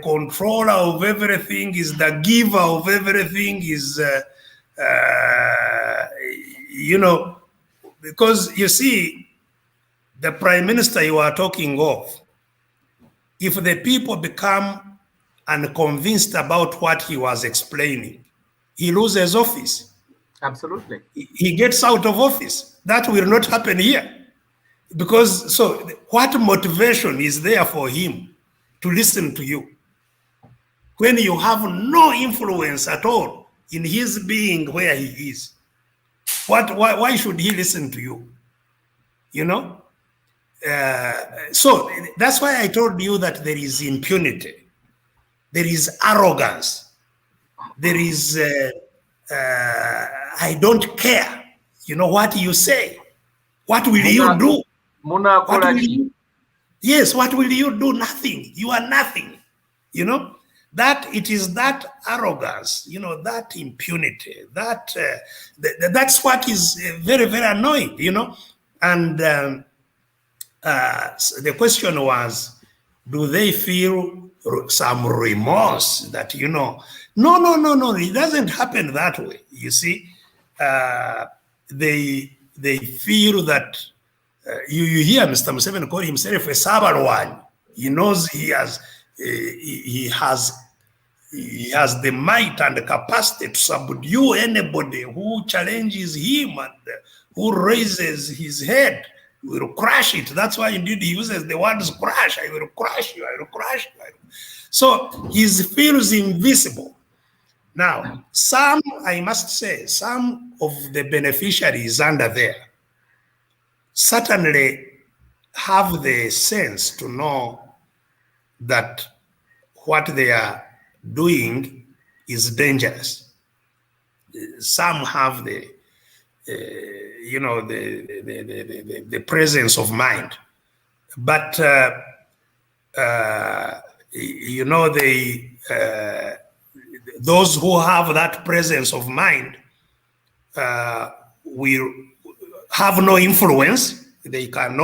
controller of everything, is the giver of everything, is, you know, because you see, the Prime Minister you are talking of, if the people become unconvinced about what he was explaining, he loses office. Absolutely. He gets out of office. That will not happen here. Because, so what motivation is there for him to listen to you when you have no influence at all in his being where he is? Why should he listen to you? You know? So that's why I told you that there is impunity, there is arrogance, there is I don't care, you know, what you say. What will you do? What will you, yes, what will you do? Nothing. You are nothing. You know, that it is that arrogance, you know, that impunity, that that's what is very, very annoying, you know. And the question was, do they feel some remorse that, you know, no, it doesn't happen that way. You see, they feel that you hear Mr. Museveni call himself a Sabarwan. He knows he has the might and the capacity to subdue anybody who challenges him and who raises his head. He will crush it. That's why indeed he uses the words crush. I will crush you. I will crush you. So he feels invisible. Now, some, I must say, some of the beneficiaries under there certainly have the sense to know that what they are doing is dangerous. Some have the, you know, the presence of mind, but you know, those who have that presence of mind will have no influence. They can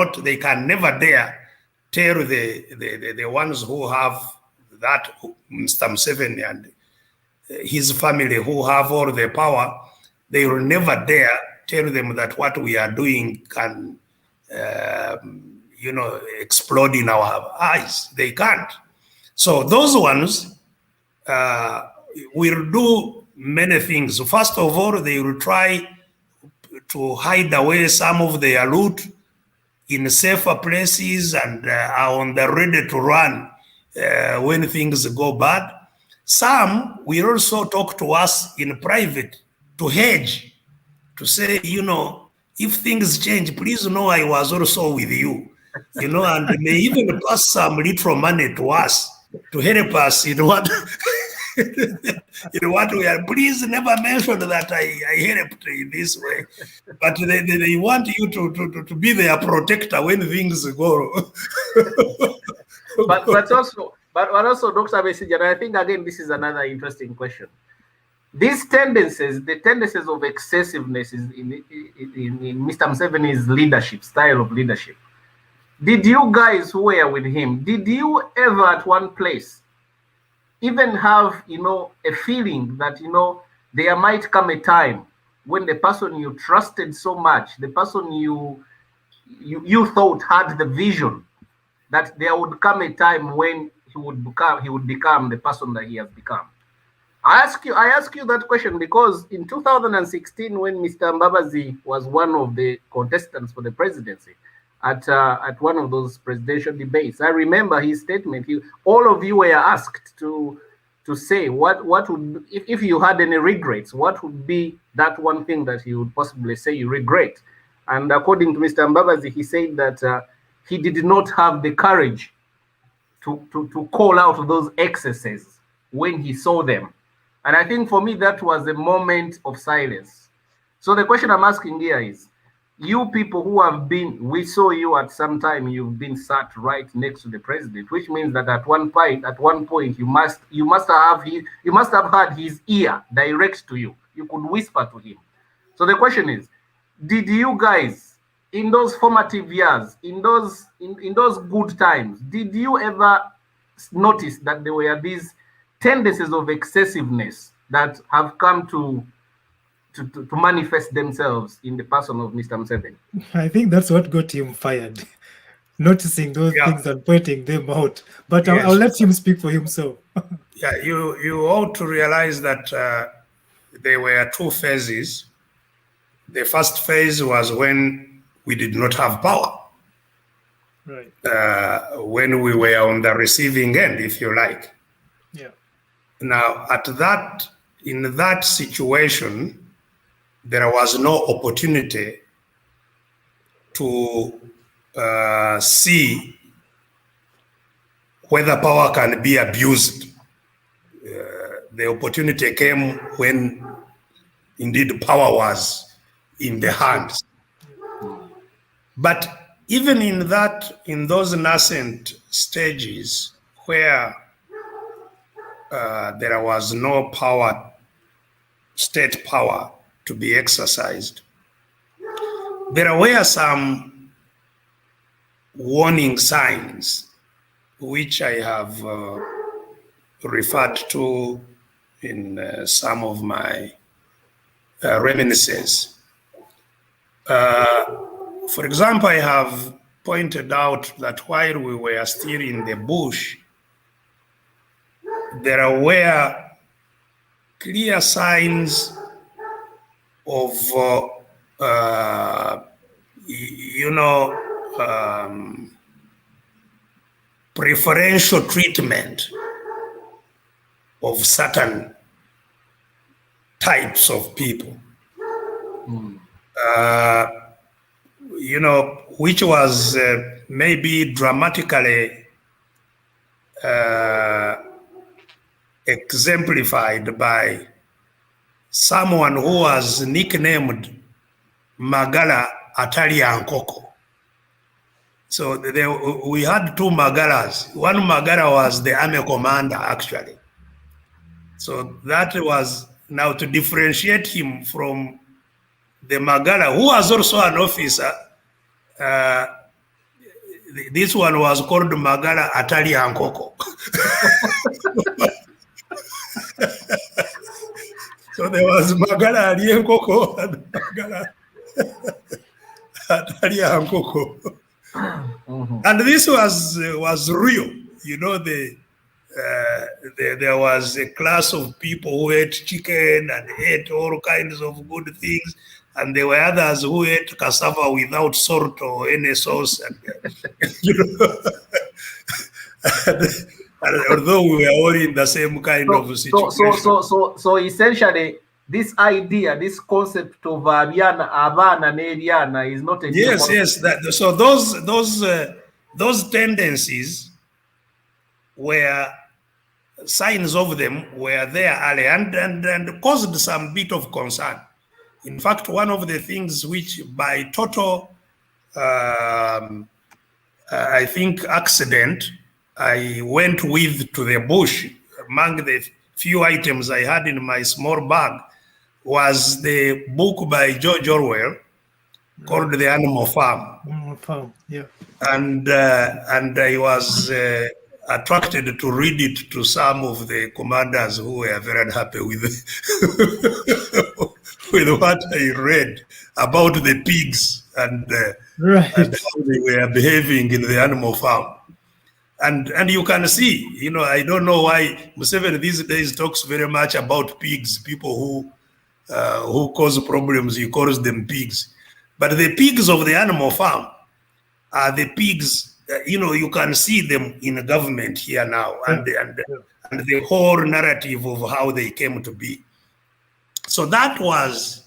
never dare tell the ones who have that, Mr. Museveni and his family who have all the power. They will never dare tell them that what we are doing can, you know, explode in our eyes. They can't. So those ones will do many things. First of all, they will try to hide away some of their loot in safer places and are on the ready to run when things go bad. Some will also talk to us in private to hedge, to say, you know, if things change, please know I was also with you, you know, and may even pass some little money to us to help us in what in what we are. Please never mention that I helped in this way, but they want you to be their protector when things go. but also, Dr. Besigye, I think again this is another interesting question. These tendencies, the tendencies of excessiveness in Mr. Museveni's leadership, style of leadership. Did you guys who were with him, did you ever at one place even have, you know, a feeling that, you know, there might come a time when the person you trusted so much, the person you thought had the vision, that there would come a time when he would become the person that he has become? I ask you that question because in 2016, when Mr. Mbabazi was one of the contestants for the presidency at one of those presidential debates, I remember his statement. All of you were asked to say what would, if you had any regrets, what would be that one thing that you would possibly say you regret? And according to Mr. Mbabazi, he said that he did not have the courage to call out those excesses when he saw them. And I think for me, that was a moment of silence. So the question I'm asking here is, you people who have been, we saw you at some time, you've been sat right next to the president, which means that at one point, you must have had his ear direct to you. You could whisper to him. So the question is, did you guys, in those formative years, in those good times, did you ever notice that there were these tendencies of excessiveness that have come to manifest themselves in the person of Mr. Museveni? I think that's what got him fired, noticing those things and pointing them out. But yes. I'll let him speak for himself. Yeah, you ought to realize that there were two phases. The first phase was when we did not have power. Right. When we were on the receiving end, if you like. Yeah. Now, in that situation, there was no opportunity to see whether power can be abused. The opportunity came when indeed power was in the hands. But even in those nascent stages where there was no power, state power to be exercised, there were some warning signs which I have referred to in some of my reminiscences. For example, I have pointed out that while we were still in the bush, there were clear signs of, preferential treatment of certain types of people. Which was maybe dramatically exemplified by someone who was nicknamed Magala Atali Ankoko. So we had two Magalas. One Magala was the army commander, actually. So that was now to differentiate him from the Magala, who was also an officer. This one was called Magala Atali Ankoko. So there was Magala Ankoko and Magala Atali Ankoko. And this was real. There was a class of people who ate chicken and ate all kinds of good things, and there were others who ate cassava without salt or any sauce. And, and although we were all in the same kind of situation. So essentially, this idea, this concept of Abana Neriana is not a yes. So those tendencies were signs of them were there early and caused some bit of concern. In fact, one of the things which by total, I think, accident, I went with to the bush. Among the few items I had in my small bag was the book by George Orwell called The Animal Farm. Animal Farm, yeah. And I was attracted to read it to some of the commanders who were very happy with with what I read about the pigs and how they were behaving in the animal farm. And you can see, I don't know why Museveni these days talks very much about pigs, people who cause problems, he calls them pigs. But the pigs of the animal farm are the pigs, you can see them in the government here now, and the whole narrative of how they came to be. So that was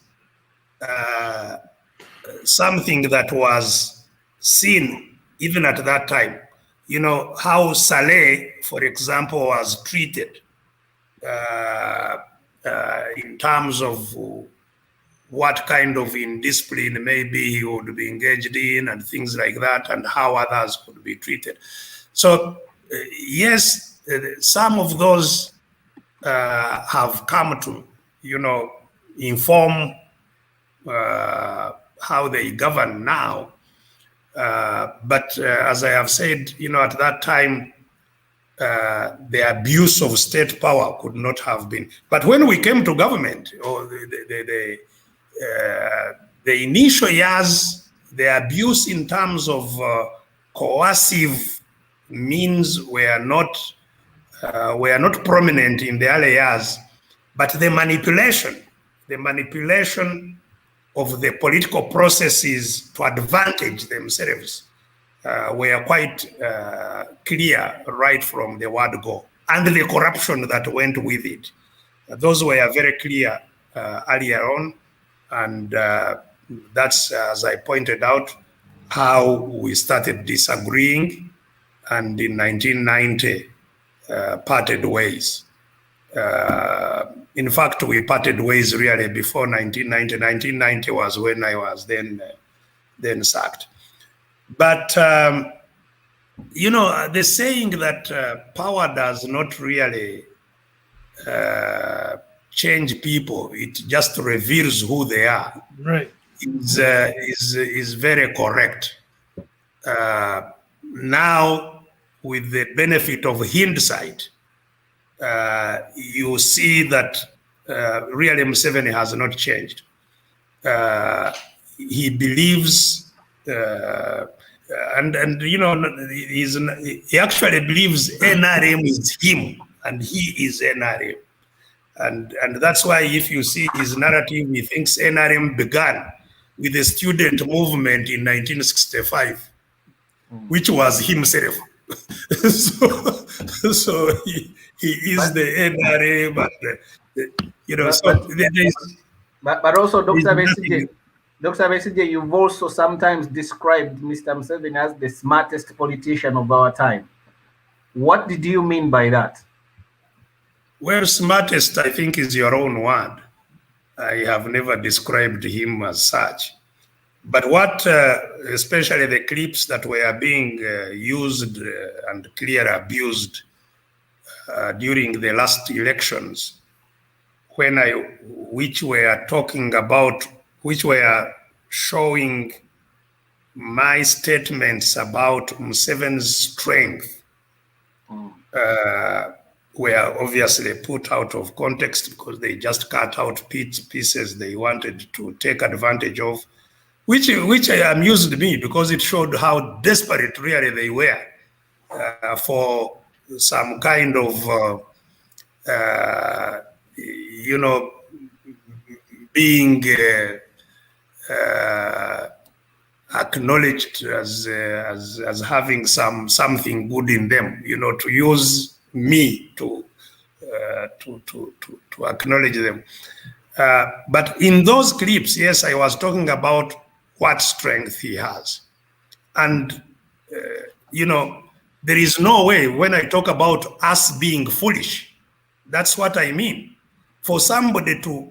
something that was seen even at that time. How Ssali, for example, was treated in terms of what kind of indiscipline maybe he would be engaged in and things like that, and how others would be treated. So yes, some of those have come to, inform how they govern now. But as I have said, at that time, the abuse of state power could not have been. But when we came to government, or the initial years, the abuse in terms of coercive means were not prominent in the early years, but the manipulation of the political processes to advantage themselves were quite clear right from the word go, and the corruption that went with it. Those were very clear earlier on, and that's, as I pointed out, how we started disagreeing, and in 1990 parted ways. In fact, we parted ways really before 1990. 1990 was when I was then sacked. But, the saying that power does not really change people, it just reveals who they are, right, is very correct. Now with the benefit of hindsight, you see that really Museveni has not changed. He believes, and you know, he actually believes NRM is him, and he is NRM. And that's why if you see his narrative, he thinks NRM began with the student movement in 1965, which was himself. so he is the NRM, and you know. But also, Dr. Besigye, you've also sometimes described Mr. Museveni as the smartest politician of our time. What did you mean by that? Well, smartest, I think, is your own word. I have never described him as such. But what, especially the clips that were being used and clearly abused during the last elections, which were talking about, which were showing my statements about Museveni's strength, were obviously put out of context because they just cut out pieces they wanted to take advantage of, which amused me because it showed how desperate really they were for some kind of, you know, being acknowledged as having something good in them, you know, to use me to acknowledge them. But in those clips, yes, I was talking about what strength he has. And, you know, there is no way when I talk about us being foolish, that's what I mean. For somebody to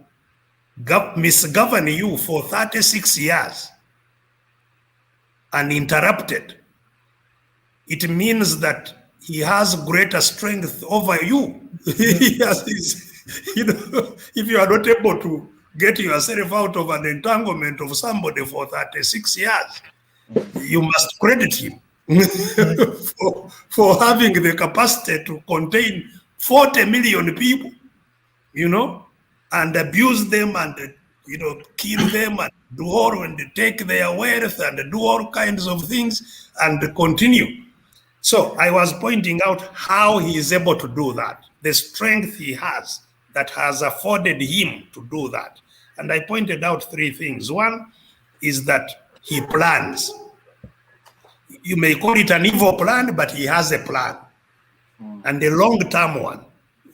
misgovern you for 36 years uninterrupted, it means that he has greater strength over you. He has this, you know, if you are not able to get yourself out of an entanglement of somebody for 36 years, you must credit him for having the capacity to contain 40 million people, you know, and abuse them and, you know, kill them and do all and take their wealth and do all kinds of things and continue. So I was pointing out how he is able to do that, the strength he has that has afforded him to do that. And I pointed out three things. One is that he plans. You may call it an evil plan, but he has a plan. And a long-term one.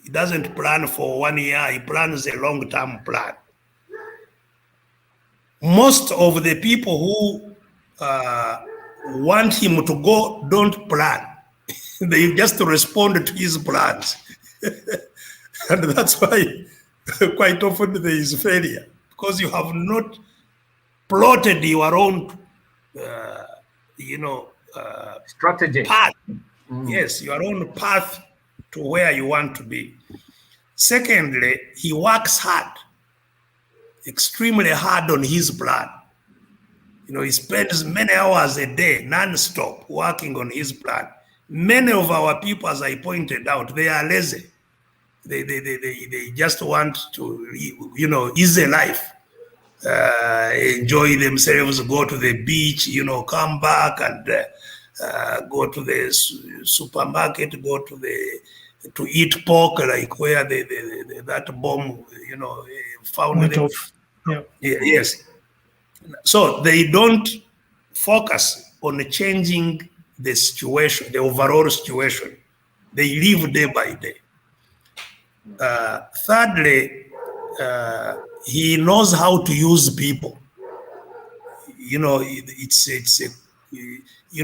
He doesn't plan for 1 year, he plans a long-term plan. Most of the people who want him to go don't plan. They just respond to his plans. And that's why quite often there is failure, because you have not plotted your own, you know, strategy. Path. Yes, your own path to where you want to be. Secondly, he works hard, extremely hard on his plan. You know, he spends many hours a day, non-stop, working on his plan. Many of our people, as I pointed out, they are lazy. They just want to, you know, easy life, enjoy themselves, go to the beach, you know, come back and go to the supermarket, go to eat pork, like where that bomb, you know, found them. Yeah. Yes. So they don't focus on changing the situation, the overall situation. They live day by day. Thirdly, he knows how to use people. You know, you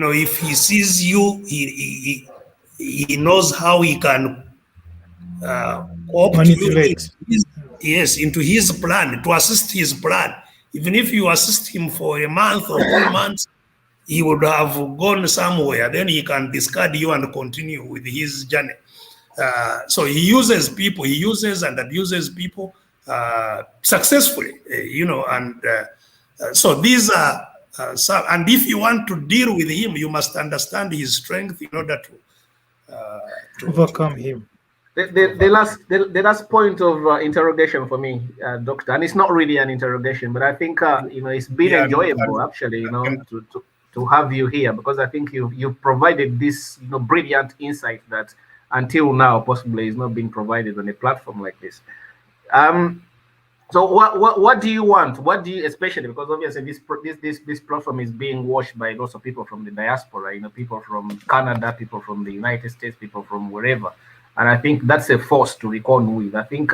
know, if he sees you, he knows how he can manipulate. Yes, into his plan, to assist his plan. Even if you assist him for a month or 2 months, he would have gone somewhere. Then he can discard you and continue with his journey. So he uses people, he uses and abuses people successfully, you know, and so these are some, and if you want to deal with him, you must understand his strength in order overcome him. The last point of interrogation for me, Doctor, and it's not really an interrogation, but I think it's been enjoyable actually, to have you here, because I think you provided this brilliant insight that until now possibly is not being provided on a platform like this. So what do you want? What do you, especially because obviously this platform is being watched by lots of people from the diaspora, people from Canada, people from the United States, people from wherever. And I think that's a force to reckon with. I think,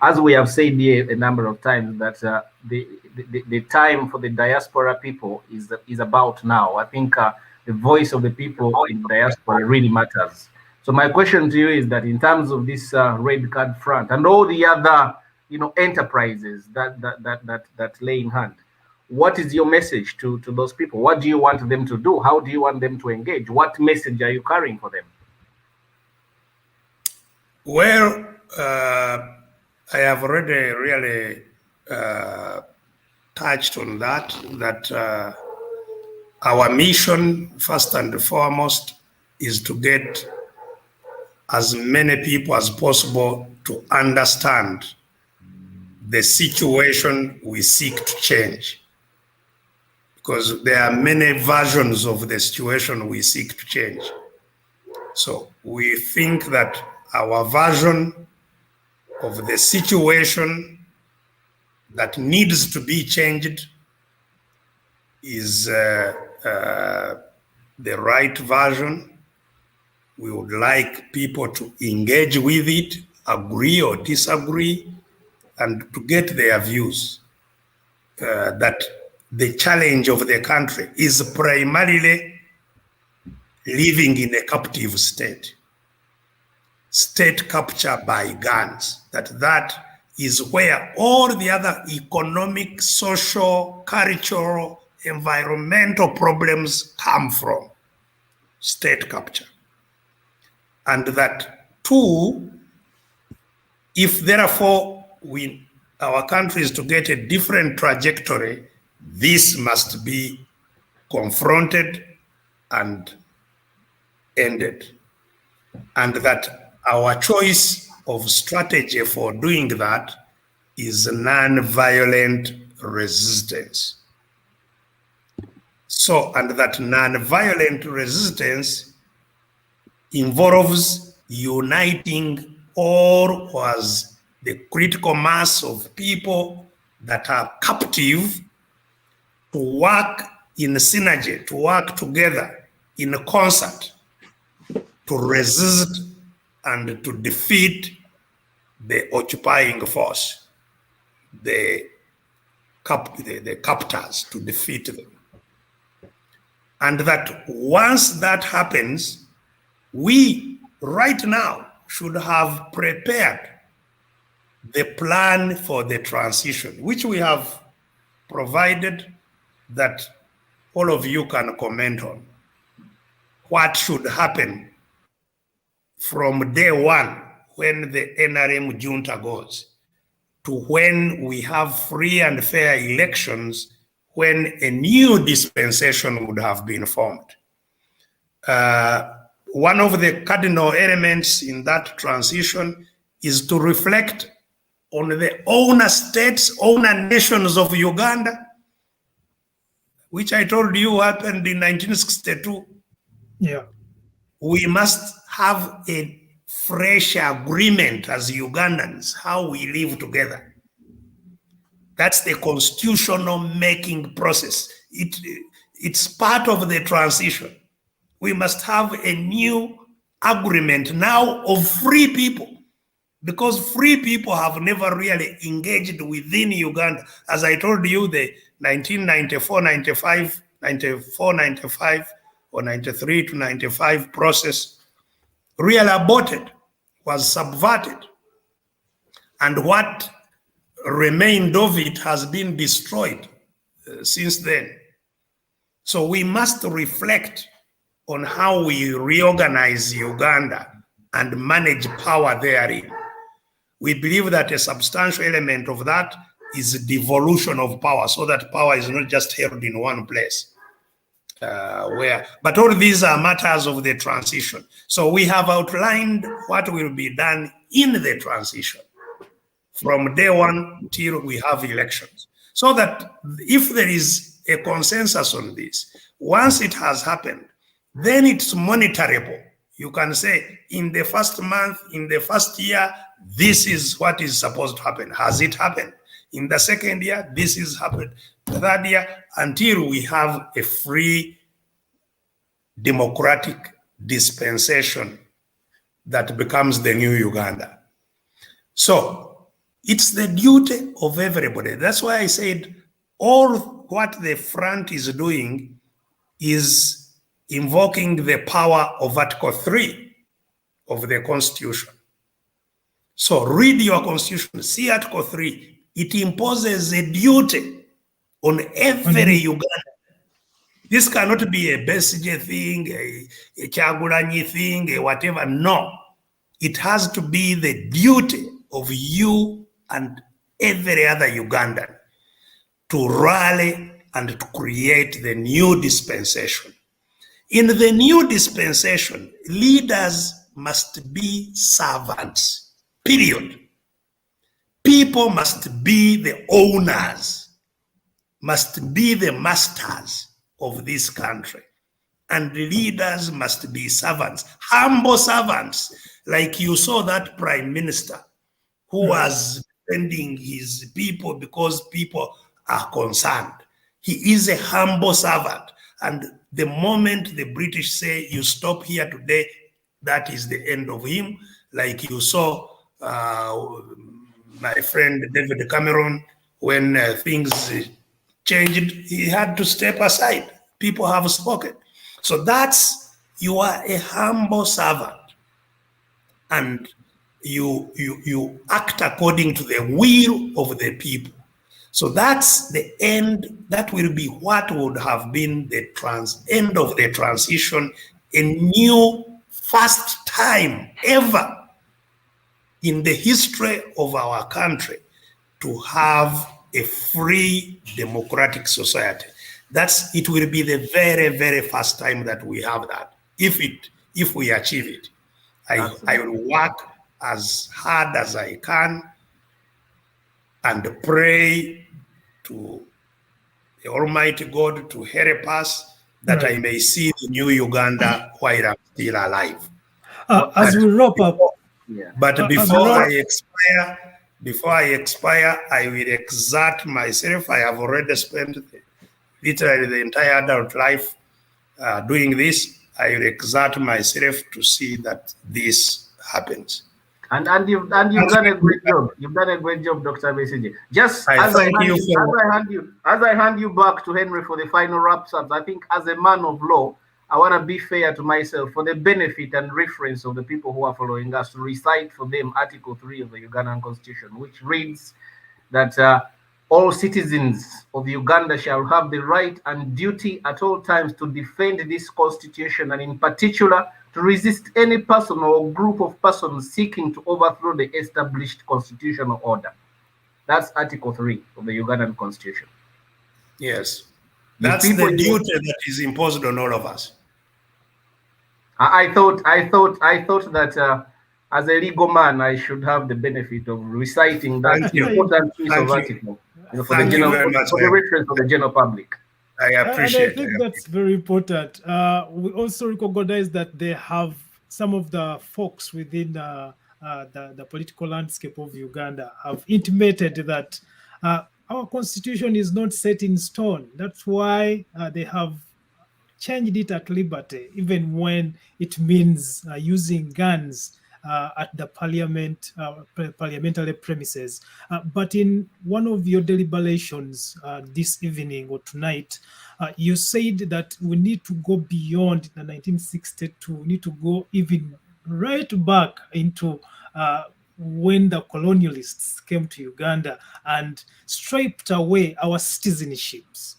as we have said here a number of times, that the time for the diaspora people is about now. I think the voice of the people in the diaspora really matters. So my question to you is that in terms of this Red Card Front and all the other enterprises that lay in hand, what is your message to those people? What do you want them to do? How do you want them to engage? What message are you carrying for them? Well, I have already really touched on that our mission, first and foremost, is to get as many people as possible to understand the situation we seek to change. Because there are many versions of the situation we seek to change. So we think that our version of the situation that needs to be changed is the right version. We would like people to engage with it, agree or disagree, and to get their views that the challenge of the country is primarily living in a captive state. State capture by guns, that is where all the other economic, social, cultural, environmental problems come from. State capture. And that too, if therefore our country is to get a different trajectory, this must be confronted and ended. And that our choice of strategy for doing that is non-violent resistance. So, and that non-violent resistance involves uniting all was the critical mass of people that are captive to work in synergy, to work together in concert, to resist and to defeat the occupying force, the captors, to defeat them. And that once that happens, we right now should have prepared the plan for the transition, which we have provided that all of you can comment on. What should happen from day one when the NRM junta goes to when we have free and fair elections, when a new dispensation would have been formed. One of the cardinal elements in that transition is to reflect on the owner states, owner nations of Uganda, which I told you happened in 1962. Yeah. We must have a fresh agreement as Ugandans, how we live together. That's the constitutional making process. It's part of the transition. We must have a new agreement now of free people, because free people have never really engaged within Uganda. As I told you, the 1994, 95, 94, 95, or 93 to 95 process really aborted, was subverted. And what remained of it has been destroyed since then. So we must reflect on how we reorganize Uganda and manage power therein. We believe that a substantial element of that is devolution of power, so that power is not just held in one place. But all these are matters of the transition. So we have outlined what will be done in the transition from day one till we have elections. So that if there is a consensus on this, once it has happened, then it's monitorable. You can say in the first month, in the first year, this is what is supposed to happen. Has it happened? In the second year, this is happened. The third year, until we have a free democratic dispensation that becomes the new Uganda. So it's the duty of everybody. That's why I said all what the front is doing is invoking the power of Article 3 of the Constitution. So read your Constitution, see Article 3. It imposes a duty on every Ugandan. This cannot be a Besigye thing, a Kyagulanyi thing, a whatever. No. It has to be the duty of you and every other Ugandan to rally and to create the new dispensation. In the new dispensation, leaders must be servants, period. People must be the owners, must be the masters of this country. And leaders must be servants, humble servants, like you saw that prime minister who was defending his people because people are concerned. He is a humble servant. And the moment the British say you stop here today, that is the end of him. Like you saw my friend David Cameron, when things changed, he had to step aside. People have spoken. So that's, you are a humble servant and you act according to the will of the people. So that's the end. That will be what would have been the end of the transition, a new first time ever in the history of our country to have a free democratic society. It will be the very, very first time that we have that. If we achieve it, I will work as hard as I can and pray to the Almighty God to help us that I may see the new Uganda while I'm still alive. As we wrap up, but before I expire, I will exert myself. I have already spent literally the entire adult life doing this. I will exert myself to see that this happens. And you've done a great job. You've done a great job, Dr. Besigye. Just as I hand you back to Henry for the final wrap-up, I think as a man of law, I want to be fair to myself for the benefit and reference of the people who are following us to recite for them Article 3 of the Ugandan Constitution, which reads that all citizens of Uganda shall have the right and duty at all times to defend this constitution and in particular to resist any person or group of persons seeking to overthrow the established constitutional order. That's Article 3 of the Ugandan Constitution. Yes. That's the duty that is imposed on all of us. I thought that as a legal man, I should have the benefit of reciting that important piece of article for the reference of the general public. I appreciate it. I think that's very important. We also recognize that they have some of the folks within the political landscape of Uganda have intimated that our constitution is not set in stone. That's why they have changed it at liberty, even when it means using guns at the parliamentary premises. But in one of your deliberations this evening or tonight, you said that we need to go beyond the 1962. We need to go even right back into when the colonialists came to Uganda and stripped away our citizenships.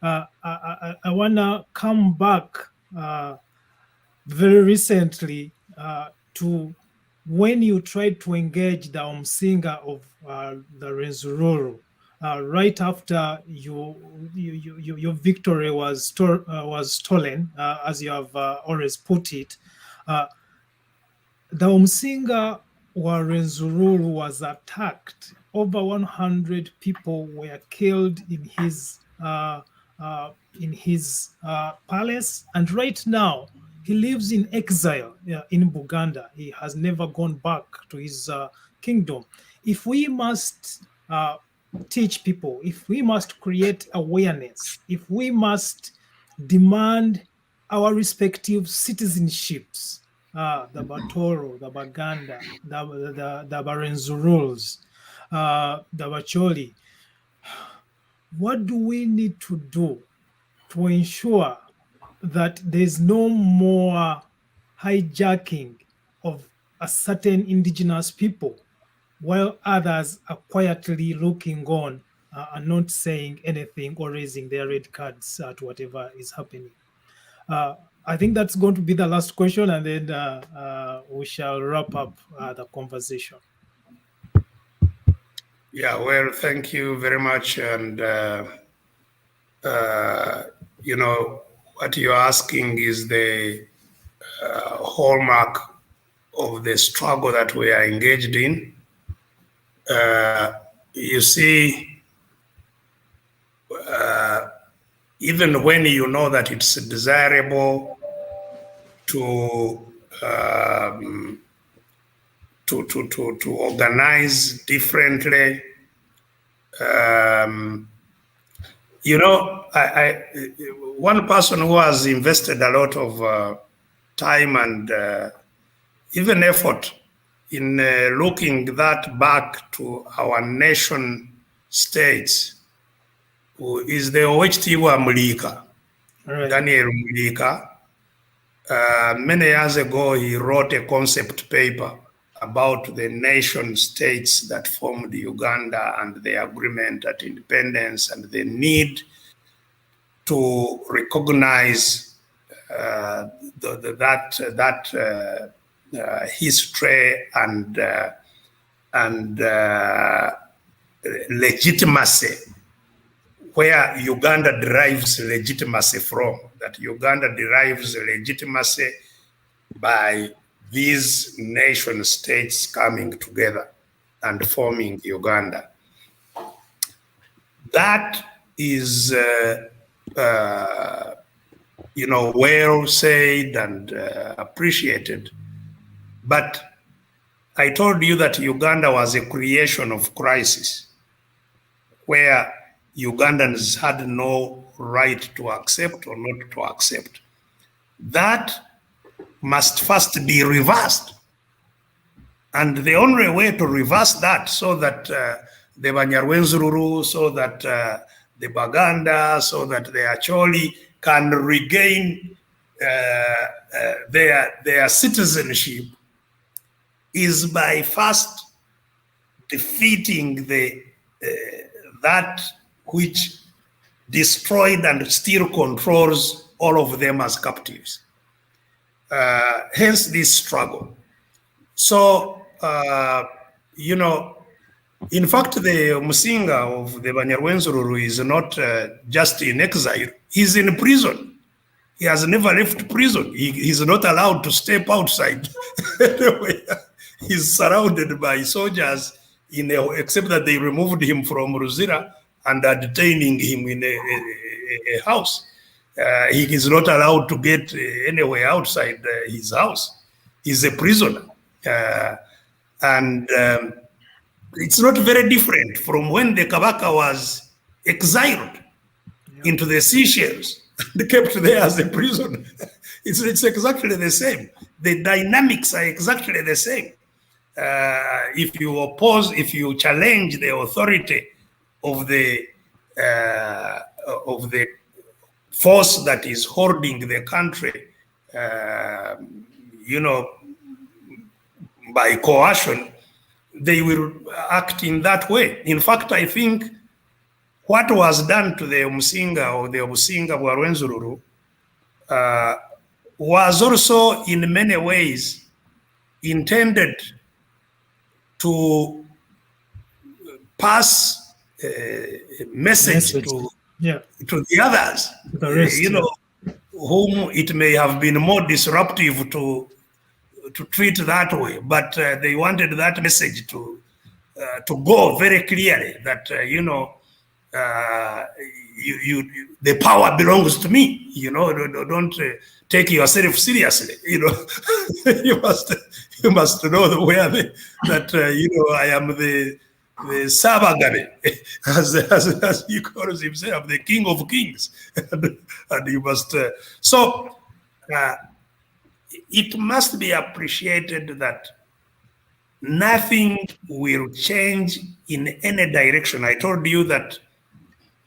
I want to come back very recently to when you tried to engage the Omusinga of the Renzururu right after your victory was stolen, as you have always put it. The Omusinga Rwenzururu was attacked. Over 100 people were killed in his palace, and right now he lives in exile in Buganda. He has never gone back to his kingdom. If we must teach people, if we must create awareness, if we must demand our respective citizenships, the Batoro, the Baganda, the Barenzuruls, the Bacholi, what do we need to do to ensure that there's no more hijacking of a certain indigenous people while others are quietly looking on and not saying anything or raising their red cards to whatever is happening? I think that's going to be the last question, and then we shall wrap up the conversation. Yeah, well, thank you very much. And, you know, what you're asking is the hallmark of the struggle that we are engaged in. You see, even when you know that it's desirable to organize differently, you know, one person who has invested a lot of time and even effort in looking that back to our nation states is the Oweekitiibwa Mulika, right. Daniel Mulika. Many years ago, he wrote a concept paper about the nation states that formed Uganda and the agreement at independence and the need to recognize that history and legitimacy, where Uganda derives legitimacy from, that Uganda derives legitimacy by these nation states coming together and forming Uganda. That is, you know, well said and appreciated. But I told you that Uganda was a creation of crisis, where Ugandans had no right to accept or not to accept. That must first be reversed. And the only way to reverse that, so that the Banyarwenzururu, so that the Baganda, so that the Acholi can regain their citizenship, is by first defeating that which destroyed and still controls all of them as captives. Hence this struggle. So, you know, in fact, the Musinga of the Banyarwenzururu is not just in exile, he's in prison. He has never left prison. He's not allowed to step outside. Anyway, he's surrounded by soldiers, except that they removed him from Ruzira and are detaining him in a house. He is not allowed to get anywhere outside his house. He's a prisoner. And it's not very different from when the Kabaka was exiled into the Seychelles and kept there as a prisoner. It's exactly the same. The dynamics are exactly the same. If you oppose, if you challenge the authority of the force that is holding the country, you know, by coercion, they will act in that way. In fact, I think what was done to the Musinga or the Omusinga Bwarwenzururu was also in many ways intended to pass message to the others, the rest, whom it may have been more disruptive to treat that way, but they wanted that message to go very clearly that the power belongs to me. Don't take yourself seriously. You must know where that I am the Sabagare, as he calls himself, the King of Kings, and you must. It must be appreciated that nothing will change in any direction. I told you that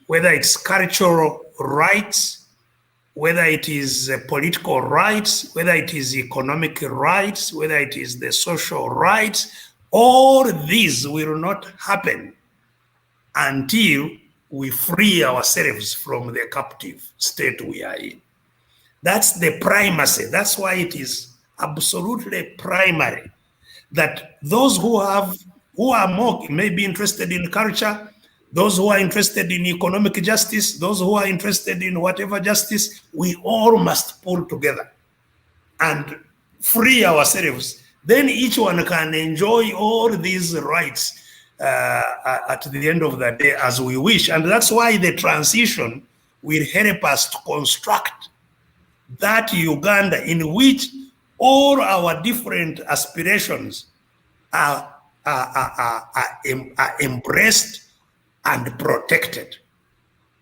whether it's cultural rights, whether it is political rights, whether it is economic rights, whether it is the social rights, all these will not happen until we free ourselves from the captive state we are in. That's the primacy. That's why it is absolutely primary that those who are more maybe interested in culture, those who are interested in economic justice, those who are interested in whatever justice, we all must pull together and free ourselves. Then each one can enjoy all these rights at the end of the day as we wish. And that's why the transition will help us to construct that Uganda in which all our different aspirations are embraced and protected,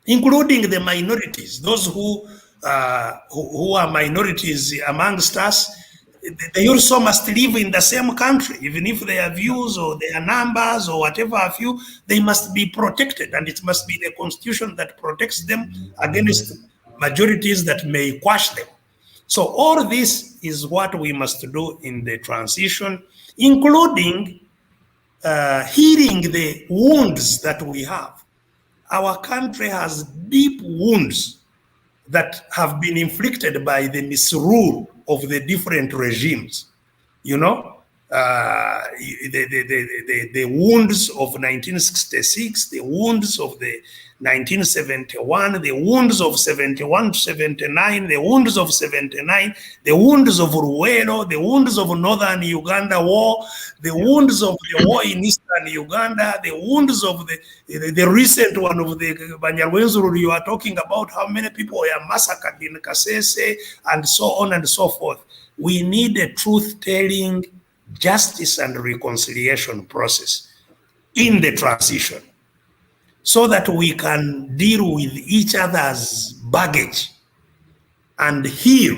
including the minorities, those who are minorities amongst us. They also must live in the same country, even if their views or their numbers or whatever have you, they must be protected, and it must be the constitution that protects them against majorities that may quash them. So all this is what we must do in the transition, including healing the wounds that we have. Our country has deep wounds that have been inflicted by the misrule of the different regimes. The wounds of 1966, the wounds of the 1971, the wounds of 71 to 79, the wounds of 79, the wounds of Ruwero, the wounds of Northern Uganda war, the wounds of the war in Eastern Uganda, the wounds of the recent one of the Banyarwenzuru you are talking about, how many people were massacred in Kasese, and so on and so forth. We need a truth-telling, justice and reconciliation process in the transition, so that we can deal with each other's baggage and heal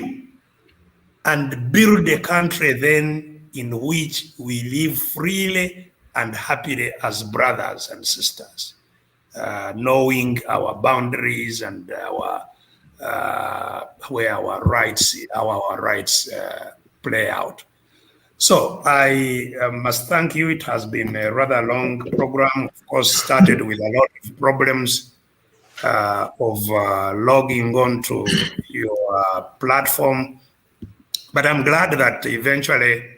and build a country then in which we live freely and happily as brothers and sisters, knowing our boundaries and where our rights play out. So I must thank you. It has been a rather long program. Of course, started with a lot of problems of logging on to your platform. But I'm glad that eventually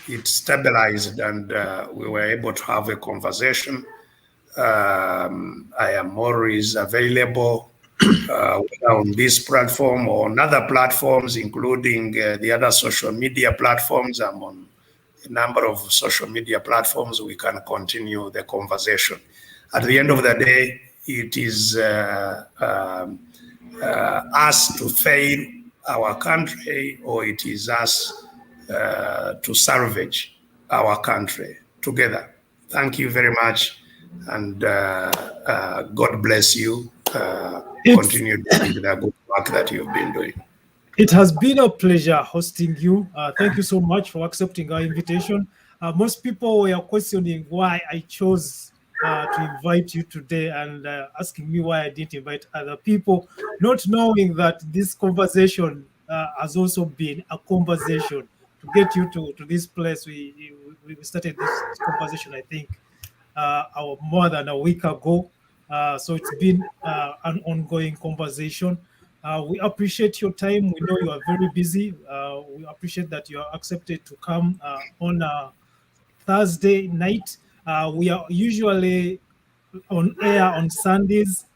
it stabilized and we were able to have a conversation. I am always available on this platform or on other platforms, including the other social media platforms. I'm on a number of social media platforms. We can continue the conversation. At the end of the day, it is us to fail our country, or it is us to salvage our country together. Thank you very much, and God bless you. Continue doing the good work that you've been doing. It has been a pleasure hosting you. Thank you so much for accepting our invitation. Most people were questioning why I chose to invite you today and asking me why I didn't invite other people, not knowing that this conversation has also been a conversation to get you to this place. We started this conversation, I think, more than a week ago. So it's been an ongoing conversation. We appreciate your time. We know you are very busy. We appreciate that you are accepted to come on a Thursday night. We are usually on air on Sundays,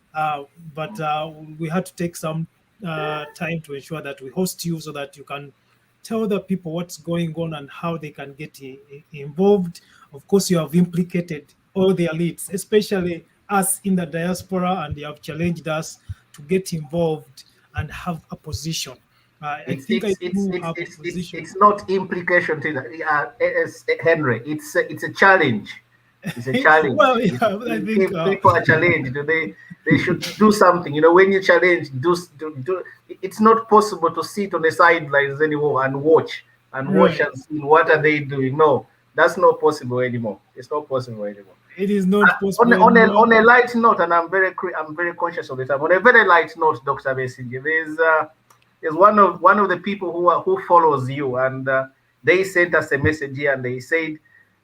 but we had to take some time to ensure that we host you so that you can tell the people what's going on and how they can get involved. Of course, you have implicated all the elites, especially us in the diaspora, and you have challenged us to get involved and have a position. It's not implication, Henry. It's a challenge. It's a challenge. Well, yeah, I think people are challenged. They should do something. When you challenge, do. It's not possible to sit on the sidelines anymore and watch and see what are they doing. No, that's not possible anymore. It's not possible anymore. It is not possible. On a light note, and I'm very conscious of the time. On a very light note, Dr. Besigye, there's one of the people who follows you, and they sent us a message here, and they said,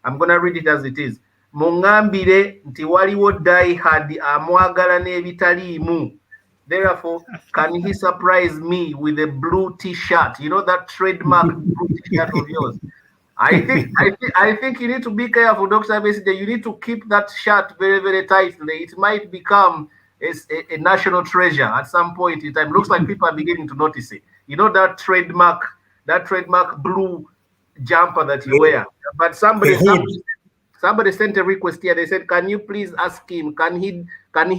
I'm gonna read it as it is. Mungambire nti waliwo die hard amwagala n'ebitaliimu. Therefore, can he surprise me with a blue T-shirt? That trademark blue T-shirt of yours. I think you need to be careful, Dr. Besigye. You need to keep that shirt very, very tightly. It might become a national treasure at some point in time. Looks like people are beginning to notice it. that trademark blue jumper that you wear. But somebody sent a request here. They said, can you please ask him, can he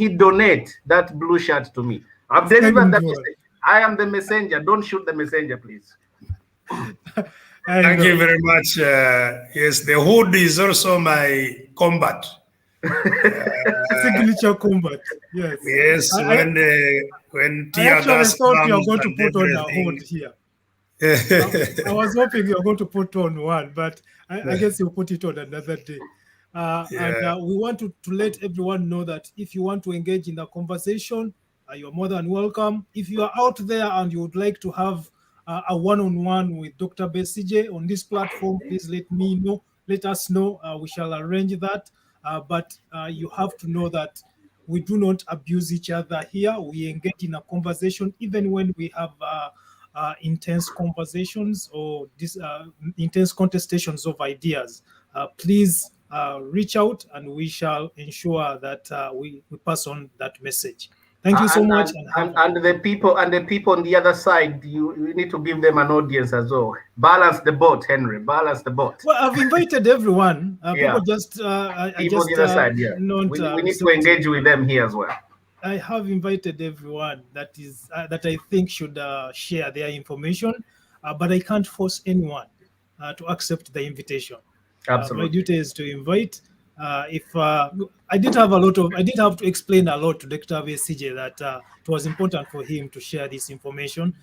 donate that blue shirt to me? I've delivered that message. I am the messenger. Don't shoot the messenger, please. Thank you very much. Yes, the hood is also my combat. Signature combat. Yes. Yes. When tear gas thought you were going to put on a hood here. I was hoping you were going to put on one, but I guess you'll put it on another day. And we want to let everyone know that if you want to engage in the conversation, you're more than welcome. If you are out there and you would like to have a one-on-one with Dr. Besigye on this platform, please let me know. Let us know. We shall arrange that. But you have to know that we do not abuse each other here. We engage in a conversation, even when we have intense conversations or intense contestations of ideas. Please reach out, and we shall ensure that we pass on that message. Thank you so much. And the people on the other side, you need to give them an audience as well. Balance the boat, Henry. Balance the boat. Well, I've invited everyone. People on the other side. Yeah, we need to engage with them here as well. I have invited everyone that I think should share their information, but I can't force anyone to accept the invitation. Absolutely. My duty is to invite. I did have to explain a lot to Dr. Besigye that it was important for him to share this information.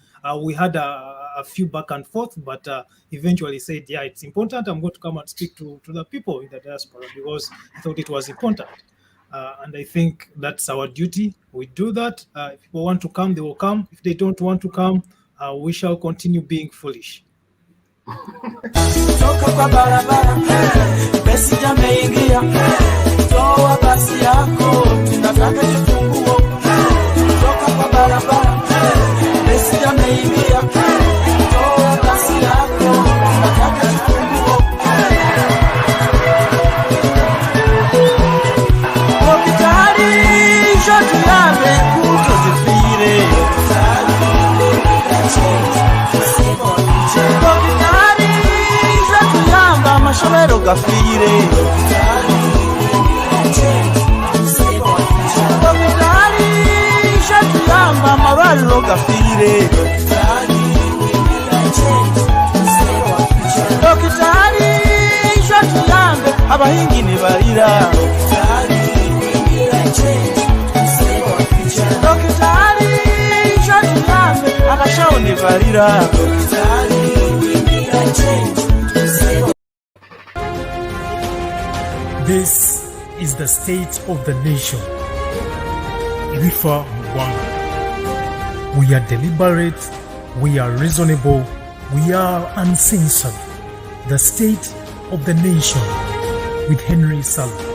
We had a few back and forth, but eventually said, yeah, it's important. I'm going to come and speak to the people in the diaspora because I thought it was important. And I think that's our duty. We do that. If people want to come, they will come. If they don't want to come, we shall continue being foolish. Toka kwa barabara, Besigye ameingia, toa basi yako, tunataka kifunguo. Toka kwa barabara, Besigye ameingia, toa basi yako, tunataka kifunguo. Hospitali shoti yame kutozifire. Mashobero gafire Hospitali shati yamba maralo gafire Hospitali shati yamba abahingi ne barira Hospitali shati yamba abashawo ne barira This is the state of the nation. Evaamu. We are deliberate, we are reasonable, we are uncensored. The state of the nation with Ssali.